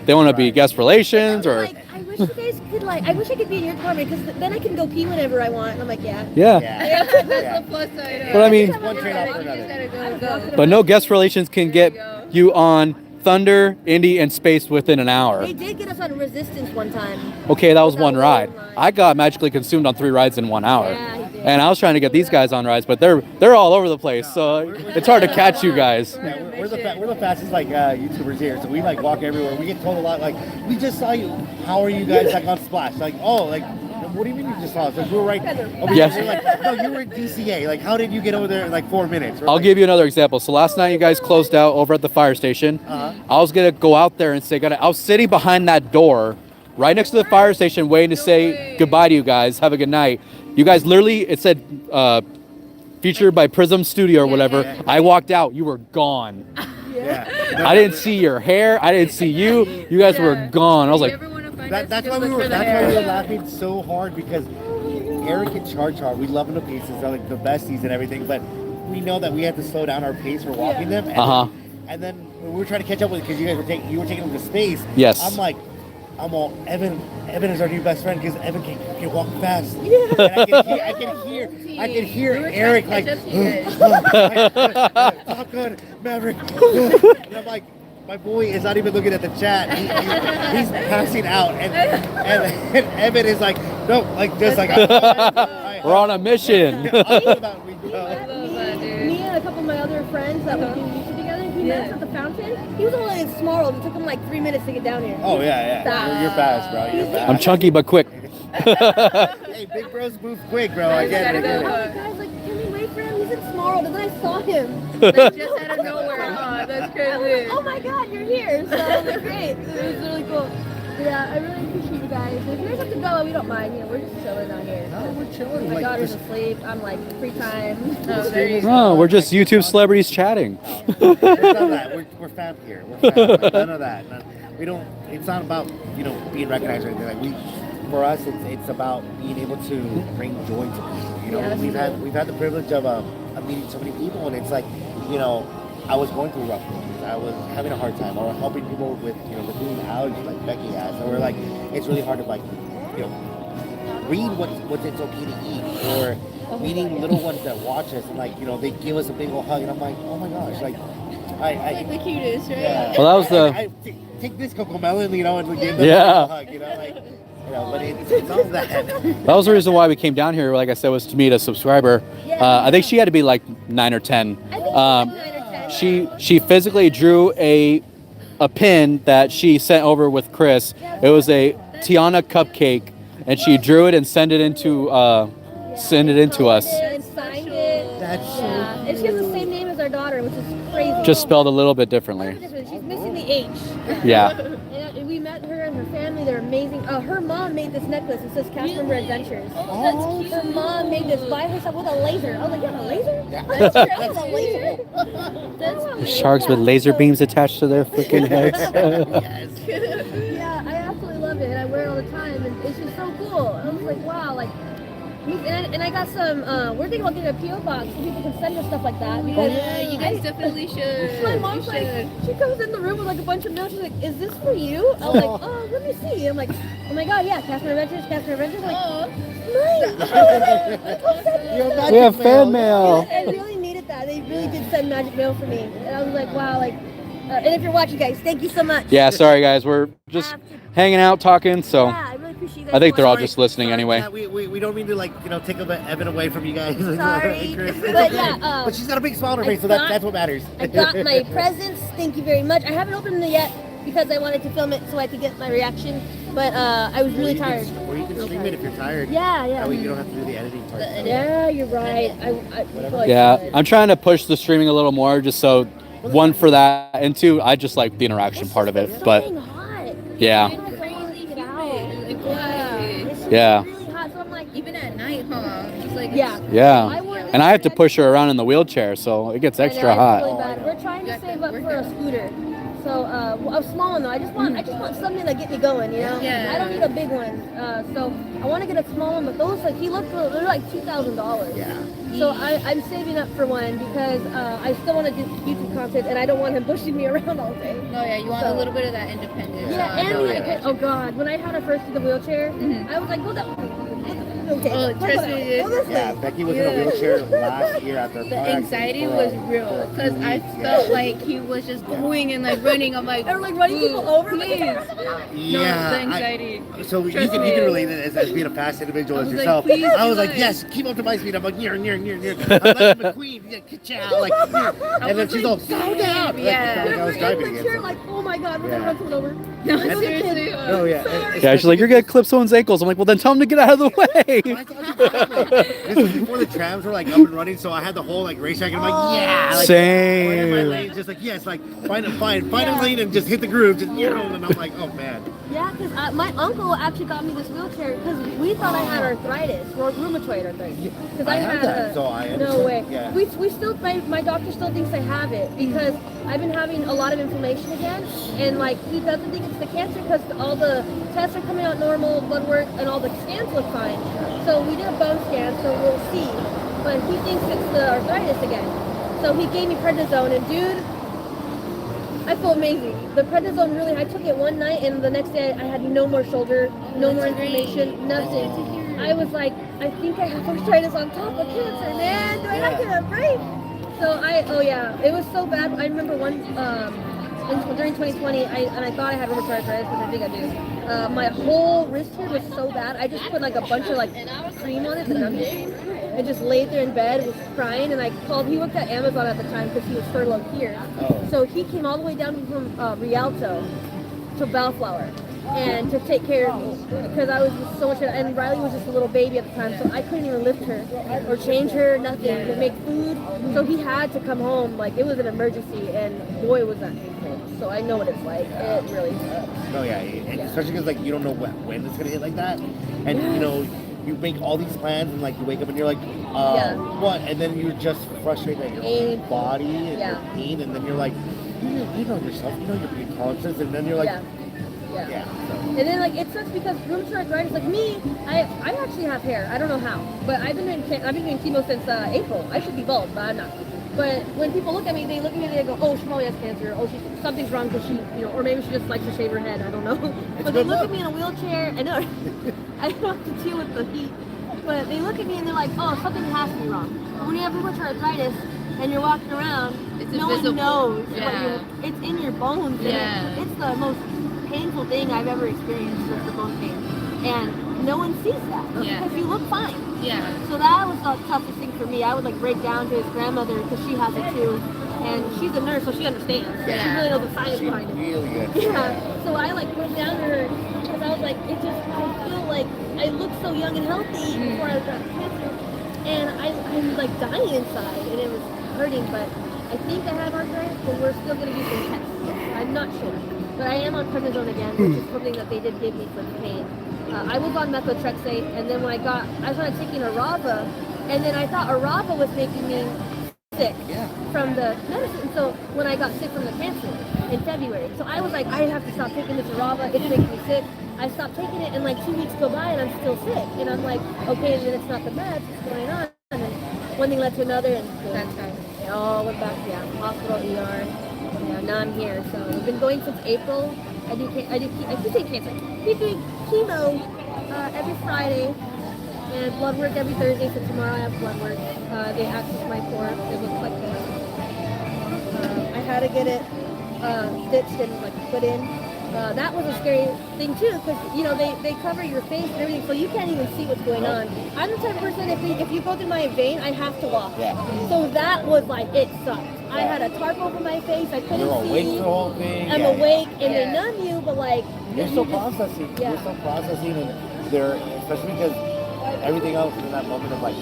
they want to be guest relations or I wish wish you guys could I wish I could be in your car because then I can go pee whenever I want. And I'm like, yeah. Yeah. Yeah, that's the plus side. But I mean, One train off for You just another. gotta go. but no guest relations can get you on Thunder, Indy, and Space within an hour. They did get us on Resistance one time. Okay, that was That one was ride. one ride. I got magically consumed on 3 rides in 1 hour. Yeah, he did. And I was trying to get these guys on rides, but they're all over the place, so it's hard to catch you guys. Yeah, we're the fastest YouTubers here, so we walk everywhere. We get told a lot we just saw you. How are you guys on Splash? What do you mean you just saw us? We were right over Yes. here. No, you were at DCA. How did you get over there in 4 minutes? I'll give you another example. So last night you guys closed out over at the fire station. I was gonna go out there and say, I was sitting behind that door, right next to the fire station, waiting to say goodbye to you guys. Have a good night. You guys literally, it said featured by Prism Studio or whatever. Yeah. I walked out. You were gone. Yeah. I didn't see your hair. I didn't see you. You guys were gone. I was If like, you ever wanna find That's us, why just we look were. for the That's why we were hair. laughing so hard because Eric and Char, we love them to pieces. They're the besties and everything, but we know that we had to slow down our pace for walking them. And then when we were trying to catch up with it because you were taking them to Space. Yes. I'm all Evan is our new best friend because Evan can walk fast. And I can hear We were Eric trying to catch up to you guys. Top Gun, Maverick. And I'm like, my boy is not even looking at the chat. He's passing out, and Evan is like, no, we're on a mission. Me and a couple of my other friends that we do YouTube together, we met us at the fountain. He was only in Smallwood. It took him 3 minutes to get down here. Oh yeah. You're fast, bro. You're fast. I'm chunky but quick. Hey, big bros move quick, bro. I get it. Guys, can we wait for him? He's in Smallwood, and then I saw him. Just out of nowhere. Oh, that's crazy. Oh my God, you're here! So it was great. It was really cool. Yeah, I really appreciate you guys. If you guys have to go, we don't mind. We're just chilling out here. No, we're chilling. My daughter's asleep. I'm free time. Oh, there you go. No, we're just YouTube celebrities chatting. It's none of that. We're fam here. We're fam. None of that. We don't. It's not about being recognized or anything. For us, it's about being able to bring joy to people. Yes. We've had the privilege of meeting so many people, and it's I was going through rough things. I was having a hard time, or helping people with with doing allergies like Becky has, or it's really hard to read what it's okay to eat, or meeting little ones that watch us and they give us a big old hug, and I'm like, oh my gosh, Like the cutest, right? yeah. Well, that was the- take this Coco Melon, and give them Yeah. a hug, but it's all that. That was the reason why we came down here, like I said, was to meet a subscriber. I think she had to be 9 or 10. She physically drew a pin that she sent over with Chris. It was a Tiana cupcake, and she drew it and sent it into us. And signed it. That's so And she has the same name as our daughter, which is crazy. Just spelled a little bit differently. She's missing the H. Yeah. And we met her and her family. They're amazing. Her mom made this necklace. It says CastMemberAdventures. Oh, that's cute. Her mom made this by herself with a laser. I was like, you have a laser? Yeah. That's true. With a laser? That's Sharks with laser beams attached to their freaking heads. Yeah, I absolutely love it, and I wear it all the time, and it's just so cool. I was like, wow, and I got some. We're thinking about getting a PO box so people can send us stuff like that. Because Yeah, you guys definitely should. my mom's she comes in the room with a bunch of notes. She's like, "Is this for you?" I was like, "Oh, let me see." I'm like, "Oh my God, yeah, CastMemberAdventures." I'm like, nice. We have fan mail. I really needed that. They really did send magic mail for me, and I was like, wow, and if you're watching, guys, thank you so much. Yeah, sorry guys, we're just hanging out talking, so Yeah, I really appreciate you guys. I think they're all watching. just listening anyway. Yeah, we don't mean to take Evan away from you guys. Sorry. Chris. But It's okay. yeah, But she's got a big smile on her I face, so got- that's what matters. I got my presents. Thank you very much. I haven't opened them yet because I wanted to film it so I could get my reaction. But I was really tired. Or you can stream it if you're tired. Yeah, That way yeah. you don't have to do the editing part. Yeah, you're right. I feel like Yeah, should. I'm trying to push the streaming a little more, just so one for that, and two, I just like the interaction part of it. It's But so hot. yeah, It's crazy to get out. Like, Yeah. why? It's Yeah. really hot. So I'm like, Even at night, huh? Just like yeah. yeah, I wore this and I have to dress- push her around in the wheelchair, so it gets I know, extra it's hot. really bad. We're trying to save up for a scooter. So a small one though. I just want something to get me going, you know. Yeah. I don't need a big one. So I want to get a small one, but those like they're like $2,000. Yeah. So I'm saving up for one because I still want to do YouTube content and I don't want him pushing me around all day. No, yeah, you want a little bit of that independence. Yeah, and like, oh god, when I had her first in the wheelchair, I was like, go that way. Okay, Oh, trust me, go this Yeah, way. Becky was in a wheelchair last year after a The car anxiety accident was for real a because few I weeks, felt like he was just going and like running. I'm like, They were like running people over. please. Yeah, No, the anxiety. so you Trust can me. relate it as being a fast individual I as was like, yourself. please I was do like, it. yes, keep up to my speed. I'm like, near. I'm like McQueen, yeah, ka-chow, like, and then was she's like, all, slow down. yeah. Like, I We're was in driving the it. chair so- like, oh my god, we're gonna Yeah. run someone over. No, Like, seriously. Oh yeah. Yeah, she's like, you're gonna clip someone's ankles. I'm like, well, then tell him to get out of the way. This was before the trams were like up and running, so I had the whole like racetrack, and I'm like, yeah, like, right in my Same. lane, just like yes, like find a lane and just hit the groove, just and I'm like, oh man. Yeah, because my uncle actually got me this wheelchair because we thought I had arthritis, or rheumatoid arthritis. Because I have that, so I no understand. way. Yeah. We still, my doctor still thinks I have it because I've been having a lot of inflammation again, and like he doesn't think it's the cancer because all the tests are coming out normal, blood work, and all the scans look fine. So we did a bone scan, so we'll see. But he thinks it's the arthritis again. So he gave me prednisone, and dude, I feel amazing. The prednisone really, I took it one night and the next day I had no more shoulder, no more inflammation, nothing. I was like, I think I have arthritis on top of cancer, man. Do I not get a break? So it was so bad. I remember during 2020, I thought I had rheumatoid arthritis, which I think I do. My whole wrist here was so bad. I just put like a bunch of like cream on it, the numbing cream, and just laid there in bed, was crying, and I called. He worked at Amazon at the time because he was furloughed here. So he came all the way down from Rialto to Bellflower and to take care of me because I was just so much. And Riley was just a little baby at the time, so I couldn't even lift her or change her, nothing. To make food, so he had to come home. Like it was an emergency, and boy was that painful. So I know what it's like. It really sucks. No, yeah, and especially because like you don't know when it's gonna hit like that, and you know you make all these plans and like you wake up and you're like, what? And then you're just frustrated at your own body and your pain, and then you're like, you know yourself, you know you're being conscious, and then you're like, yeah. So. And then like it sucks because rheumatoid arthritis, like me, I actually have hair. I don't know how, but I've been doing chemo since April. I should be bald, but I'm not. But when people look at me, they go, oh, she probably has cancer. Oh, something's wrong because she, or maybe she just likes to shave her head. I don't know. But they look at me in a wheelchair. I know. I don't have to deal with the heat. But they look at me and they're like, oh, something has to be wrong. But when you have rheumatoid arthritis and you're walking around, no one knows. It's in your bones. Yeah. It's the most painful thing I've ever experienced with the bone pain. And no one sees that because you look fine. Yeah. So that was the toughest thing for me. I would like break down to his grandmother because she has it too. And she's a nurse, so she understands. Yeah. She really knows the science She behind it. really good. Yeah. So I like broke down to her because I was like, I feel like I look so young and healthy before I got cancer. And I'm like dying inside and it was hurting, but I think I have arthritis, but we're still going to do some tests. I'm not sure. But I am on prednisone again, which is something that they did give me for the pain. I was on methotrexate, and then when I started taking Arava, and then I thought Arava was making me sick from the medicine. So when I got sick from the cancer in February, so I was like, I have to stop taking this Arava. It's making me sick. I stopped taking it, and like 2 weeks go by, and I'm still sick. And I'm like, okay, then it's not the meds. What's going on? And then one thing led to another, and it all went back. Hospital, ER. Now I'm here. So we've been going since April. I keep saying cancer. Keep doing chemo every Friday and blood work every Thursday. So tomorrow I have blood work. They access my port. It looks like I had to get it stitched and like put in. That was a scary thing too, because they cover your face and everything, so you can't even see what's going on. I'm the type of person, if you go through my vein, I have to walk. So that was like, it sucked. I had a tarp over my face. I couldn't You're see. awake the whole thing. I'm awake, and they numb you, but like You're still processing. You're still processing, and they're especially because everything else in that moment of like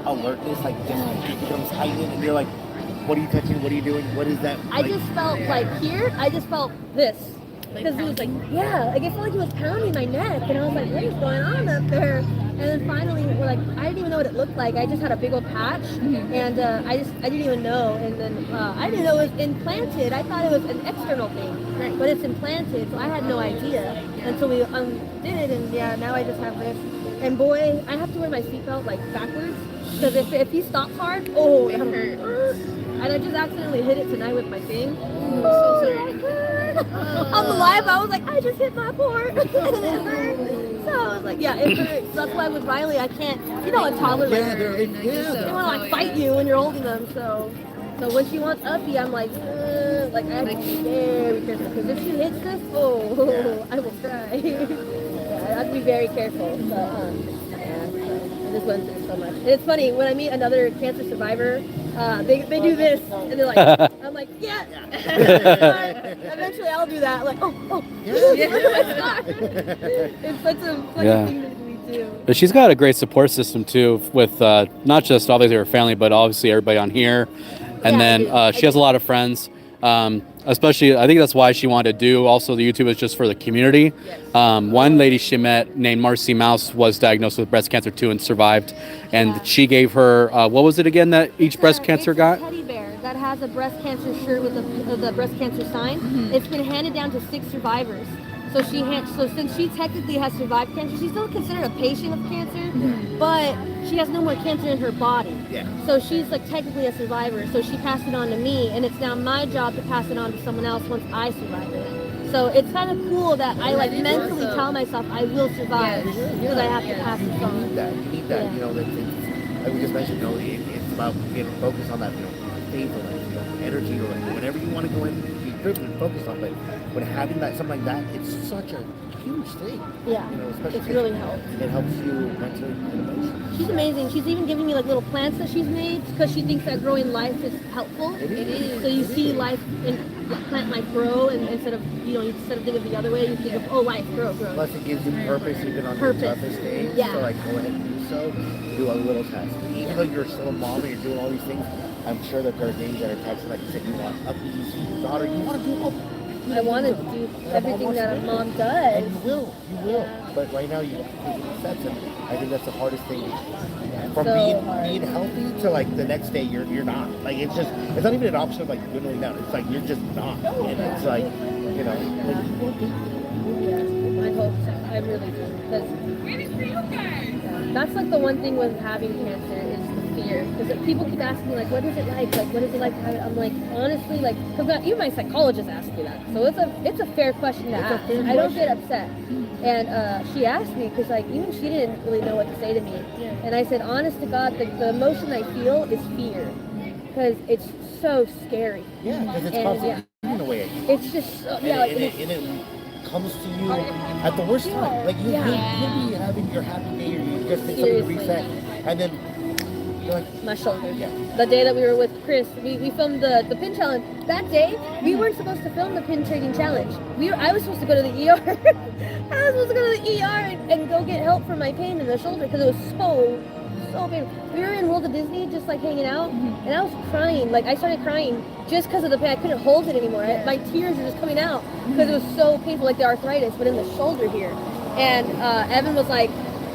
alertness, like just becomes heightened, and you're like, what are you touching? What are you doing? What is that? I just felt like here. I just felt this. Because it was like, it felt like it was pounding my neck, and I was like, what is going on up there? And then finally, we're like, I didn't even know what it looked like. I just had a big old patch, and I didn't even know. And then I didn't know it was implanted. I thought it was an external thing, but it's implanted, so I had no idea until we did it. And yeah, now I just have this. And boy, I have to wear my seatbelt like backwards, because if he stops hard, oh, it hurts. And I just accidentally hit it tonight with my thing. Oh, so sorry. On the live, I was like, I just hit my port. And it hurt. So I was like, yeah, it hurts. That's why with Riley, I can't, you know, a toddler, they want to like fight you when you're holding them. So when she wants uppy, I'm like I have to be very careful, because if she hits this, I will cry. Yeah, I have to be very careful. I just went through so much. And it's funny, when I meet another cancer survivor, they do this, and they're like, I'm like, yeah. Eventually I'll do that, like, look at my scar. It's such a funny thing that we do. But she's got a great support system too, with not just obviously her family, but obviously everybody on here. And then she has a lot of friends. Especially, I think that's why she wanted to do also the YouTube is just for the community. One lady she met named Marcy Mouse was diagnosed with breast cancer too and survived. And she gave her, what was it again that each breast cancer got? It's a teddy bear that has a breast cancer shirt with the breast cancer sign. It's been handed down to 6 survivors. So since she technically has survived cancer, she's still considered a patient of cancer, but she has no more cancer in her body. So she's like technically a survivor. So she passed it on to me, and it's now my job to pass it on to someone else once I survive it. So it's kind of cool that I like mentally tell myself I will survive, because I have to pass it on. You need that. You know, like we just mentioned, you know, it's about being focused on that, you know, faithfulness, you know, energy, or like whenever you want to go in, be driven and focused on it. But having that, something like that, it's such a huge thing. Yeah, you know, especially it's really helped. It helps you mentally and emotionally. She's amazing. She's even giving me like little plants that she's made, because she thinks that growing life is helpful. It is. So you see life in plant life grow, and instead of thinking of the other way, you think of life grow. Plus, it gives you purpose even on the toughest days. Yeah. So like, go ahead and do so. Do a little task. Even though you're still a mom and you're doing all these things, I'm sure that there are things that are touching, like you said, you want upbeat, you want daughter, you want to do all. I want to do everything that a mom does. And you will. Yeah. But right now, you have to take steps, and I think that's the hardest thing. From being healthy to like the next day, you're not. Like it's not even an option of like dwindling down. It's like you're just not. And it's like, you know. I hope so. I really do. That's like the one thing with having cancer is the fear. Because people keep asking me, like, what is it like? Like, what is it like? I'm like, honestly, like, because even my psychologist asked me that. So it's a fair question to ask. I don't get upset. And she asked me, because like even she didn't really know what to say to me. And I said, honest to God, the emotion I feel is fear. Because it's so scary. Yeah, because it's constantly eating away at you. It's just, and it comes to you at the worst time. Like you'll be having your happy day, or you just take something to reset, and then you're like, my shoulder. The day that we were with Chris, we filmed the pin challenge. That day, we weren't supposed to film the pin trading challenge. I was supposed to go to the ER. I was supposed to go to the ER and go get help for my pain in the shoulder, because it was so painful. We were in World of Disney just like hanging out, and I was crying. Like I started crying just because of the pain. I couldn't hold it anymore. My tears were just coming out because it was so painful, like the arthritis, but in the shoulder here. And Evan was like,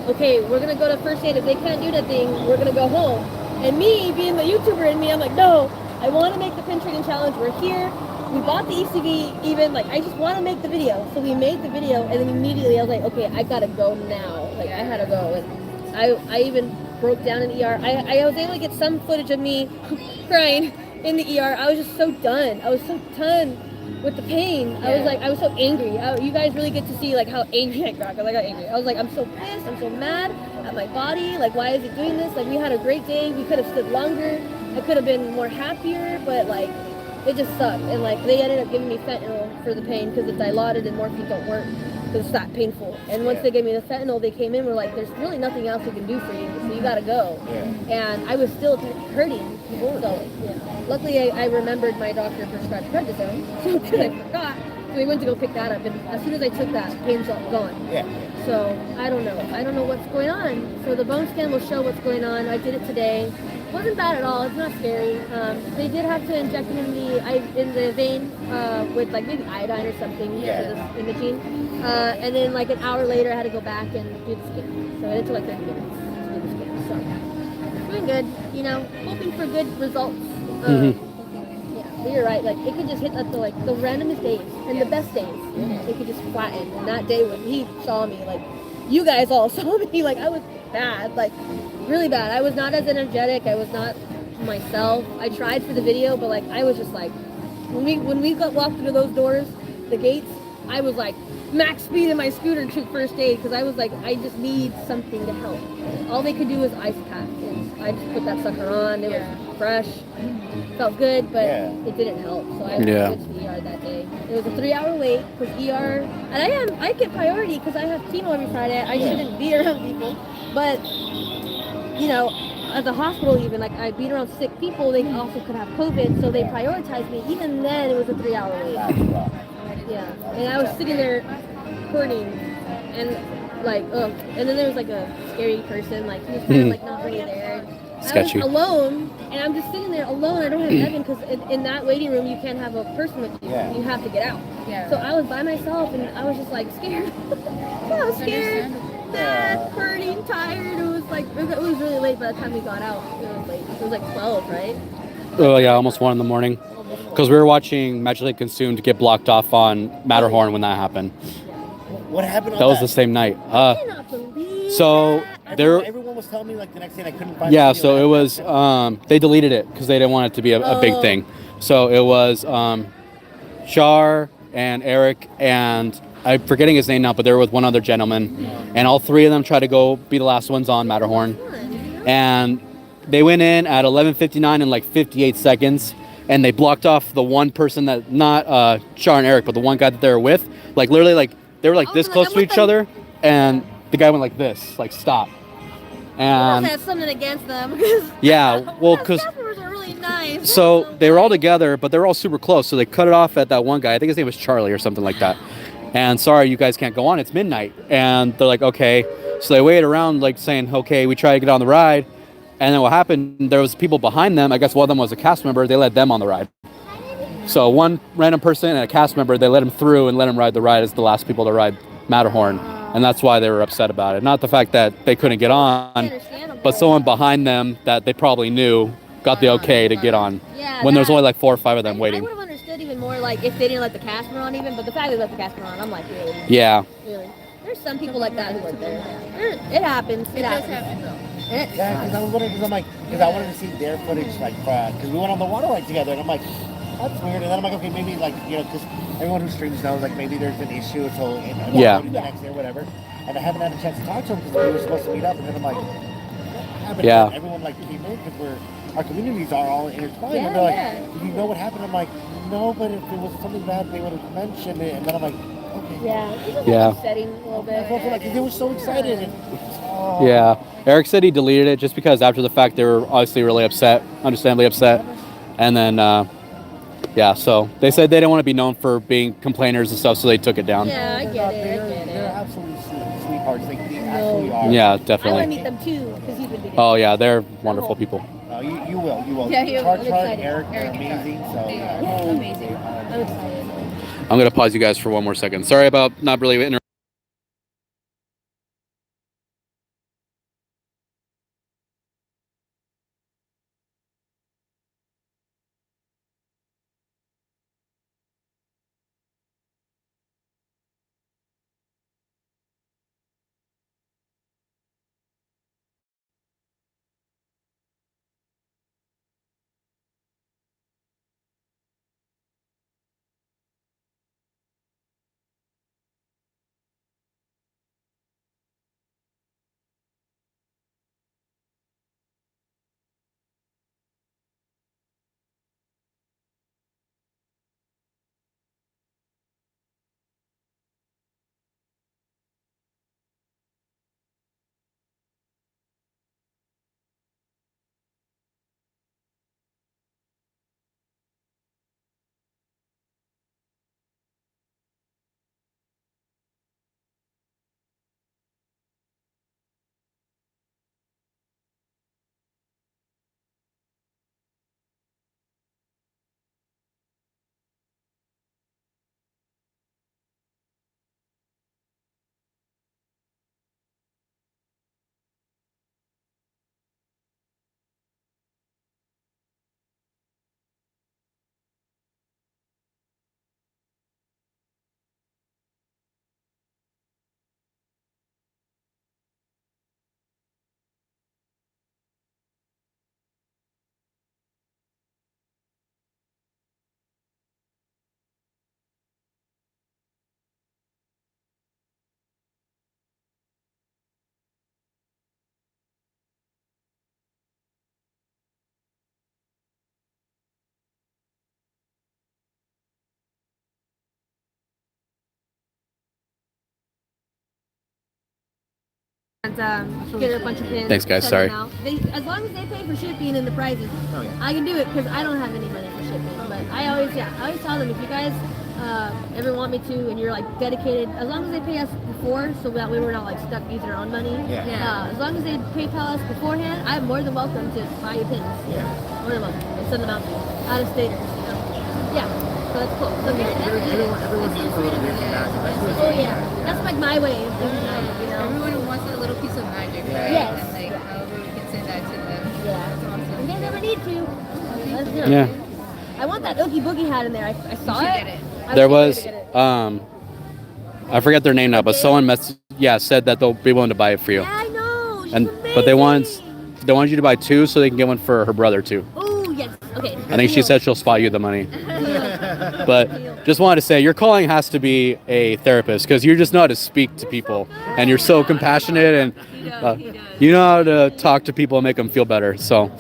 okay, we're gonna go to first aid. If they can't do nothing, we're gonna go home. And me, being the YouTuber in me, I'm like, no, I want to make the pin trading challenge. We're here. We bought the ECV even, like, I just want to make the video. So we made the video, and then immediately I was like, okay, I gotta go now. Like, I had to go. And I even broke down in the ER. I was able to get some footage of me crying in the ER. I was just so done. I was so done with the pain. I was so angry. You guys really get to see like how angry I got. Like, I got angry. I was like, I'm so pissed. I'm so mad at my body. Like, why is it doing this? Like, we had a great day. We could have stood longer. I could have been more happier, but like, it just sucked. And like, they ended up giving me fentanyl for the pain because it's dilaudid and morphine don't work. It's that painful. And once they gave me the fentanyl, they came in, were like, there's really nothing else we can do for you, so you gotta go. And I was still hurting. So luckily I remembered my doctor prescribed prednisone, because I forgot. So we went to go pick that up, and as soon as I took that, pain's all gone. So I don't know what's going on. So the bone scan will show what's going on. I did it today. Wasn't bad at all. It's not scary. They did have to inject it in the vein with like maybe iodine or something for this imaging. And then like an hour later, I had to go back and do the scan. So it took like 30 minutes to do the scan. So doing good. You know, hoping for good results. Yeah, but you're right. Like it could just hit at the randomest days and the best days. It could just flatten. And that day when he saw me, like you guys all saw me, like I was bad, like really bad. I was not as energetic. I was not myself. I tried for the video, but like I was just like when we got walked through those doors, the gates, I was like max speed in my scooter to first aid because I was like I just need something to help. All they could do was ice pack, and I just put that sucker on. It was fresh, felt good, but it didn't help. So I went to the ER that day. It was a 3-hour wait because ER, and I get priority because I have chemo every Friday. I shouldn't be around people, but you know, at the hospital even, like I'd be around sick people, they also could have COVID, so they prioritized me. Even then, it was a 3-hour wait. Yeah, and I was sitting there hurting, and like, ugh. And then there was like a scary person, like he was kind of like not really there. Sketchy. I was alone, and I'm just sitting there alone. I don't have Evan because in that waiting room you can't have a person with you. You have to get out. Yeah. So I was by myself, and I was just like scared. I was scared, mad, hurting, tired. It was like it was really late by the time we got out. It was late. It was like 12, right? Oh yeah, almost 1 in the morning. Because we were watching Magically Consumed get blocked off on Matterhorn when that happened. What happened on That was the same night. I cannot believe So that. there. Everyone was telling me like the next day and I couldn't find. Yeah, the video. so it was. They deleted it because they didn't want it to be a big thing. So it was Char and Eric and I'm forgetting his name now, but they were with one other gentleman, and all three of them tried to go be the last ones on Matterhorn, and they went in at 11:59 and like 58 seconds, and they blocked off the one person that not Char and Eric, but the one guy that they were with, like literally like they were like this close to each other, and the guy went like this, like stop. I have something against them because because staff members are really nice. so they were all together, but they were all super close, so they cut it off at that one guy. I think his name was Charlie or something like that. And sorry, you guys can't go on. It's midnight. And they're like, okay. So they waited around, like saying, okay, we try to get on the ride. And then what happened? There was people behind them. I guess one of them was a cast member. They let them on the ride. So one random person and a cast member, they let him through and let him ride the ride as the last people to ride Matterhorn. And that's why they were upset about it. Not the fact that they couldn't get on, but someone behind them that they probably knew got the okay to get on. Yeah, when there's only like 4 or 5 of them I waiting. would have understood even more like if they didn't let the cast member on even, but the fact they let the cast member on, I'm like, really? Yeah. Really? There's some people like that who work there. It happens. It does happens. happen though. Yeah, because I was wondering, because I wanted to see their footage, like, because we went on the water ride together, and I'm like, that's weird. And then I'm like, okay, maybe like, because everyone who streams knows, like, maybe there's an issue, so the next day or whatever. And I haven't had a chance to talk to him because we were supposed to meet up, and then I'm like, what happened? Yeah. Everyone like came in because our communities are all intertwined, and they're like, do you know what happened? I'm like, no, but if it was something bad, they would have mentioned it. And then I'm like, okay. Yeah. It's just Yeah. upsetting a little bit. I felt like they were so excited. And, Yeah. Eric said he deleted it just because after the fact they were obviously really upset, understandably upset. And then, so they said they didn't want to be known for being complainers and stuff, so they took it down. Yeah, I get it. They're absolutely sweethearts. They absolutely are. Yeah, I want to definitely. meet them too because you've been meeting. Oh, yeah, they're wonderful people. You will. Yeah, you will. Char I'm and excited. Eric are Eric and Char. amazing. So They are amazing. I'm excited. I'm going to pause you guys for one more second. Sorry about not really interrupting. and get a bunch of pins. Thanks, guys. send Sorry. them out. As long as they pay for shipping and the prices, Oh, yeah. I can do it because I don't have any money for shipping. But I always tell them, if you guys ever want me to and you're like dedicated, as long as they pay us before, so that way we're not like stuck using our own money. Yeah. As long as they PayPal us beforehand, I'm more than welcome to buy you pins. Yeah. More than welcome. And send them out to you. Out of staters, you know. Yeah. So that's cool. So Everyone needs a little bit of magic. oh yeah. That's like my way of doing that, you know. Everyone wants a little piece of magic, right? Yes. And like however we can send that to them. Yeah. That's awesome. And they never need to. Let's do it. Yeah. I want that Oogie Boogie hat in there. I saw You it. should get it. I There really was, wanted to get it. I forget their name now, but someone said that they'll be willing to buy it for you. Yeah, I know. She's But they want amazing. you to buy 2 so they can get one for her brother too. Oh yes. Okay. I think she said she'll spot you the money. But just wanted to say, your calling has to be a therapist because you just know how to speak to people, and you're so compassionate, and you know how to talk to people and make them feel better. So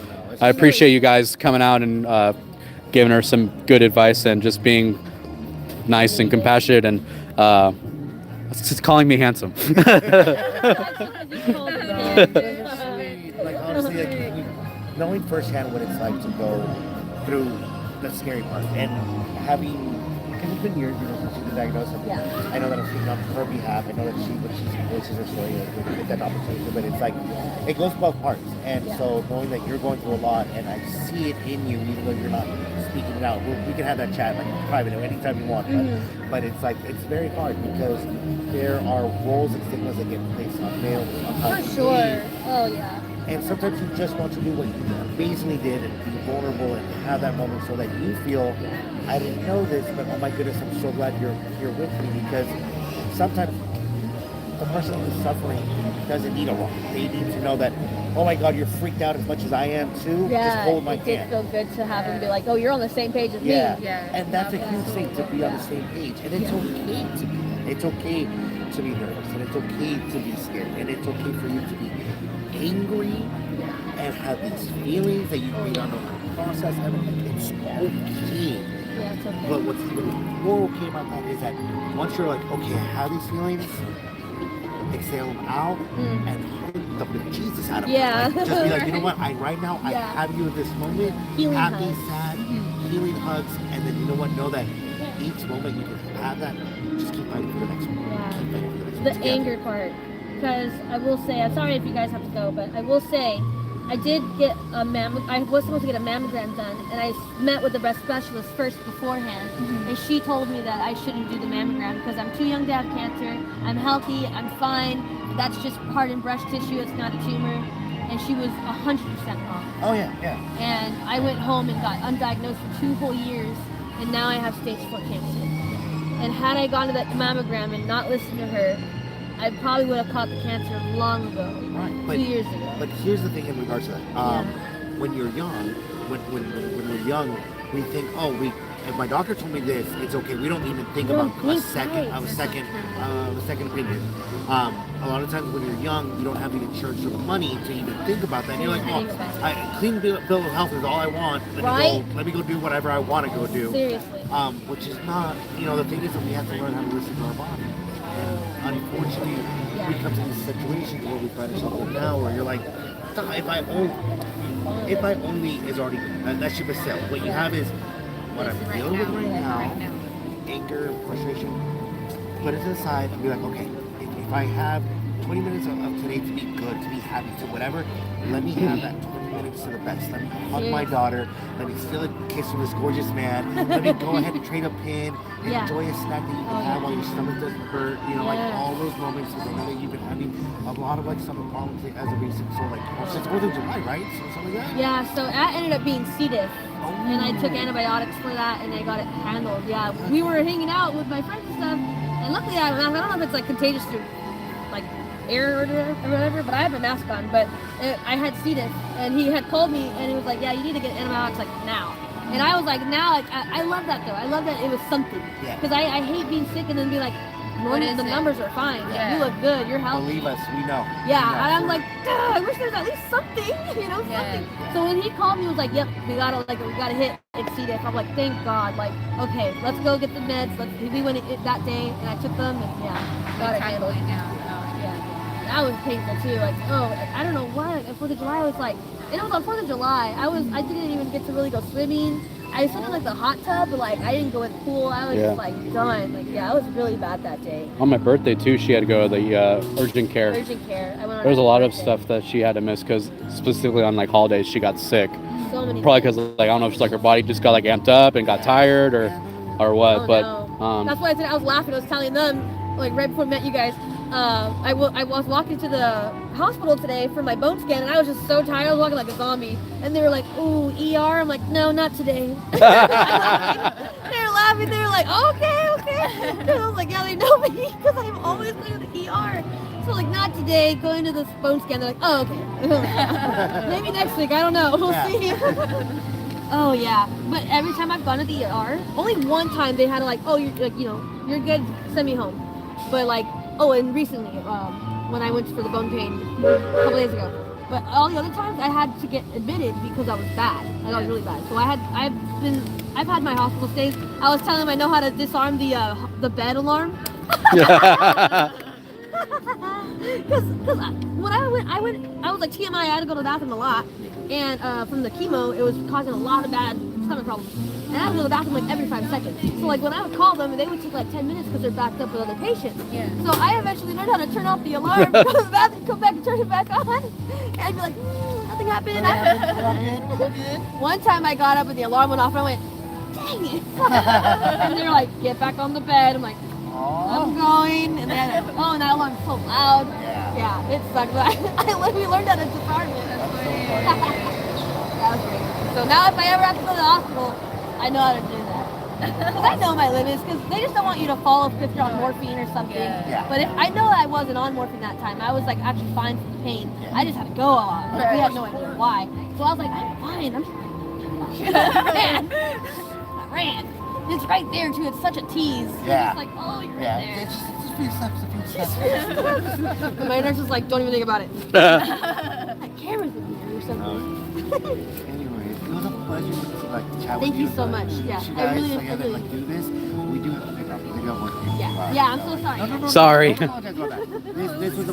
I appreciate you guys coming out and giving her some good advice and just being nice and compassionate, and just calling me handsome. Like honestly, like knowing firsthand what it's like to go through the scary part and having, because it's been years, since she's been diagnosed. And Yeah. I know that I'm speaking on her behalf. I know that she voices her story with that opportunity, but it's like it goes both parts. And so knowing that you're going through a lot, and I see it in you, even though you're not speaking it out, we can have that chat like private anytime you want. But it's like it's very hard because there are roles and stigmas that get placed on males. On For sure. Oh yeah. And sometimes you just want to do what you amazingly did and be vulnerable and have that moment so that you feel, I didn't know this, but oh my goodness, I'm so glad you're with me, because sometimes the person who's suffering doesn't need a lot. They need to know that, oh my God, you're freaked out as much as I am too. Just hold my it did hand. feel good to have him be like, oh, you're on the same page as Yeah. me. Yeah. And that's a huge thing, to be on the same page. And it's okay to be there. It's okay to be nervous, and it's okay to be scared, and it's okay for you to be angry and have these feelings that you may not know how to process. I mean, it's okay. Yeah, it's okay. But what's even more okay about that is that once you're like, okay, I have these feelings, exhale them out and hug the bejesus out of Yeah. them. Like, just be like, you know what? Right now, I Yeah. have you in this moment. Healing happy, hugs. sad, healing hugs, and then you know what? Know that each moment you can have that. Just keep fighting for the next one. Yeah. Keep fighting for the next one. The together. anger part, because I will say, I'm sorry if you guys have to go, but I will say, I did get a I was supposed to get a mammogram done, and I met with the breast specialist first beforehand, and she told me that I shouldn't do the mammogram because I'm too young to have cancer. I'm healthy, I'm fine. That's just hardened breast tissue. It's not a tumor, and she was 100% wrong. Oh yeah, yeah. And I went home and got undiagnosed for 2 whole years, and now I have stage 4 cancer. And had I gone to that mammogram and not listened to her, I probably would have caught the cancer long ago, Right. 2 years ago. But here's the thing in regards to that. When you're young, when we're young, we think, oh, if my doctor told me this, it's okay. We don't even think about a second opinion. A lot of times when you're young, you don't have the insurance or the money to even think about that. And you're like, oh, clean bill of health is all I want. Let me go do whatever I want to go do. Seriously. Which is not, the thing is that we have to learn how to listen to our body. And unfortunately, we come to these situations where we find ourselves in now where you're like, if I only is already that ship is sailed. What you have is what I'm dealing with right now, anger, frustration. Put it to the side and be like, okay, if I have 20 minutes of today to be good, to be happy, to whatever, let me have that 20 minutes to the best. Let me hug my daughter. Let me steal a kiss from this gorgeous man. Let me go ahead and trade a pin. Enjoy a snack that you can have while your stomach doesn't hurt. Like all those moments. Because I know that you've been having a lot of like stomach problems as a recent. So like since 4th of July, right? Something like that. Yeah, so that ended up being C. diff. And I took antibiotics for that, and I got it handled. Yeah, we were hanging out with my friends and stuff, and luckily I don't know if it's like contagious through like air or whatever, but I have a mask on. But I had C. diff, and he had called me, and he was like, yeah, you need to get antibiotics like now. And I was like, now, like, I love that though. I love that it was something. Because I hate being sick and then be like, the numbers are fine. Yeah. You look good. You're healthy. Believe us, we know. Yeah, and I'm like, I wish there was at least something, something. So when he called me, he was like, yep, we gotta hit C. diff. I'm like, thank God. Like, okay, let's go get the meds. We went that day, and I took them, and got it handled. that was painful too. Like, oh, I don't know what. Like, 4th of July was like, and it was on 4th of July. I didn't even get to really go swimming. I swam in like the hot tub, but like I didn't go in the pool. I was just like done. Like, yeah, I was really bad that day. On my birthday too, she had to go to the urgent care. Urgent care. I went on There was a lot of birthday. stuff that she had to miss because specifically on like holidays she got sick. So many. Probably because like I don't know if it's like her body just got like amped up and got tired or what. Oh, but no. That's why I was laughing. I was telling them like right before I met you guys. I was walking to the hospital today for my bone scan, and I was just so tired. I was walking like a zombie, and they were like, "Ooh, ER." I'm like, "No, not today." They were laughing. They were like, "Okay." And I was like, "Yeah, they know me because I'm always going to the ER." So like, not today. Going to this bone scan. They're like, "Oh, okay." Maybe next week. I don't know. We'll see. Oh yeah, but every time I've gone to the ER, only one time they had to like, "Oh, you're like, you're good. Send me home." But like. Oh, and recently, when I went for the bone pain a couple days ago. But all the other times, I had to get admitted because I was bad. Like, I was really bad. So I've had my hospital stays. I was telling them I know how to disarm the bed alarm. Because when I was like TMI. I had to go to the bathroom a lot, and from the chemo, it was causing a lot of bad stomach problems. And I had to go to the bathroom like every 5 seconds. So like when I would call them, they would take like 10 minutes because they're backed up with other patients. Yeah. So I eventually learned how to turn off the alarm, go to the bathroom, come back and turn it back on. And I'd be like, nothing happened. One time I got up and the alarm went off and I went, dang it. And they're like, get back on the bed. I'm like, I'm going. And then, and that alarm's so loud. Yeah, it sucked. But we learned how to disarm it. That's that was great. So now if I ever have to go to the hospital, I know how to do that. Because I know my limits, because they just don't want you to fall if you're on morphine or something. Yeah. But if I know that I wasn't on morphine that time, I was like actually fine from the pain. I just had to go a lot. Like, we had no idea why. So I was like, I'm fine. I ran. It's right there too. It's such a tease. Yeah. It's like, oh, you're right there. It's just a few steps. And my nurse was like, don't even think about it. Like cameras in here or something. Anyways, it was a pleasure to like chat Thank with you so much. Yeah, You I guys really together like do this. We do have to pick up. We do have work. Yeah, I'm so sorry. No, Sorry. Don't apologize about that. This was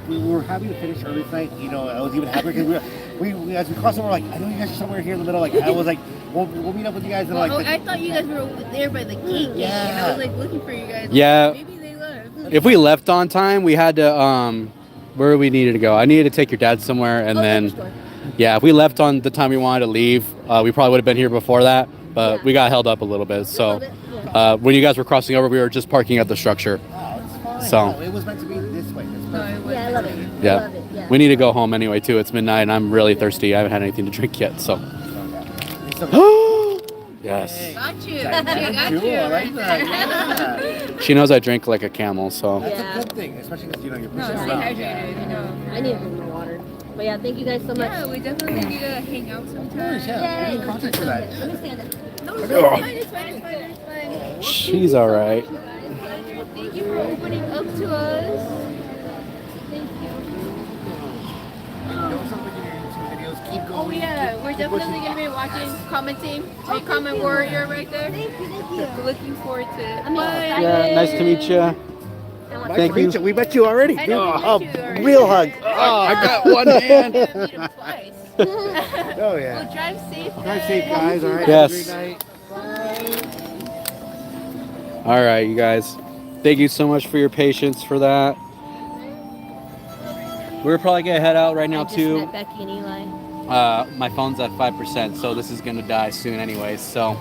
we were happy to finish early tonight. I was even happier because we as we crossed over, like I know you guys are somewhere here in the middle. Like I was like, we'll meet up with you guys and I thought you guys were over there by the gate. Yeah. And I was like looking for you guys. Yeah. Maybe they left. If we left on time, we had to where we needed to go. I needed to take your dad somewhere, and then if we left on the time we wanted to leave, we probably would have been here before that. But we got held up a little bit. So when you guys were crossing over, we were just parking at the structure. Oh, it's fine. So- No, it was meant to be this way. That's perfect. Yeah, I love it. Yeah. I love it. Yeah. We need to go home anyway too. It's midnight, and I'm really thirsty. I haven't had anything to drink yet. So. Yes. Got you. Cool, I like that. Yeah. She knows I drink like a camel, so. That's Yeah. a good thing, especially because you're No, pushing stay around. hydrated, you know. I need to drink more water. But yeah, thank you guys so much. Yeah, we definitely need to hang out sometime. Yeah, we need contact for that. Let me stand up. No, it's fine. She's all right. Thank you for opening up to us. Thank you. Don't stop making your YouTube videos. Keep going. Oh yeah, we're Keep definitely pushing. gonna be watching, commenting. Be comment warrior right there. Thank you. Looking forward to it. I'm Bye. excited. Yeah, nice to meet you. Nice Thank to meet you. We met you already. I know we met Oh, you already. real hug. Oh, I got one hand. Meet him twice. Oh Well, yeah. drive safe. Drive safe, guys. All right. Yes. Have a great night. Bye. All right, you guys. Thank you so much for your patience for that. We're probably gonna head out right now I just too. met Becky and Eli. My phone's at 5%, so this is gonna die soon anyways. So,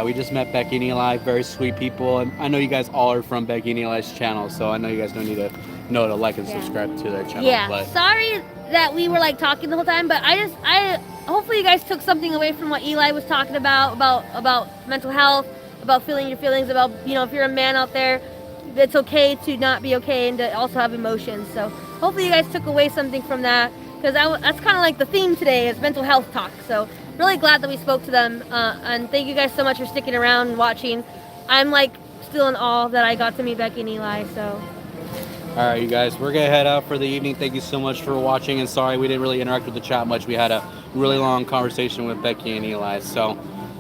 we just met Becky and Eli, very sweet people, and I know you guys all are from Becky and Eli's channel, so I know you guys don't need to know to like and subscribe to their channel. Yeah. But Sorry that we were like talking the whole time, but I hopefully you guys took something away from what Eli was talking about mental health, about feeling your feelings, about if you're a man out there, it's okay to not be okay and to also have emotions. So hopefully you guys took away something from that, because that's kind of like the theme today is mental health talk. So really glad that we spoke to them, and thank you guys so much for sticking around and watching. I'm like still in awe that I got to meet Becky and Eli. So. all right, you guys, we're gonna head out for the evening. Thank you so much for watching, and sorry we didn't really interact with the chat much. We had a really long conversation with Becky and Eli. So,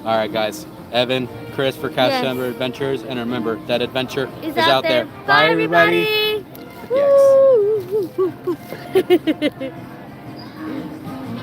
all right, guys, Evan, Chris for CastMemberAdventures, and remember that adventure is out there. Bye, everybody. Yeah. Bye.